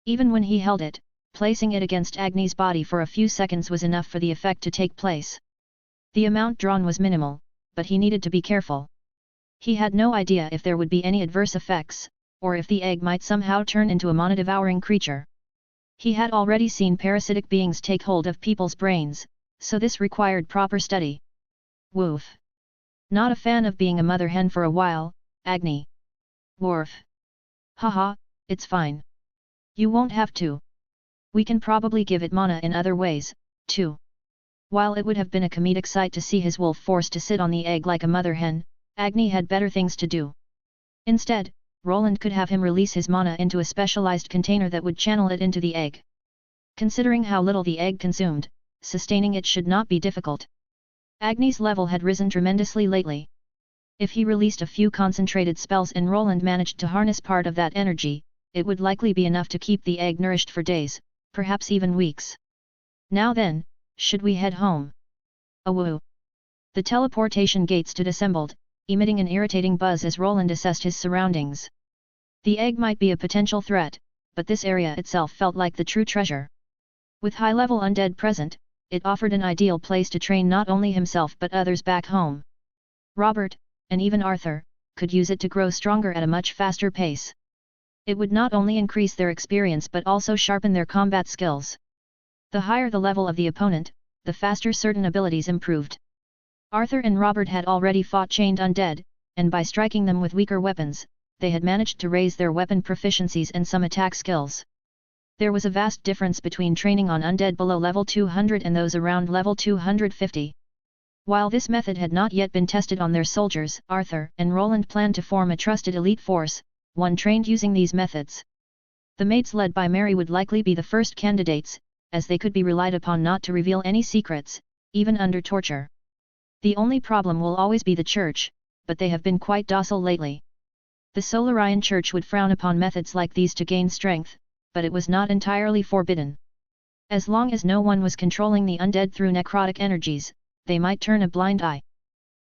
Even when he held it, placing it against Agni's body for a few seconds was enough for the effect to take place. The amount drawn was minimal, but he needed to be careful. He had no idea if there would be any adverse effects, or if the egg might somehow turn into a mana-devouring creature. He had already seen parasitic beings take hold of people's brains, so this required proper study. Woof. Not a fan of being a mother hen for a while, Agni. Worf. Haha, it's fine. You won't have to. We can probably give it mana in other ways, too. While it would have been a comedic sight to see his wolf forced to sit on the egg like a mother hen, Agni had better things to do. Instead, Roland could have him release his mana into a specialized container that would channel it into the egg. Considering how little the egg consumed, sustaining it should not be difficult. Agni's level had risen tremendously lately. If he released a few concentrated spells and Roland managed to harness part of that energy, it would likely be enough to keep the egg nourished for days, perhaps even weeks. Now then, should we head home? Awoo! The teleportation gate stood assembled, emitting an irritating buzz as Roland assessed his surroundings. The egg might be a potential threat, but this area itself felt like the true treasure. With high-level undead present, it offered an ideal place to train not only himself but others back home. Robert, and even Arthur, could use it to grow stronger at a much faster pace. It would not only increase their experience but also sharpen their combat skills. The higher the level of the opponent, the faster certain abilities improved. Arthur and Robert had already fought chained undead, and by striking them with weaker weapons, they had managed to raise their weapon proficiencies and some attack skills. There was a vast difference between training on undead below level 200 and those around level 250. While this method had not yet been tested on their soldiers, Arthur and Roland planned to form a trusted elite force, one trained using these methods. The mates led by Mary would likely be the first candidates, as they could be relied upon not to reveal any secrets, even under torture. The only problem will always be the church, but they have been quite docile lately. The Solarian Church would frown upon methods like these to gain strength, but it was not entirely forbidden. As long as no one was controlling the undead through necrotic energies, they might turn a blind eye.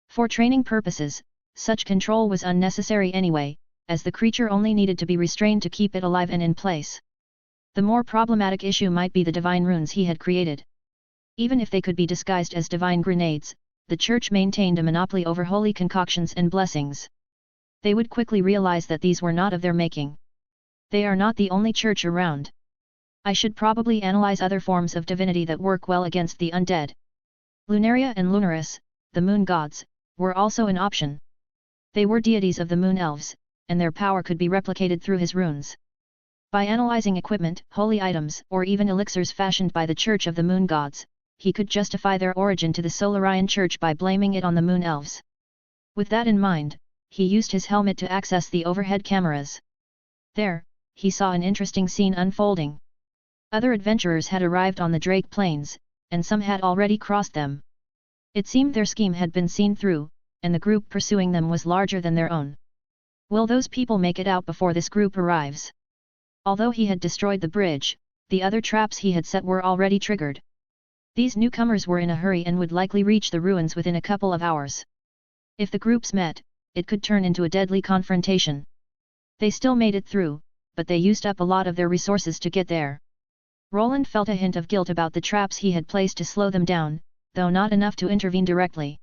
For training purposes, such control was unnecessary anyway, as the creature only needed to be restrained to keep it alive and in place. The more problematic issue might be the divine runes he had created. Even if they could be disguised as divine grenades, the church maintained a monopoly over holy concoctions and blessings. They would quickly realize that these were not of their making. They are not the only church around. I should probably analyze other forms of divinity that work well against the undead. Lunaria and Lunaris, the moon gods, were also an option. They were deities of the moon elves, and their power could be replicated through his runes. By analyzing equipment, holy items, or even elixirs fashioned by the Church of the Moon Gods, he could justify their origin to the Solarian Church by blaming it on the moon elves. With that in mind, he used his helmet to access the overhead cameras. There, he saw an interesting scene unfolding. Other adventurers had arrived on the Drake Plains, and some had already crossed them. It seemed their scheme had been seen through, and the group pursuing them was larger than their own. Will those people make it out before this group arrives? Although he had destroyed the bridge, the other traps he had set were already triggered. These newcomers were in a hurry and would likely reach the ruins within a couple of hours. If the groups met, it could turn into a deadly confrontation. They still made it through, but they used up a lot of their resources to get there. Roland felt a hint of guilt about the traps he had placed to slow them down, though not enough to intervene directly.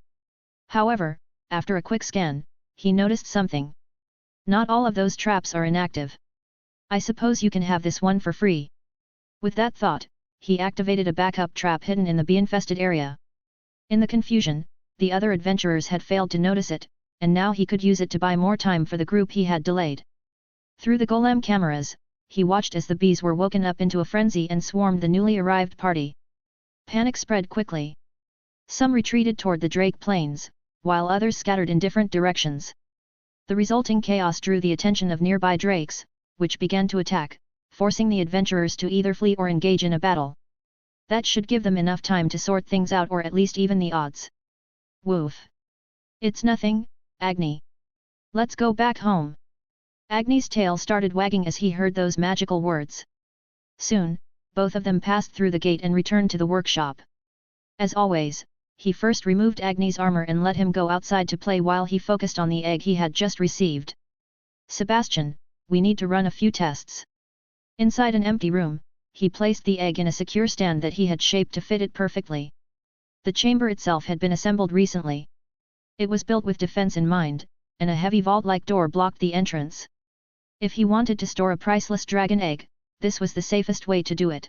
However, after a quick scan, he noticed something. Not all of those traps are inactive. I suppose you can have this one for free. With that thought, he activated a backup trap hidden in the bee-infested area. In the confusion, the other adventurers had failed to notice it, and now he could use it to buy more time for the group he had delayed. Through the golem cameras, he watched as the bees were woken up into a frenzy and swarmed the newly arrived party. Panic spread quickly. Some retreated toward the Drake Plains, while others scattered in different directions. The resulting chaos drew the attention of nearby drakes, which began to attack, forcing the adventurers to either flee or engage in a battle. That should give them enough time to sort things out or at least even the odds. Woof. It's nothing, Agni. Let's go back home. Agni's tail started wagging as he heard those magical words. Soon, both of them passed through the gate and returned to the workshop. As always, he first removed Agni's armor and let him go outside to play while he focused on the egg he had just received. Sebastian, we need to run a few tests. Inside an empty room, he placed the egg in a secure stand that he had shaped to fit it perfectly. The chamber itself had been assembled recently. It was built with defense in mind, and a heavy vault-like door blocked the entrance. If he wanted to store a priceless dragon egg, this was the safest way to do it.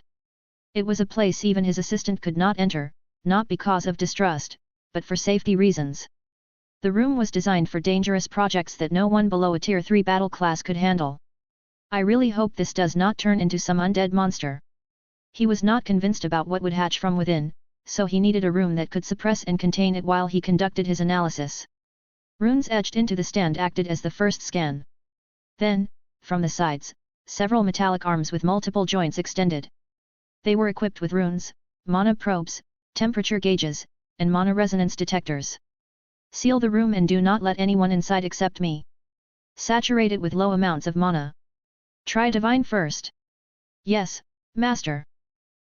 It was a place even his assistant could not enter, not because of distrust, but for safety reasons. The room was designed for dangerous projects that no one below a Tier 3 battle class could handle. I really hope this does not turn into some undead monster. He was not convinced about what would hatch from within, so he needed a room that could suppress and contain it while he conducted his analysis. Runes etched into the stand acted as the first scan. Then, from the sides, several metallic arms with multiple joints extended. They were equipped with runes, mana probes, temperature gauges, and mana resonance detectors. Seal the room and do not let anyone inside except me. Saturate it with low amounts of mana. Try divine first. Yes, master.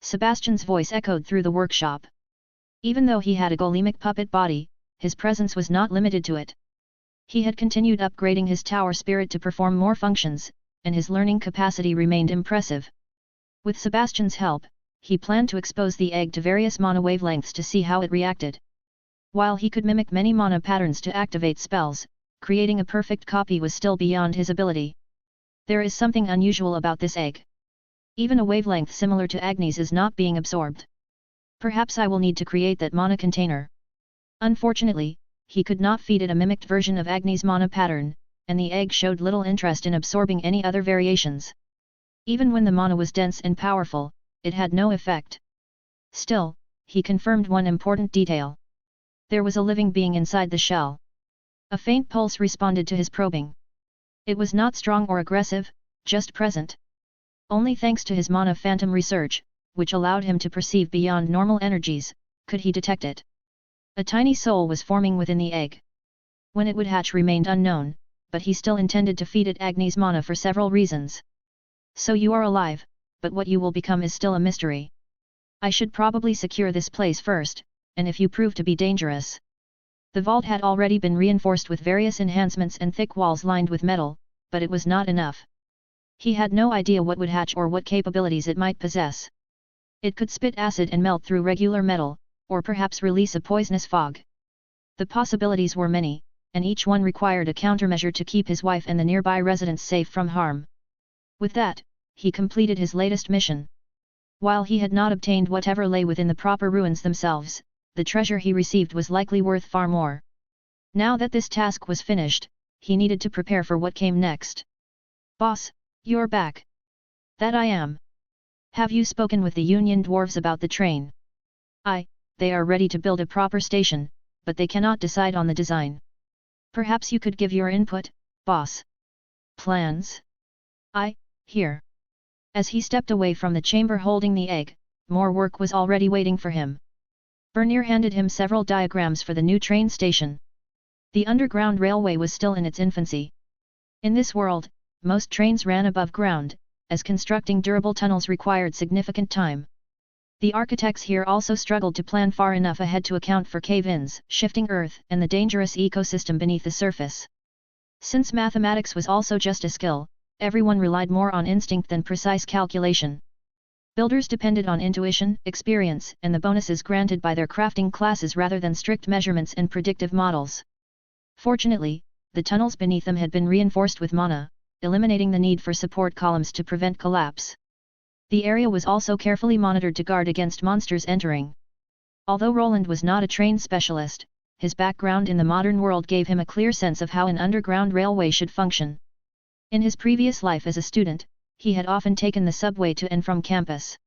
Sebastian's voice echoed through the workshop. Even though he had a golemic puppet body, his presence was not limited to it. He had continued upgrading his tower spirit to perform more functions, and his learning capacity remained impressive. With Sebastian's help, he planned to expose the egg to various mana wavelengths to see how it reacted. While he could mimic many mana patterns to activate spells, creating a perfect copy was still beyond his ability. There is something unusual about this egg. Even a wavelength similar to Agni's is not being absorbed. Perhaps I will need to create that mana container. Unfortunately, he could not feed it a mimicked version of Agni's mana pattern, and the egg showed little interest in absorbing any other variations. Even when the mana was dense and powerful, it had no effect. Still, he confirmed one important detail. There was a living being inside the shell. A faint pulse responded to his probing. It was not strong or aggressive, just present. Only thanks to his mana phantom research, which allowed him to perceive beyond normal energies, could he detect it. A tiny soul was forming within the egg. When it would hatch remained unknown, but he still intended to feed it Agni's mana for several reasons. So you are alive, but what you will become is still a mystery. I should probably secure this place first, and if you prove to be dangerous. The vault had already been reinforced with various enhancements and thick walls lined with metal, but it was not enough. He had no idea what would hatch or what capabilities it might possess. It could spit acid and melt through regular metal, or perhaps release a poisonous fog. The possibilities were many, and each one required a countermeasure to keep his wife and the nearby residents safe from harm. With that, he completed his latest mission. While he had not obtained whatever lay within the proper ruins themselves, the treasure he received was likely worth far more. Now that this task was finished, he needed to prepare for what came next. Boss, you're back. That I am. Have you spoken with the Union dwarves about the train? They are ready to build a proper station, but they cannot decide on the design. Perhaps you could give your input, boss. Plans? Here. As he stepped away from the chamber holding the egg, more work was already waiting for him. Bernier handed him several diagrams for the new train station. The underground railway was still in its infancy. In this world, most trains ran above ground, as constructing durable tunnels required significant time. The architects here also struggled to plan far enough ahead to account for cave-ins, shifting earth, and the dangerous ecosystem beneath the surface. Since mathematics was also just a skill, everyone relied more on instinct than precise calculation. Builders depended on intuition, experience, and the bonuses granted by their crafting classes rather than strict measurements and predictive models. Fortunately, the tunnels beneath them had been reinforced with mana, eliminating the need for support columns to prevent collapse. The area was also carefully monitored to guard against monsters entering. Although Roland was not a trained specialist, his background in the modern world gave him a clear sense of how an underground railway should function. In his previous life as a student, he had often taken the subway to and from campus.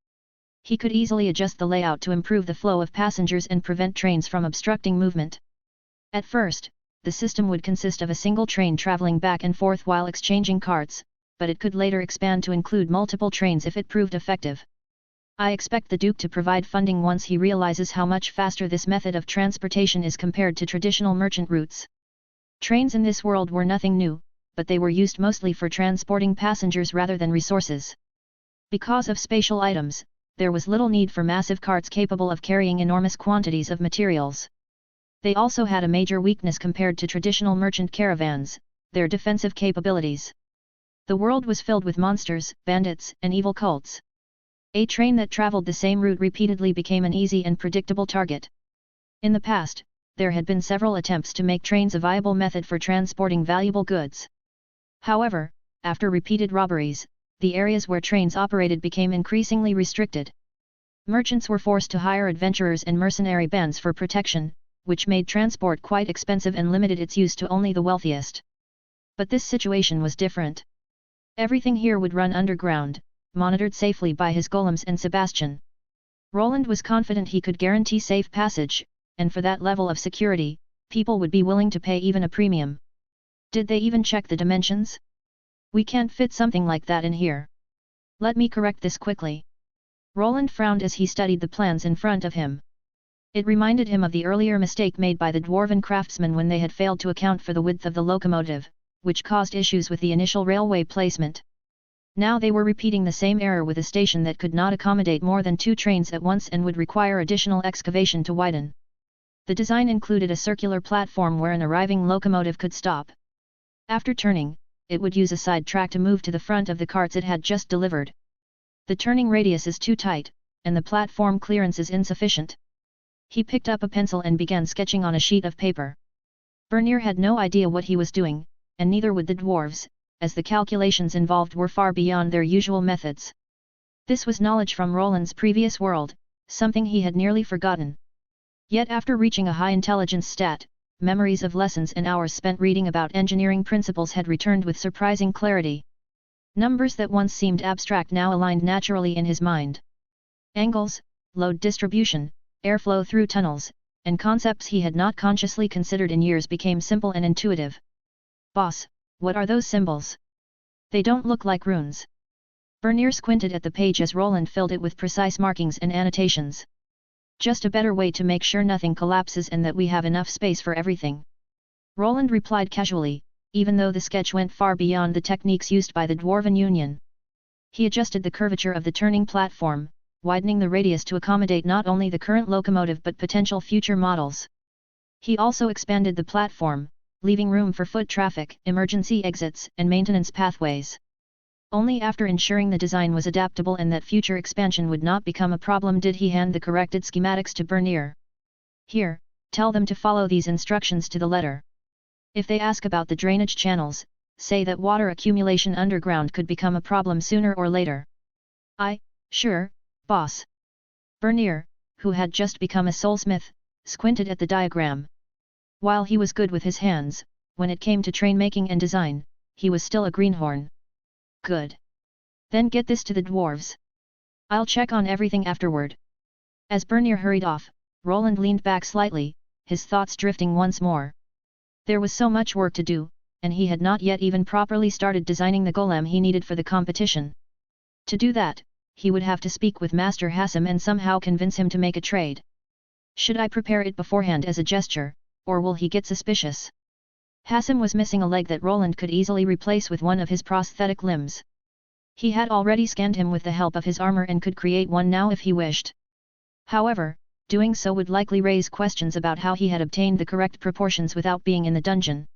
He could easily adjust the layout to improve the flow of passengers and prevent trains from obstructing movement. At first, the system would consist of a single train traveling back and forth while exchanging carts, but it could later expand to include multiple trains if it proved effective. I expect the Duke to provide funding once he realizes how much faster this method of transportation is compared to traditional merchant routes. Trains in this world were nothing new, but they were used mostly for transporting passengers rather than resources. Because of spatial items, there was little need for massive carts capable of carrying enormous quantities of materials. They also had a major weakness compared to traditional merchant caravans: their defensive capabilities. The world was filled with monsters, bandits, and evil cults. A train that traveled the same route repeatedly became an easy and predictable target. In the past, there had been several attempts to make trains a viable method for transporting valuable goods. However, after repeated robberies, the areas where trains operated became increasingly restricted. Merchants were forced to hire adventurers and mercenary bands for protection, which made transport quite expensive and limited its use to only the wealthiest. But this situation was different. Everything here would run underground, monitored safely by his golems and Sebastian. Roland was confident he could guarantee safe passage, and for that level of security, people would be willing to pay even a premium. Did they even check the dimensions? We can't fit something like that in here. Let me correct this quickly. Roland frowned as he studied the plans in front of him. It reminded him of the earlier mistake made by the dwarven craftsmen when they had failed to account for the width of the locomotive, which caused issues with the initial railway placement. Now they were repeating the same error with a station that could not accommodate more than 2 trains at once and would require additional excavation to widen. The design included a circular platform where an arriving locomotive could stop. After turning, it would use a side track to move to the front of the carts it had just delivered. The turning radius is too tight, and the platform clearance is insufficient. He picked up a pencil and began sketching on a sheet of paper. Bernier had no idea what he was doing, and neither would the dwarves, as the calculations involved were far beyond their usual methods. This was knowledge from Roland's previous world, something he had nearly forgotten. Yet after reaching a high intelligence stat, memories of lessons and hours spent reading about engineering principles had returned with surprising clarity. Numbers that once seemed abstract now aligned naturally in his mind. Angles, load distribution, airflow through tunnels, and concepts he had not consciously considered in years became simple and intuitive. "Boss, what are those symbols? They don't look like runes." Bernier squinted at the page as Roland filled it with precise markings and annotations. "Just a better way to make sure nothing collapses and that we have enough space for everything." Roland replied casually, even though the sketch went far beyond the techniques used by the Dwarven Union. He adjusted the curvature of the turning platform, widening the radius to accommodate not only the current locomotive but potential future models. He also expanded the platform, leaving room for foot traffic, emergency exits, and maintenance pathways. Only after ensuring the design was adaptable and that future expansion would not become a problem did he hand the corrected schematics to Bernier. "Here, tell them to follow these instructions to the letter. If they ask about the drainage channels, say that water accumulation underground could become a problem sooner or later." Sure, boss." Bernier, who had just become a soulsmith, squinted at the diagram. While he was good with his hands, when it came to train making and design, he was still a greenhorn. "Good. Then get this to the dwarves. I'll check on everything afterward." As Bernier hurried off, Roland leaned back slightly, his thoughts drifting once more. There was so much work to do, and he had not yet even properly started designing the golem he needed for the competition. To do that, he would have to speak with Master Hassam and somehow convince him to make a trade. Should I prepare it beforehand as a gesture, or will he get suspicious? Hassam was missing a leg that Roland could easily replace with one of his prosthetic limbs. He had already scanned him with the help of his armor and could create one now if he wished. However, doing so would likely raise questions about how he had obtained the correct proportions without being in the dungeon.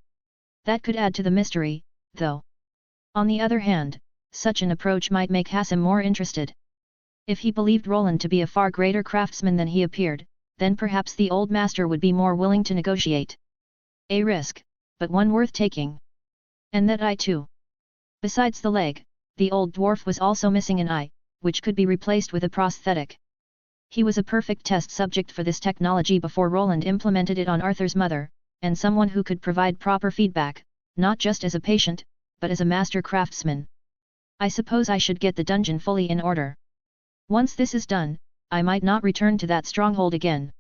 That could add to the mystery, though. On the other hand, such an approach might make Hassam more interested. If he believed Roland to be a far greater craftsman than he appeared, then perhaps the old master would be more willing to negotiate. A risk, but one worth taking. And that eye too. Besides the leg, the old dwarf was also missing an eye, which could be replaced with a prosthetic. He was a perfect test subject for this technology before Roland implemented it on Arthur's mother, and someone who could provide proper feedback, not just as a patient, but as a master craftsman. I suppose I should get the dungeon fully in order. Once this is done, I might not return to that stronghold again.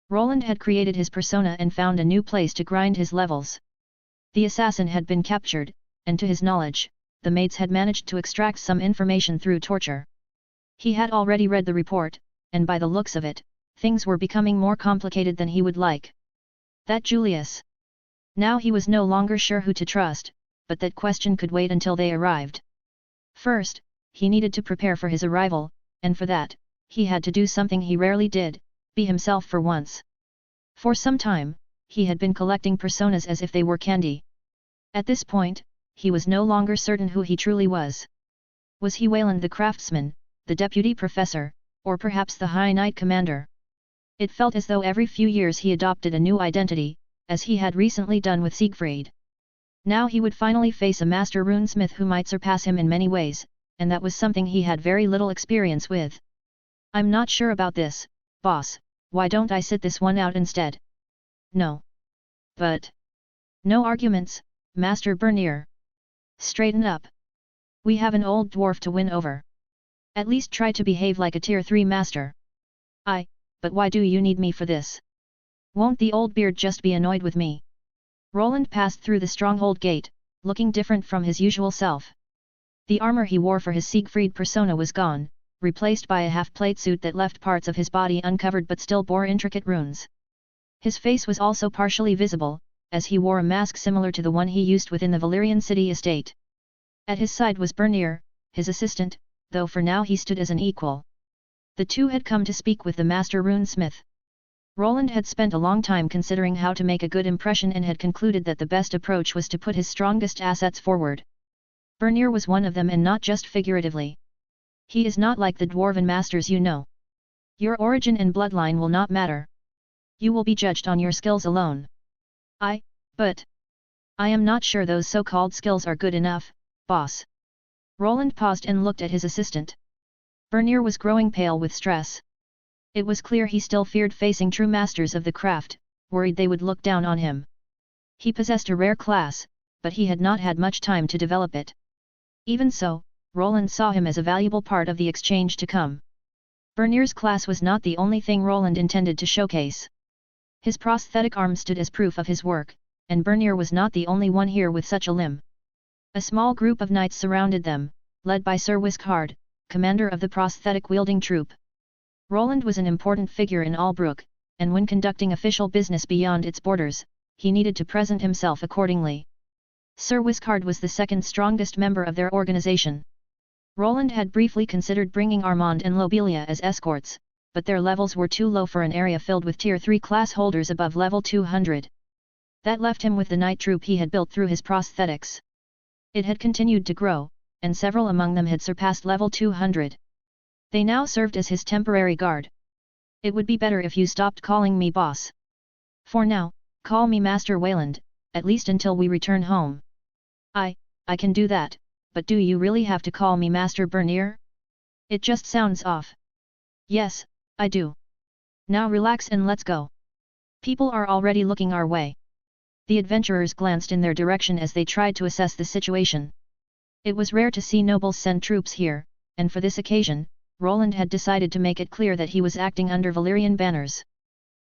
Roland had created his persona and found a new place to grind his levels. The assassin had been captured, and to his knowledge, the maids had managed to extract some information through torture. He had already read the report, and by the looks of it, things were becoming more complicated than he would like. That Julius. Now he was no longer sure who to trust, but that question could wait until they arrived. First, he needed to prepare for his arrival, and for that, he had to do something he rarely did, be himself for once. For some time, he had been collecting personas as if they were candy. At this point, he was no longer certain who he truly was. Was he Wayland the craftsman, the deputy professor, or perhaps the High Knight commander? It felt as though every few years he adopted a new identity, as he had recently done with Siegfried. Now he would finally face a master runesmith who might surpass him in many ways, and that was something he had very little experience with. "I'm not sure about this, boss, why don't I sit this one out instead?" "No. But..." "No arguments, Master Bernier. Straighten up. We have an old dwarf to win over. At least try to behave like a tier 3 master." But why do you need me for this? Won't the old beard just be annoyed with me?" Roland passed through the stronghold gate, looking different from his usual self. The armor he wore for his Siegfried persona was gone, replaced by a half-plate suit that left parts of his body uncovered but still bore intricate runes. His face was also partially visible, as he wore a mask similar to the one he used within the Valyrian city estate. At his side was Bernier, his assistant, though for now he stood as an equal. The two had come to speak with the master runesmith. Roland had spent a long time considering how to make a good impression and had concluded that the best approach was to put his strongest assets forward. Bernier was one of them, and not just figuratively. He is not like the dwarven masters you know. Your origin and bloodline will not matter. You will be judged on your skills alone. But I am not sure those so-called skills are good enough, boss." Roland paused and looked at his assistant. Bernier was growing pale with stress. It was clear he still feared facing true masters of the craft, worried they would look down on him. He possessed a rare class, but he had not had much time to develop it. Even so, Roland saw him as a valuable part of the exchange to come. Bernier's class was not the only thing Roland intended to showcase. His prosthetic arm stood as proof of his work, and Bernier was not the only one here with such a limb. A small group of knights surrounded them, led by Sir Wishcard, commander of the prosthetic-wielding troop. Roland was an important figure in Albrook, and when conducting official business beyond its borders, he needed to present himself accordingly. Sir Wishcard was the second strongest member of their organization. Roland had briefly considered bringing Armand and Lobelia as escorts, but their levels were too low for an area filled with Tier 3 class holders above level 200. That left him with the knight troop he had built through his prosthetics. It had continued to grow, and several among them had surpassed level 200. They now served as his temporary guard. "It would be better if you stopped calling me boss. For now, call me Master Wayland, at least until we return home." I can do that, but do you really have to call me Master Bernier? It just sounds off." "Yes, I do. Now relax and let's go. People are already looking our way." The adventurers glanced in their direction as they tried to assess the situation. It was rare to see nobles send troops here, and for this occasion, Roland had decided to make it clear that he was acting under Valyrian banners.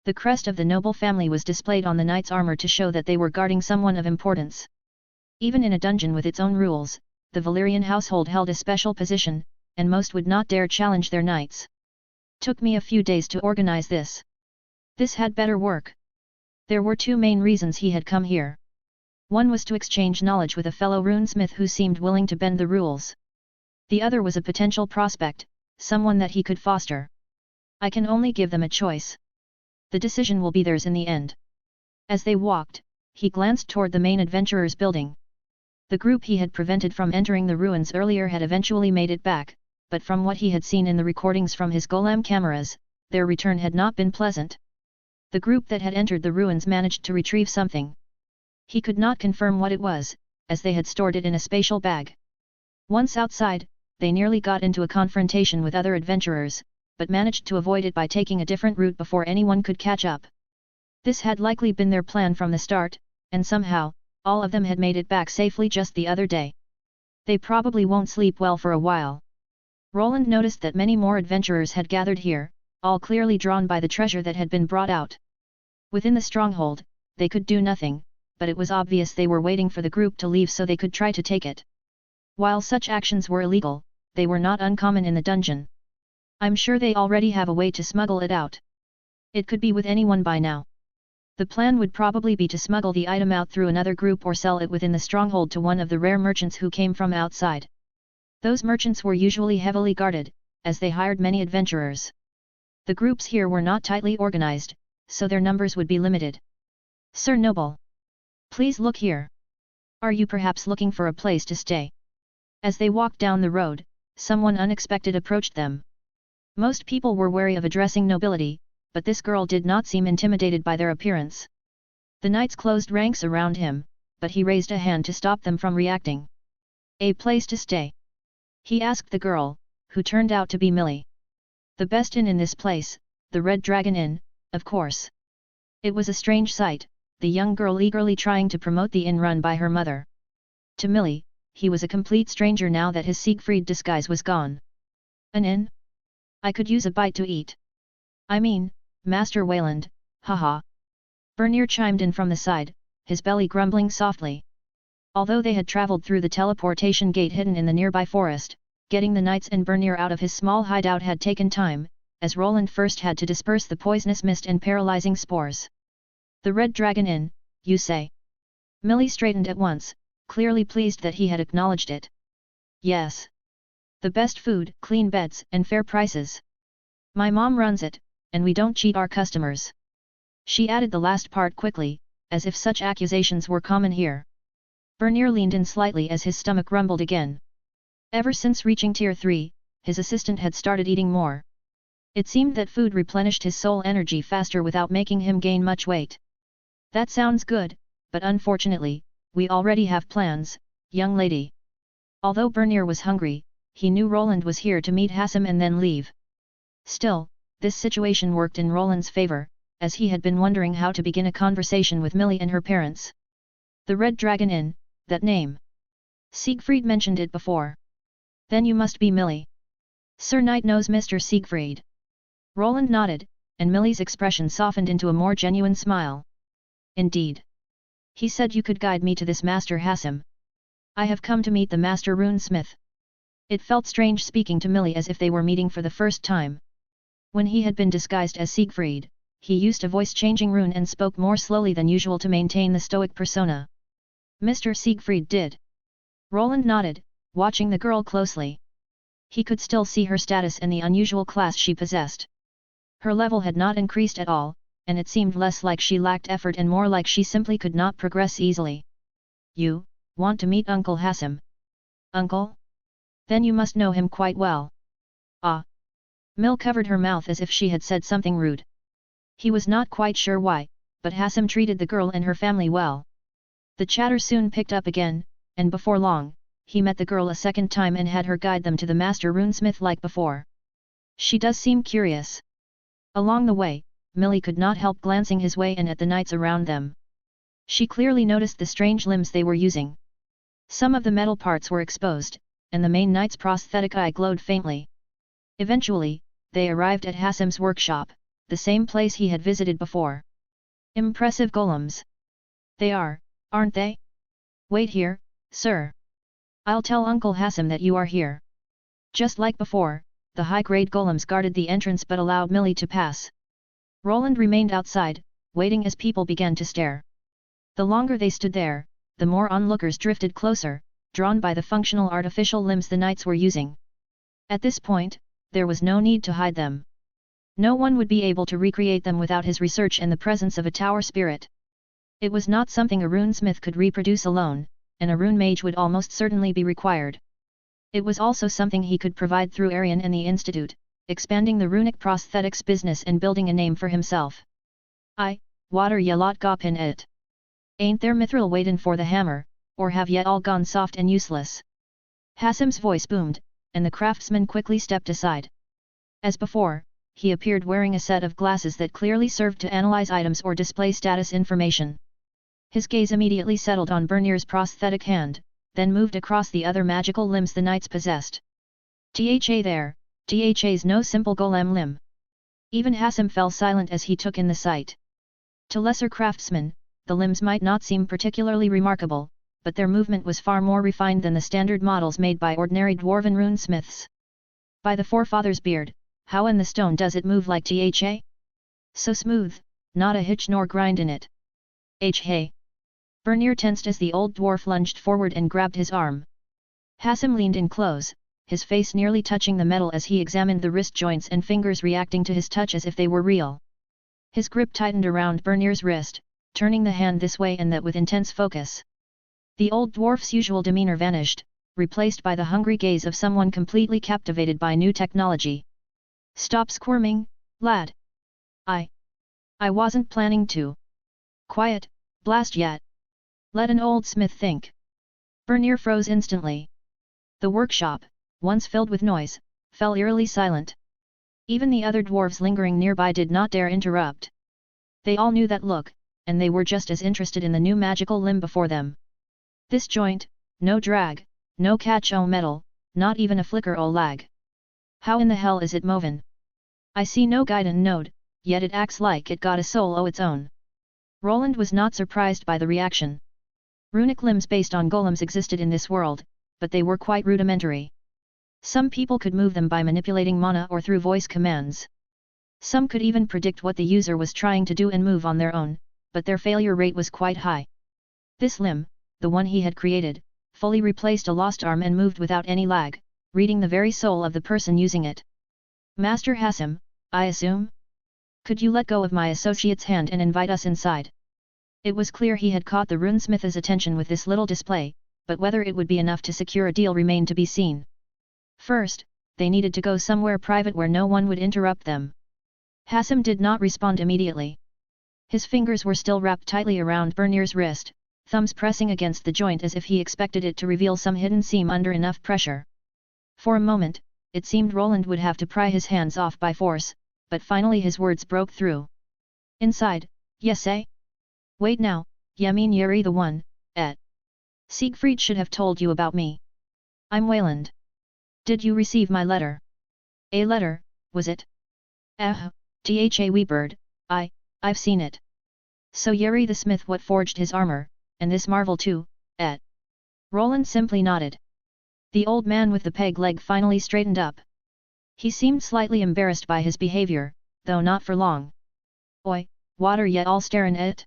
The crest of the noble family was displayed on the knight's armor to show that they were guarding someone of importance. Even in a dungeon with its own rules, the Valyrian household held a special position, and most would not dare challenge their knights. "Took me a few days to organize this. This had better work." There were two main reasons he had come here. One was to exchange knowledge with a fellow runesmith who seemed willing to bend the rules. The other was a potential prospect, someone that he could foster. "I can only give them a choice. The decision will be theirs in the end." As they walked, he glanced toward the main adventurers' building. The group he had prevented from entering the ruins earlier had eventually made it back, but from what he had seen in the recordings from his golem cameras, their return had not been pleasant. The group that had entered the ruins managed to retrieve something. He could not confirm what it was, as they had stored it in a spatial bag. Once outside, they nearly got into a confrontation with other adventurers, but managed to avoid it by taking a different route before anyone could catch up. This had likely been their plan from the start, and somehow, all of them had made it back safely just the other day. They probably won't sleep well for a while. Roland noticed that many more adventurers had gathered here, all clearly drawn by the treasure that had been brought out. Within the stronghold, they could do nothing, but it was obvious they were waiting for the group to leave so they could try to take it. While such actions were illegal, they were not uncommon in the dungeon. "I'm sure they already have a way to smuggle it out. It could be with anyone by now." The plan would probably be to smuggle the item out through another group or sell it within the stronghold to one of the rare merchants who came from outside. Those merchants were usually heavily guarded, as they hired many adventurers. The groups here were not tightly organized, so their numbers would be limited. "Sir Noble! Please look here. Are you perhaps looking for a place to stay? As they walked down the road, someone unexpected approached them. Most people were wary of addressing nobility, but this girl did not seem intimidated by their appearance. The knights closed ranks around him, but he raised a hand to stop them from reacting. A place to stay? He asked the girl, who turned out to be Millie. The best inn in this place, the Red Dragon Inn, of course. It was a strange sight, the young girl eagerly trying to promote the inn run by her mother. To Millie, he was a complete stranger now that his Siegfried disguise was gone. An inn? I could use a bite to eat. I mean, Master Wayland, haha. Bernier chimed in from the side, his belly grumbling softly. Although they had travelled through the teleportation gate hidden in the nearby forest, getting the knights and Bernier out of his small hideout had taken time, as Roland first had to disperse the poisonous mist and paralyzing spores. The Red Dragon Inn, you say? Millie straightened at once, clearly pleased that he had acknowledged it. Yes. The best food, clean beds, and fair prices. My mom runs it, and we don't cheat our customers. She added the last part quickly, as if such accusations were common here. Bernier leaned in slightly as his stomach rumbled again. Ever since reaching Tier 3, his assistant had started eating more. It seemed that food replenished his soul energy faster without making him gain much weight. That sounds good, but unfortunately, we already have plans, young lady. Although Bernier was hungry, he knew Roland was here to meet Hassem and then leave. Still, this situation worked in Roland's favor, as he had been wondering how to begin a conversation with Millie and her parents. The Red Dragon Inn, that name. Siegfried mentioned it before. Then you must be Millie. Sir Knight knows Mr. Siegfried. Roland nodded, and Millie's expression softened into a more genuine smile. Indeed. He said you could guide me to this Master Hassem. I have come to meet the Master Runesmith. It felt strange speaking to Millie as if they were meeting for the first time. When he had been disguised as Siegfried, he used a voice-changing rune and spoke more slowly than usual to maintain the stoic persona. Mr. Siegfried did. Roland nodded, watching the girl closely. He could still see her status and the unusual class she possessed. Her level had not increased at all, and it seemed less like she lacked effort and more like she simply could not progress easily. You want to meet Uncle Hassem? Uncle? Then you must know him quite well. Ah. Mill covered her mouth as if she had said something rude. He was not quite sure why, but Hassem treated the girl and her family well. The chatter soon picked up again, and before long, he met the girl a second time and had her guide them to the Master Runesmith like before. She does seem curious. Along the way, Millie could not help glancing his way and at the knights around them. She clearly noticed the strange limbs they were using. Some of the metal parts were exposed, and the main knight's prosthetic eye glowed faintly. Eventually, they arrived at Hassem's workshop, the same place he had visited before. Impressive golems. They are, aren't they? Wait here, sir. I'll tell Uncle Hassem that you are here. Just like before, the high-grade golems guarded the entrance but allowed Millie to pass. Roland remained outside, waiting as people began to stare. The longer they stood there, the more onlookers drifted closer, drawn by the functional artificial limbs the knights were using. At this point, there was no need to hide them. No one would be able to recreate them without his research and the presence of a tower spirit. It was not something a runesmith could reproduce alone, and a rune mage would almost certainly be required. It was also something he could provide through Arian and the Institute, expanding the runic prosthetics business and building a name for himself. Water ya lot gopin it. Ain't there mithril waitin' for the hammer, or have yet all gone soft and useless? Hassem's voice boomed, and the craftsman quickly stepped aside. As before, he appeared wearing a set of glasses that clearly served to analyze items or display status information. His gaze immediately settled on Bernier's prosthetic hand, then moved across the other magical limbs the knights possessed. Tha there, Tha's no simple golem limb. Even Hassem fell silent as he took in the sight. To lesser craftsmen, the limbs might not seem particularly remarkable, but their movement was far more refined than the standard models made by ordinary dwarven runesmiths. By the forefather's beard, how in the stone does it move like Tha? So smooth, not a hitch nor grind in it. Hey! Bernier tensed as the old dwarf lunged forward and grabbed his arm. Hassem leaned in close, his face nearly touching the metal as he examined the wrist joints and fingers reacting to his touch as if they were real. His grip tightened around Bernier's wrist, turning the hand this way and that with intense focus. The old dwarf's usual demeanor vanished, replaced by the hungry gaze of someone completely captivated by new technology. Stop squirming, lad. I wasn't planning to. Quiet, blast yet. Let an old smith think. Bernier froze instantly. The workshop, once filled with noise, fell eerily silent. Even the other dwarves lingering nearby did not dare interrupt. They all knew that look, and they were just as interested in the new magical limb before them. This joint, no drag, no catch o metal, not even a flicker o lag. How in the hell is it moven? I see no guide and node, yet it acts like it got a soul o its own. Roland was not surprised by the reaction. Runic limbs based on golems existed in this world, but they were quite rudimentary. Some people could move them by manipulating mana or through voice commands. Some could even predict what the user was trying to do and move on their own, but their failure rate was quite high. This limb, the one he had created, fully replaced a lost arm and moved without any lag, reading the very soul of the person using it. Master Hassim, I assume? Could you let go of my associate's hand and invite us inside? It was clear he had caught the runesmith's attention with this little display, but whether it would be enough to secure a deal remained to be seen. First, they needed to go somewhere private where no one would interrupt them. Hassim did not respond immediately. His fingers were still wrapped tightly around Bernier's wrist, thumbs pressing against the joint as if he expected it to reveal some hidden seam under enough pressure. For a moment, it seemed Roland would have to pry his hands off by force, but finally his words broke through. Inside, yes eh? Wait now, Yamin Yuri the one, Siegfried should have told you about me. I'm Wayland. Did you receive my letter? A letter, was it? Tha Weebird, I've seen it. So Yuri the smith what forged his armor, and this marvel too, Roland simply nodded. The old man with the peg leg finally straightened up. He seemed slightly embarrassed by his behavior, though not for long. Oi, water yet all starin' it?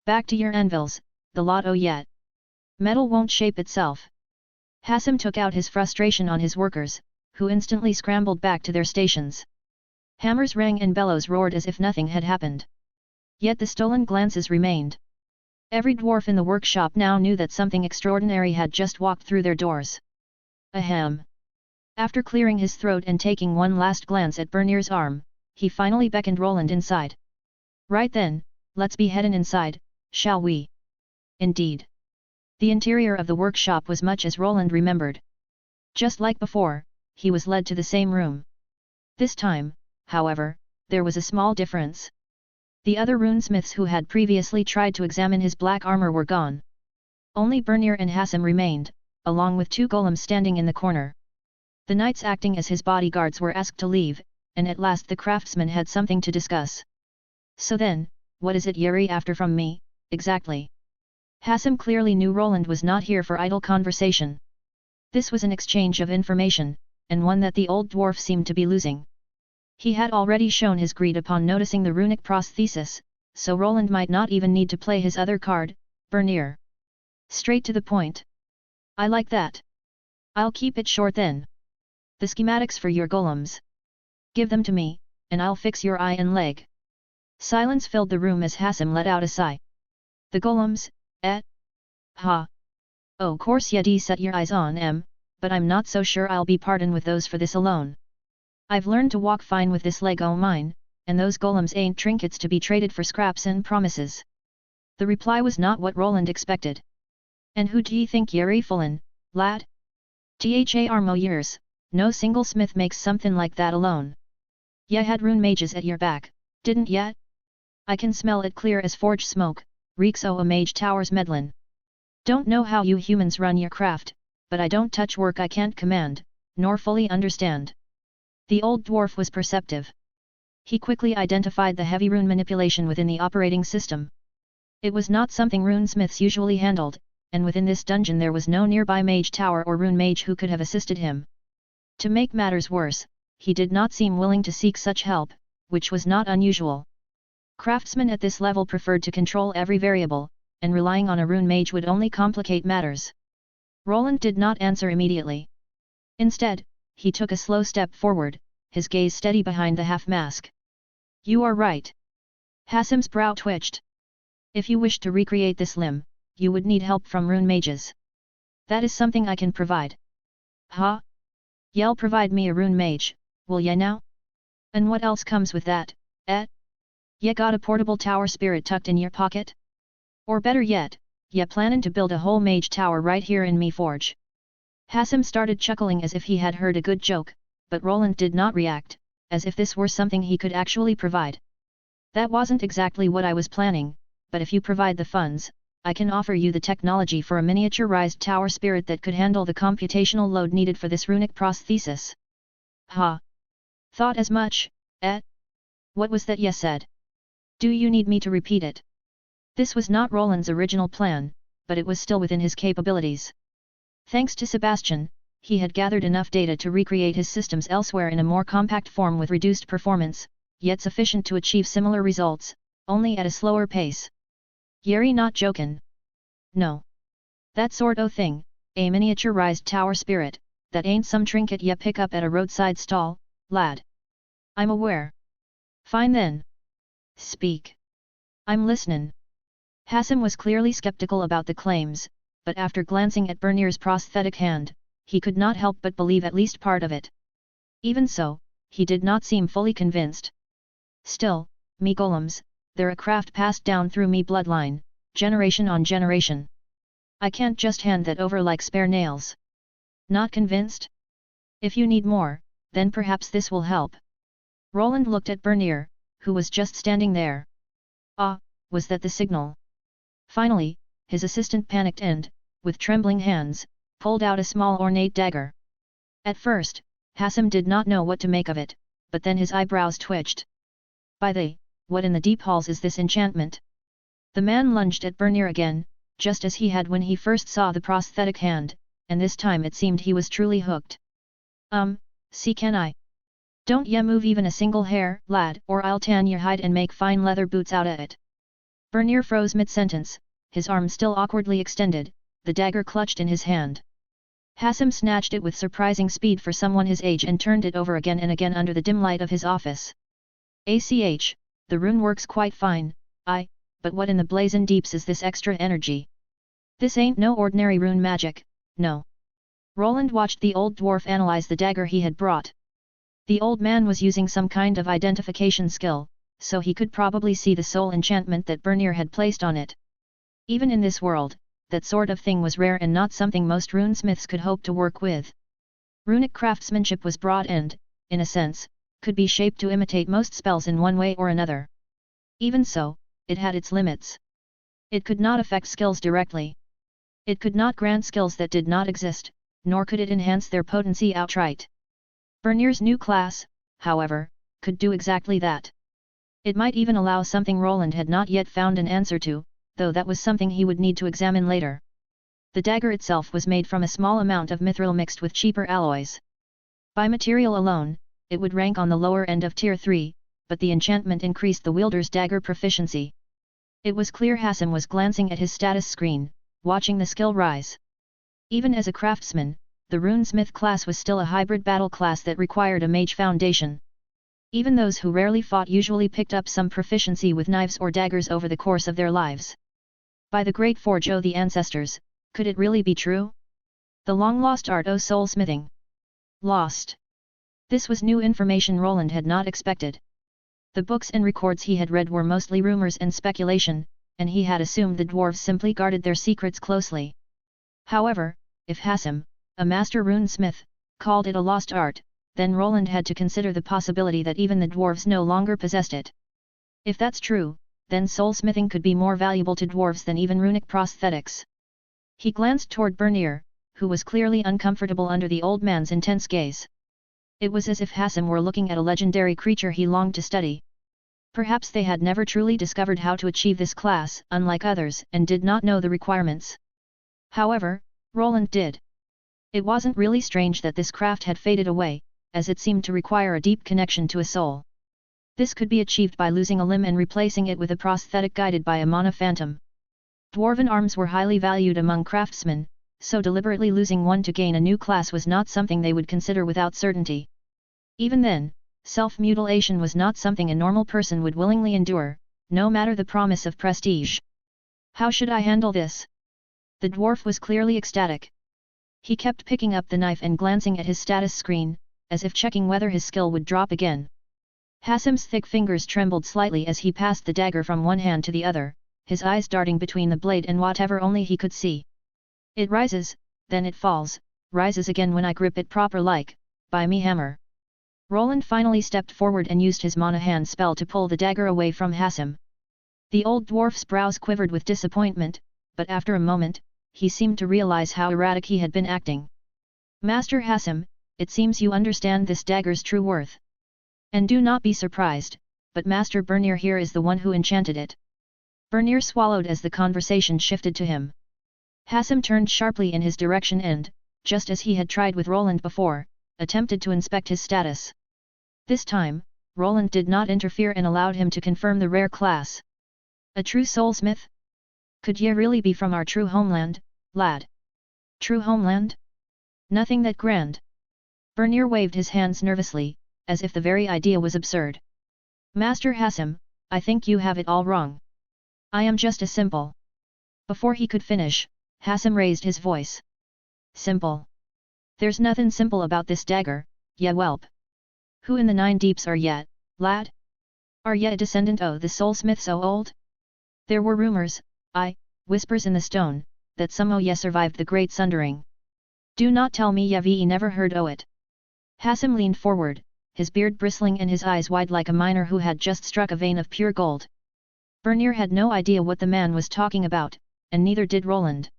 Back to your anvils, the lot o yet. Metal won't shape itself. Hassim took out his frustration on his workers, who instantly scrambled back to their stations. Hammers rang and bellows roared as if nothing had happened. Yet the stolen glances remained. Every dwarf in the workshop now knew that something extraordinary had just walked through their doors. Ahem. After clearing his throat and taking one last glance at Bernier's arm, he finally beckoned Roland inside. Right then, let's be headin' inside, shall we? Indeed. The interior of the workshop was much as Roland remembered. Just like before, he was led to the same room. This time, however, there was a small difference. The other runesmiths who had previously tried to examine his black armor were gone. Only Bernier and Hassim remained, along with two golems standing in the corner. The knights acting as his bodyguards were asked to leave, and at last the craftsman had something to discuss. So then, what is it Yuri after from me, exactly? Hassim clearly knew Roland was not here for idle conversation. This was an exchange of information, and one that the old dwarf seemed to be losing. He had already shown his greed upon noticing the runic prosthesis, so Roland might not even need to play his other card, Bernier. Straight to the point. I like that. I'll keep it short then. The schematics for your golems. Give them to me, and I'll fix your eye and leg. Silence filled the room as Hassim let out a sigh. The golems, Ha. Oh course yedi set your eyes on em, but I'm not so sure I'll be pardoned with those for this alone. I've learned to walk fine with this leg o' mine, and those golems ain't trinkets to be traded for scraps and promises. The reply was not what Roland expected. And who d'ye think Yuri fullin', lad? Thar mo years, no single smith makes something like that alone. Ya had rune mages at your back, didn't ya? I can smell it clear as forge smoke, reeks o' a mage tower's meddlin'. Don't know how you humans run your craft, but I don't touch work I can't command, nor fully understand. The old dwarf was perceptive. He quickly identified the heavy rune manipulation within the operating system. It was not something runesmiths usually handled, and within this dungeon there was no nearby mage tower or rune mage who could have assisted him. To make matters worse, he did not seem willing to seek such help, which was not unusual. Craftsmen at this level preferred to control every variable, and relying on a rune mage would only complicate matters. Roland did not answer immediately. Instead, he took a slow step forward, his gaze steady behind the half-mask. You are right. Hassim's brow twitched. If you wish to recreate this limb, you would need help from rune mages. That is something I can provide. Ha? Y'all provide me a rune mage, will ya now? And what else comes with that, eh? Ya got a portable tower spirit tucked in your pocket? Or better yet, ya plannin' to build a whole mage tower right here in me forge? Hassim started chuckling as if he had heard a good joke, but Roland did not react, as if this were something he could actually provide. That wasn't exactly what I was planning, but if you provide the funds, I can offer you the technology for a miniaturized tower spirit that could handle the computational load needed for this runic prosthesis. Ha! Thought as much, eh? What was that you said? Do you need me to repeat it? This was not Roland's original plan, but it was still within his capabilities. Thanks to Sebastian, he had gathered enough data to recreate his systems elsewhere in a more compact form with reduced performance, yet sufficient to achieve similar results, only at a slower pace. Yeri not jokin'. No. That sort o' thing, a miniaturized tower spirit, that ain't some trinket ya pick up at a roadside stall, lad. I'm aware. Fine then. Speak. I'm listenin'. Hassim was clearly skeptical about the claims, but after glancing at Bernier's prosthetic hand, he could not help but believe at least part of it. Even so, he did not seem fully convinced. Still, me golems, they're a craft passed down through me bloodline, generation on generation. I can't just hand that over like spare nails. Not convinced? If you need more, then perhaps this will help. Roland looked at Bernier, who was just standing there. Ah, was that the signal? Finally, his assistant panicked and, with trembling hands, pulled out a small ornate dagger. At first, Hassim did not know what to make of it, but then his eyebrows twitched. By the, what in the deep halls is this enchantment? The man lunged at Bernier again, just as he had when he first saw the prosthetic hand, and this time it seemed he was truly hooked. See can I? Don't ya move even a single hair, lad, or I'll tan your hide and make fine leather boots out of it. Bernier froze mid-sentence, his arm still awkwardly extended, the dagger clutched in his hand. Hassim snatched it with surprising speed for someone his age and turned it over again and again under the dim light of his office. ACH, the rune works quite fine, but what in the blazin' deeps is this extra energy? This ain't no ordinary rune magic, no. Roland watched the old dwarf analyze the dagger he had brought. The old man was using some kind of identification skill, so he could probably see the soul enchantment that Bernier had placed on it. Even in this world, that sort of thing was rare and not something most runesmiths could hope to work with. Runic craftsmanship was broad and, in a sense, could be shaped to imitate most spells in one way or another. Even so, it had its limits. It could not affect skills directly. It could not grant skills that did not exist, nor could it enhance their potency outright. Bernier's new class, however, could do exactly that. It might even allow something Roland had not yet found an answer to, though that was something he would need to examine later. The dagger itself was made from a small amount of mithril mixed with cheaper alloys. By material alone, it would rank on the lower end of Tier 3, but the enchantment increased the wielder's dagger proficiency. It was clear Hassim was glancing at his status screen, watching the skill rise. Even as a craftsman, the Runesmith class was still a hybrid battle class that required a mage foundation. Even those who rarely fought usually picked up some proficiency with knives or daggers over the course of their lives. By the great forge o' the ancestors, could it really be true? The long-lost art o' soulsmithing. Lost. This was new information Roland had not expected. The books and records he had read were mostly rumors and speculation, and he had assumed the dwarves simply guarded their secrets closely. However, if Hassim, a master runesmith, called it a lost art, then Roland had to consider the possibility that even the dwarves no longer possessed it. If that's true, then soulsmithing could be more valuable to dwarves than even runic prosthetics. He glanced toward Bernier, who was clearly uncomfortable under the old man's intense gaze. It was as if Hassim were looking at a legendary creature he longed to study. Perhaps they had never truly discovered how to achieve this class, unlike others, and did not know the requirements. However, Roland did. It wasn't really strange that this craft had faded away, as it seemed to require a deep connection to a soul. This could be achieved by losing a limb and replacing it with a prosthetic guided by a mana phantom. Dwarven arms were highly valued among craftsmen, so deliberately losing one to gain a new class was not something they would consider without certainty. Even then, self-mutilation was not something a normal person would willingly endure, no matter the promise of prestige. How should I handle this? The dwarf was clearly ecstatic. He kept picking up the knife and glancing at his status screen, as if checking whether his skill would drop again. Hassim's thick fingers trembled slightly as he passed the dagger from one hand to the other, his eyes darting between the blade and whatever only he could see. It rises, then it falls, rises again when I grip it proper like, by me hammer. Roland finally stepped forward and used his mana hand spell to pull the dagger away from Hassim. The old dwarf's brows quivered with disappointment, but after a moment, he seemed to realize how erratic he had been acting. Master Hassim, it seems you understand this dagger's true worth. And do not be surprised, but Master Bernier here is the one who enchanted it. Bernier swallowed as the conversation shifted to him. Hassim turned sharply in his direction and, just as he had tried with Roland before, attempted to inspect his status. This time, Roland did not interfere and allowed him to confirm the rare class. A true soulsmith? Could ye really be from our true homeland, lad? True homeland? Nothing that grand. Bernier waved his hands nervously, as if the very idea was absurd. Master Hassim, I think you have it all wrong. I am just a simple. Before he could finish, Hassim raised his voice. Simple. There's nothing simple about this dagger, ye whelp. Who in the nine deeps are ye, lad? Are ye a descendant o' the soulsmith so old? There were rumors, whispers in the stone, that some o' ye survived the great sundering. Do not tell me ye never heard o' it. Hassim leaned forward, his beard bristling and his eyes wide like a miner who had just struck a vein of pure gold. Bernier had no idea what the man was talking about, and neither did Roland.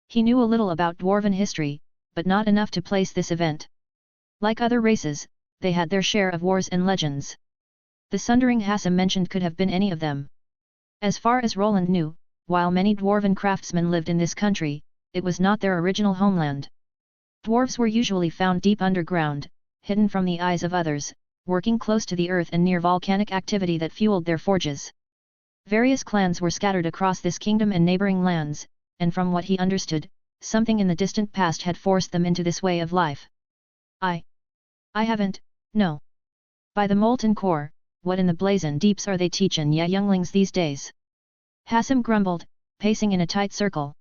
He knew a little about dwarven history, but not enough to place this event. Like other races, they had their share of wars and legends. The sundering Hassim mentioned could have been any of them. As far as Roland knew, while many dwarven craftsmen lived in this country, it was not their original homeland. Dwarves were usually found deep underground, hidden from the eyes of others, working close to the earth and near volcanic activity that fueled their forges. Various clans were scattered across this kingdom and neighboring lands, and from what he understood, something in the distant past had forced them into this way of life. I haven't, no. By the molten core, what in the blazon deeps are they teachin' ya younglings these days? Hassim grumbled, pacing in a tight circle.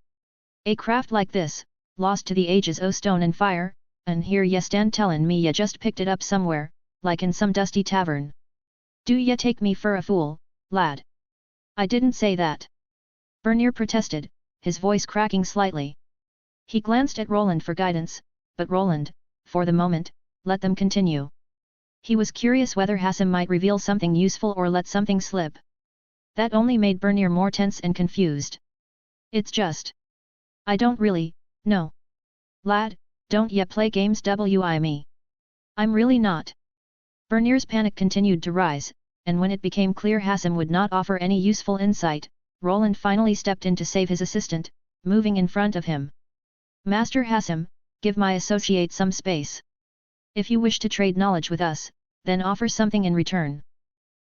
A craft like this, lost to the ages o' stone and fire, and here ye stand tellin' me ye just picked it up somewhere, like in some dusty tavern. Do ye take me for a fool, lad? I didn't say that. Bernier protested, his voice cracking slightly. He glanced at Roland for guidance, but Roland, for the moment, let them continue. He was curious whether Hassim might reveal something useful or let something slip. That only made Bernier more tense and confused. It's just. I don't really, no. Lad, don't ye play games wi me. I'm really not. Bernier's panic continued to rise, and when it became clear Hassim would not offer any useful insight, Roland finally stepped in to save his assistant, moving in front of him. Master Hassim, give my associate some space. If you wish to trade knowledge with us, then offer something in return.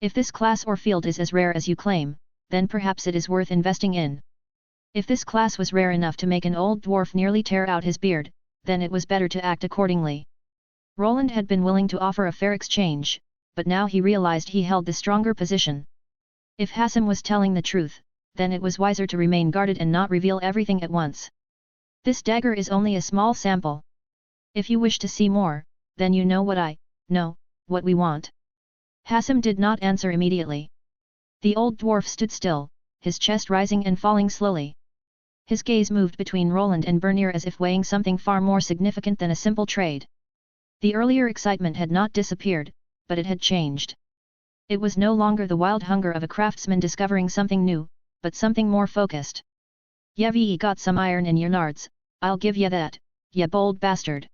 If this class or field is as rare as you claim, then perhaps it is worth investing in. If this class was rare enough to make an old dwarf nearly tear out his beard, then it was better to act accordingly. Roland had been willing to offer a fair exchange, but now he realized he held the stronger position. If Hassim was telling the truth, then it was wiser to remain guarded and not reveal everything at once. This dagger is only a small sample. If you wish to see more, then you know what we want. Hassim did not answer immediately. The old dwarf stood still, his chest rising and falling slowly. His gaze moved between Roland and Bernier as if weighing something far more significant than a simple trade. The earlier excitement had not disappeared, but it had changed. It was no longer the wild hunger of a craftsman discovering something new, but something more focused. Ye got some iron in your nards, I'll give ye that, ye bold bastard.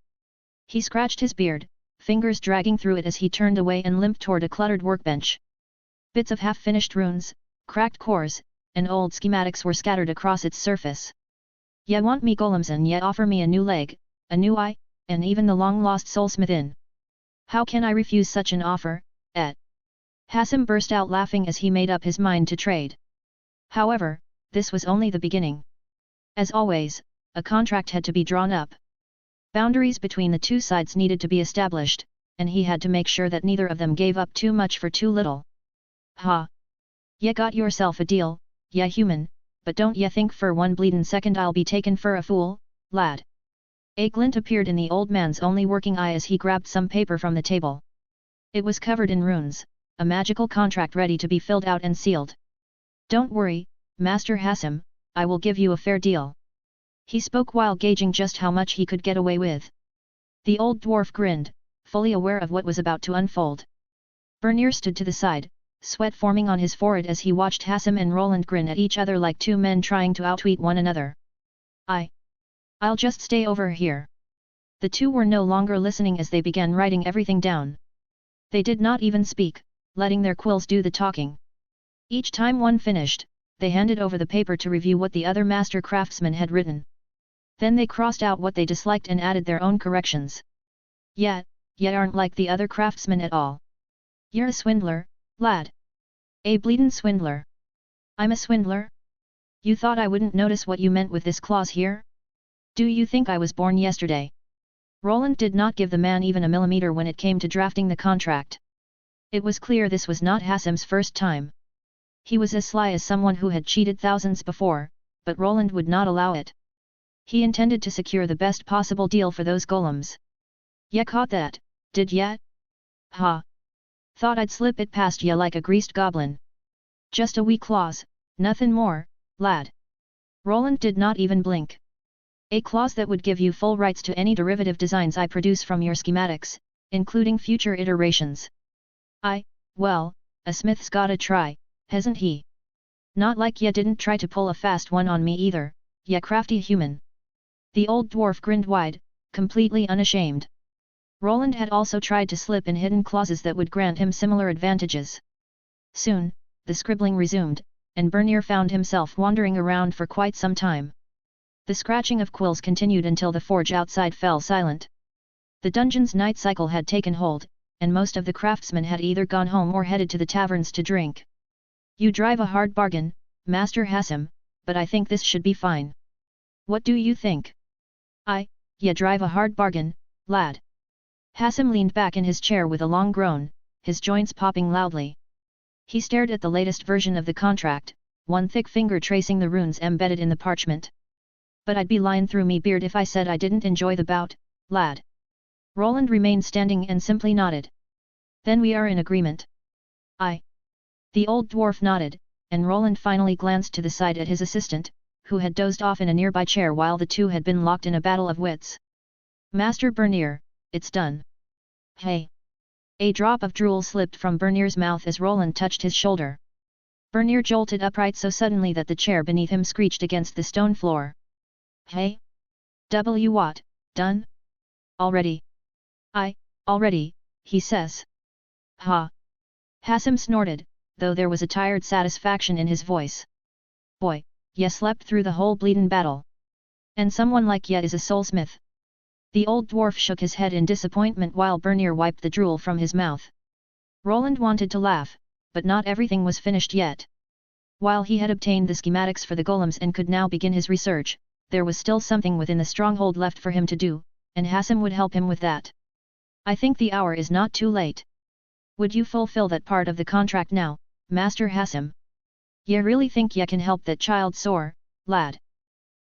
He scratched his beard, fingers dragging through it as he turned away and limped toward a cluttered workbench. Bits of half-finished runes, cracked cores, and old schematics were scattered across its surface. Ye want me golems and ye offer me a new leg, a new eye, and even the long-lost soulsmithin. How can I refuse such an offer, Hassim burst out laughing as he made up his mind to trade. However, this was only the beginning. As always, a contract had to be drawn up. Boundaries between the two sides needed to be established, and he had to make sure that neither of them gave up too much for too little. Ha! Ye got yourself a deal, ye human, but don't ya think for one bleedin' second I'll be taken for a fool, lad? A glint appeared in the old man's only working eye as he grabbed some paper from the table. It was covered in runes, a magical contract ready to be filled out and sealed. Don't worry, Master Hassim, I will give you a fair deal. He spoke while gauging just how much he could get away with. The old dwarf grinned, fully aware of what was about to unfold. Bernier stood to the side, sweat forming on his forehead as he watched Hassim and Roland grin at each other like two men trying to outwit one another. I'll just stay over here. The two were no longer listening as they began writing everything down. They did not even speak, letting their quills do the talking. Each time one finished, they handed over the paper to review what the other master craftsman had written. Then they crossed out what they disliked and added their own corrections. Ya aren't like the other craftsmen at all. You're a swindler, lad. A bleedin' swindler. I'm a swindler? You thought I wouldn't notice what you meant with this clause here? Do you think I was born yesterday? Roland did not give the man even a millimeter when it came to drafting the contract. It was clear this was not Hassim's first time. He was as sly as someone who had cheated thousands before, but Roland would not allow it. He intended to secure the best possible deal for those golems. Ya caught that, did ya? Ha! Thought I'd slip it past ya like a greased goblin. Just a wee clause, nothin' more, lad. Roland did not even blink. A clause that would give you full rights to any derivative designs I produce from your schematics, including future iterations. Well, a smith's gotta try, hasn't he? Not like ya didn't try to pull a fast one on me either, ya crafty human. The old dwarf grinned wide, completely unashamed. Roland had also tried to slip in hidden clauses that would grant him similar advantages. Soon, the scribbling resumed, and Bernier found himself wandering around for quite some time. The scratching of quills continued until the forge outside fell silent. The dungeon's night cycle had taken hold, and most of the craftsmen had either gone home or headed to the taverns to drink. You drive a hard bargain, Master Hassim, but I think this should be fine. What do you think? Ya drive a hard bargain, lad. Hassim leaned back in his chair with a long groan, his joints popping loudly. He stared at the latest version of the contract, one thick finger tracing the runes embedded in the parchment. But I'd be lying through me beard if I said I didn't enjoy the bout, lad. Roland remained standing and simply nodded. Then we are in agreement. The old dwarf nodded, and Roland finally glanced to the side at his assistant, who had dozed off in a nearby chair while the two had been locked in a battle of wits. Master Bernier, it's done. Hey! A drop of drool slipped from Bernier's mouth as Roland touched his shoulder. Bernier jolted upright so suddenly that the chair beneath him screeched against the stone floor. Hey? What, done? Already? Already, he says. Ha! Hassim snorted, though there was a tired satisfaction in his voice. Boy, ya slept through the whole bleedin' battle. And someone like ya is a soulsmith. The old dwarf shook his head in disappointment while Bernier wiped the drool from his mouth. Roland wanted to laugh, but not everything was finished yet. While he had obtained the schematics for the golems and could now begin his research, there was still something within the stronghold left for him to do, and Hassim would help him with that. I think the hour is not too late. Would you fulfill that part of the contract now, Master Hassim? Ya really think ya can help that child soar, lad?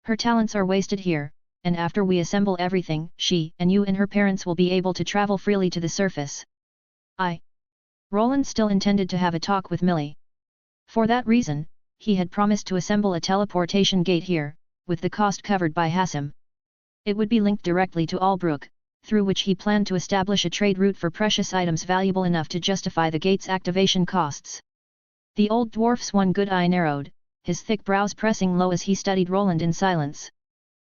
Her talents are wasted here, and after we assemble everything, she and you and her parents will be able to travel freely to the surface. Roland still intended to have a talk with Millie. For that reason, he had promised to assemble a teleportation gate here, with the cost covered by Hassim. It would be linked directly to Albrook, through which he planned to establish a trade route for precious items valuable enough to justify the gate's activation costs. The old dwarf's one good eye narrowed, his thick brows pressing low as he studied Roland in silence.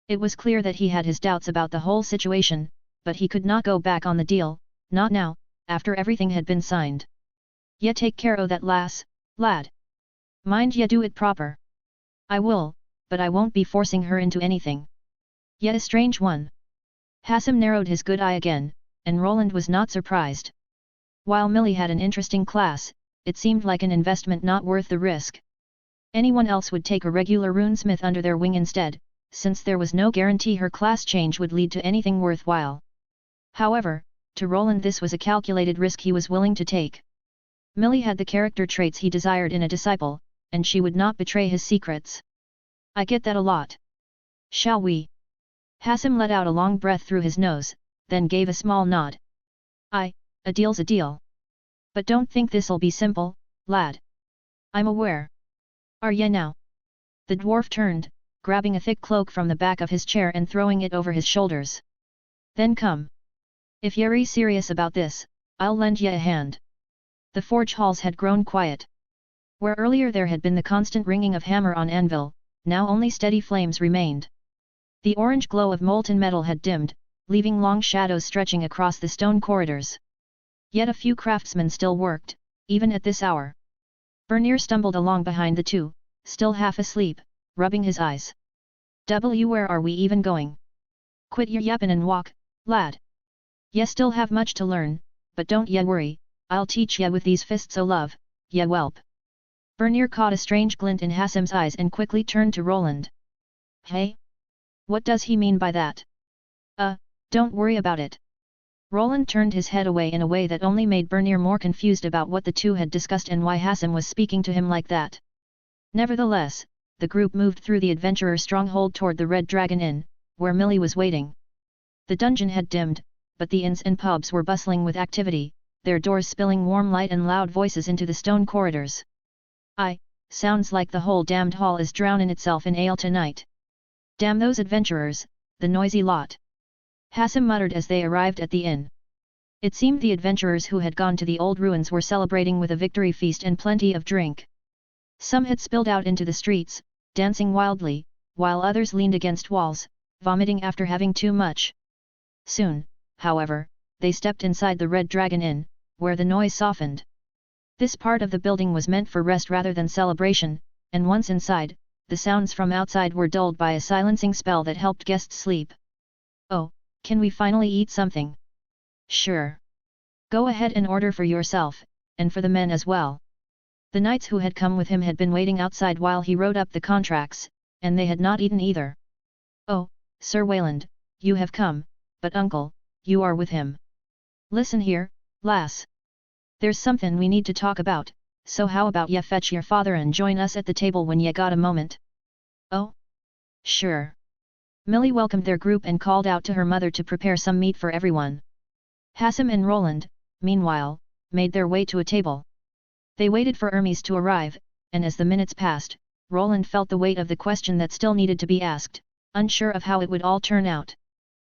It was clear that he had his doubts about the whole situation, but he could not go back on the deal, not now, after everything had been signed. Ya take care o' that lass, lad. Mind ya do it proper. I will, but I won't be forcing her into anything. Yet a strange one. Hassim narrowed his good eye again, and Roland was not surprised. While Millie had an interesting class, it seemed like an investment not worth the risk. Anyone else would take a regular runesmith under their wing instead, since there was no guarantee her class change would lead to anything worthwhile. However, to Roland this was a calculated risk he was willing to take. Millie had the character traits he desired in a disciple, and she would not betray his secrets. I get that a lot. Shall we? Hassim let out a long breath through his nose, then gave a small nod. A deal's a deal. But don't think this'll be simple, lad. I'm aware. Are ye now? The dwarf turned, grabbing a thick cloak from the back of his chair and throwing it over his shoulders. Then come. If ye're serious about this, I'll lend ye a hand. The forge halls had grown quiet. Where earlier there had been the constant ringing of hammer on anvil, now only steady flames remained. The orange glow of molten metal had dimmed, leaving long shadows stretching across the stone corridors. Yet a few craftsmen still worked, even at this hour. Bernier stumbled along behind the two, still half asleep, rubbing his eyes. Where are we even going? Quit your yappin' and walk, lad. Ye still have much to learn, but don't ye worry, I'll teach ye with these fists o' love, ye whelp. Bernier caught a strange glint in Hassim's eyes and quickly turned to Roland. Hey? What does he mean by that? Don't worry about it. Roland turned his head away in a way that only made Bernier more confused about what the two had discussed and why Hassim was speaking to him like that. Nevertheless, the group moved through the adventurer's stronghold toward the Red Dragon Inn, where Millie was waiting. The dungeon had dimmed, but the inns and pubs were bustling with activity, their doors spilling warm light and loud voices into the stone corridors. Sounds like the whole damned hall is drowning itself in ale tonight. Damn those adventurers, the noisy lot. Hassim muttered as they arrived at the inn. It seemed the adventurers who had gone to the old ruins were celebrating with a victory feast and plenty of drink. Some had spilled out into the streets, dancing wildly, while others leaned against walls, vomiting after having too much. Soon, however, they stepped inside the Red Dragon Inn, where the noise softened. This part of the building was meant for rest rather than celebration, and once inside, the sounds from outside were dulled by a silencing spell that helped guests sleep. Oh, can we finally eat something? Sure. Go ahead and order for yourself, and for the men as well. The knights who had come with him had been waiting outside while he wrote up the contracts, and they had not eaten either. Oh, Sir Wayland, you have come, but uncle, you are with him. Listen here, lass. There's something we need to talk about, so how about ye fetch your father and join us at the table when ye got a moment? Oh? Sure. Millie welcomed their group and called out to her mother to prepare some meat for everyone. Hassim and Roland, meanwhile, made their way to a table. They waited for Hermes to arrive, and as the minutes passed, Roland felt the weight of the question that still needed to be asked, unsure of how it would all turn out.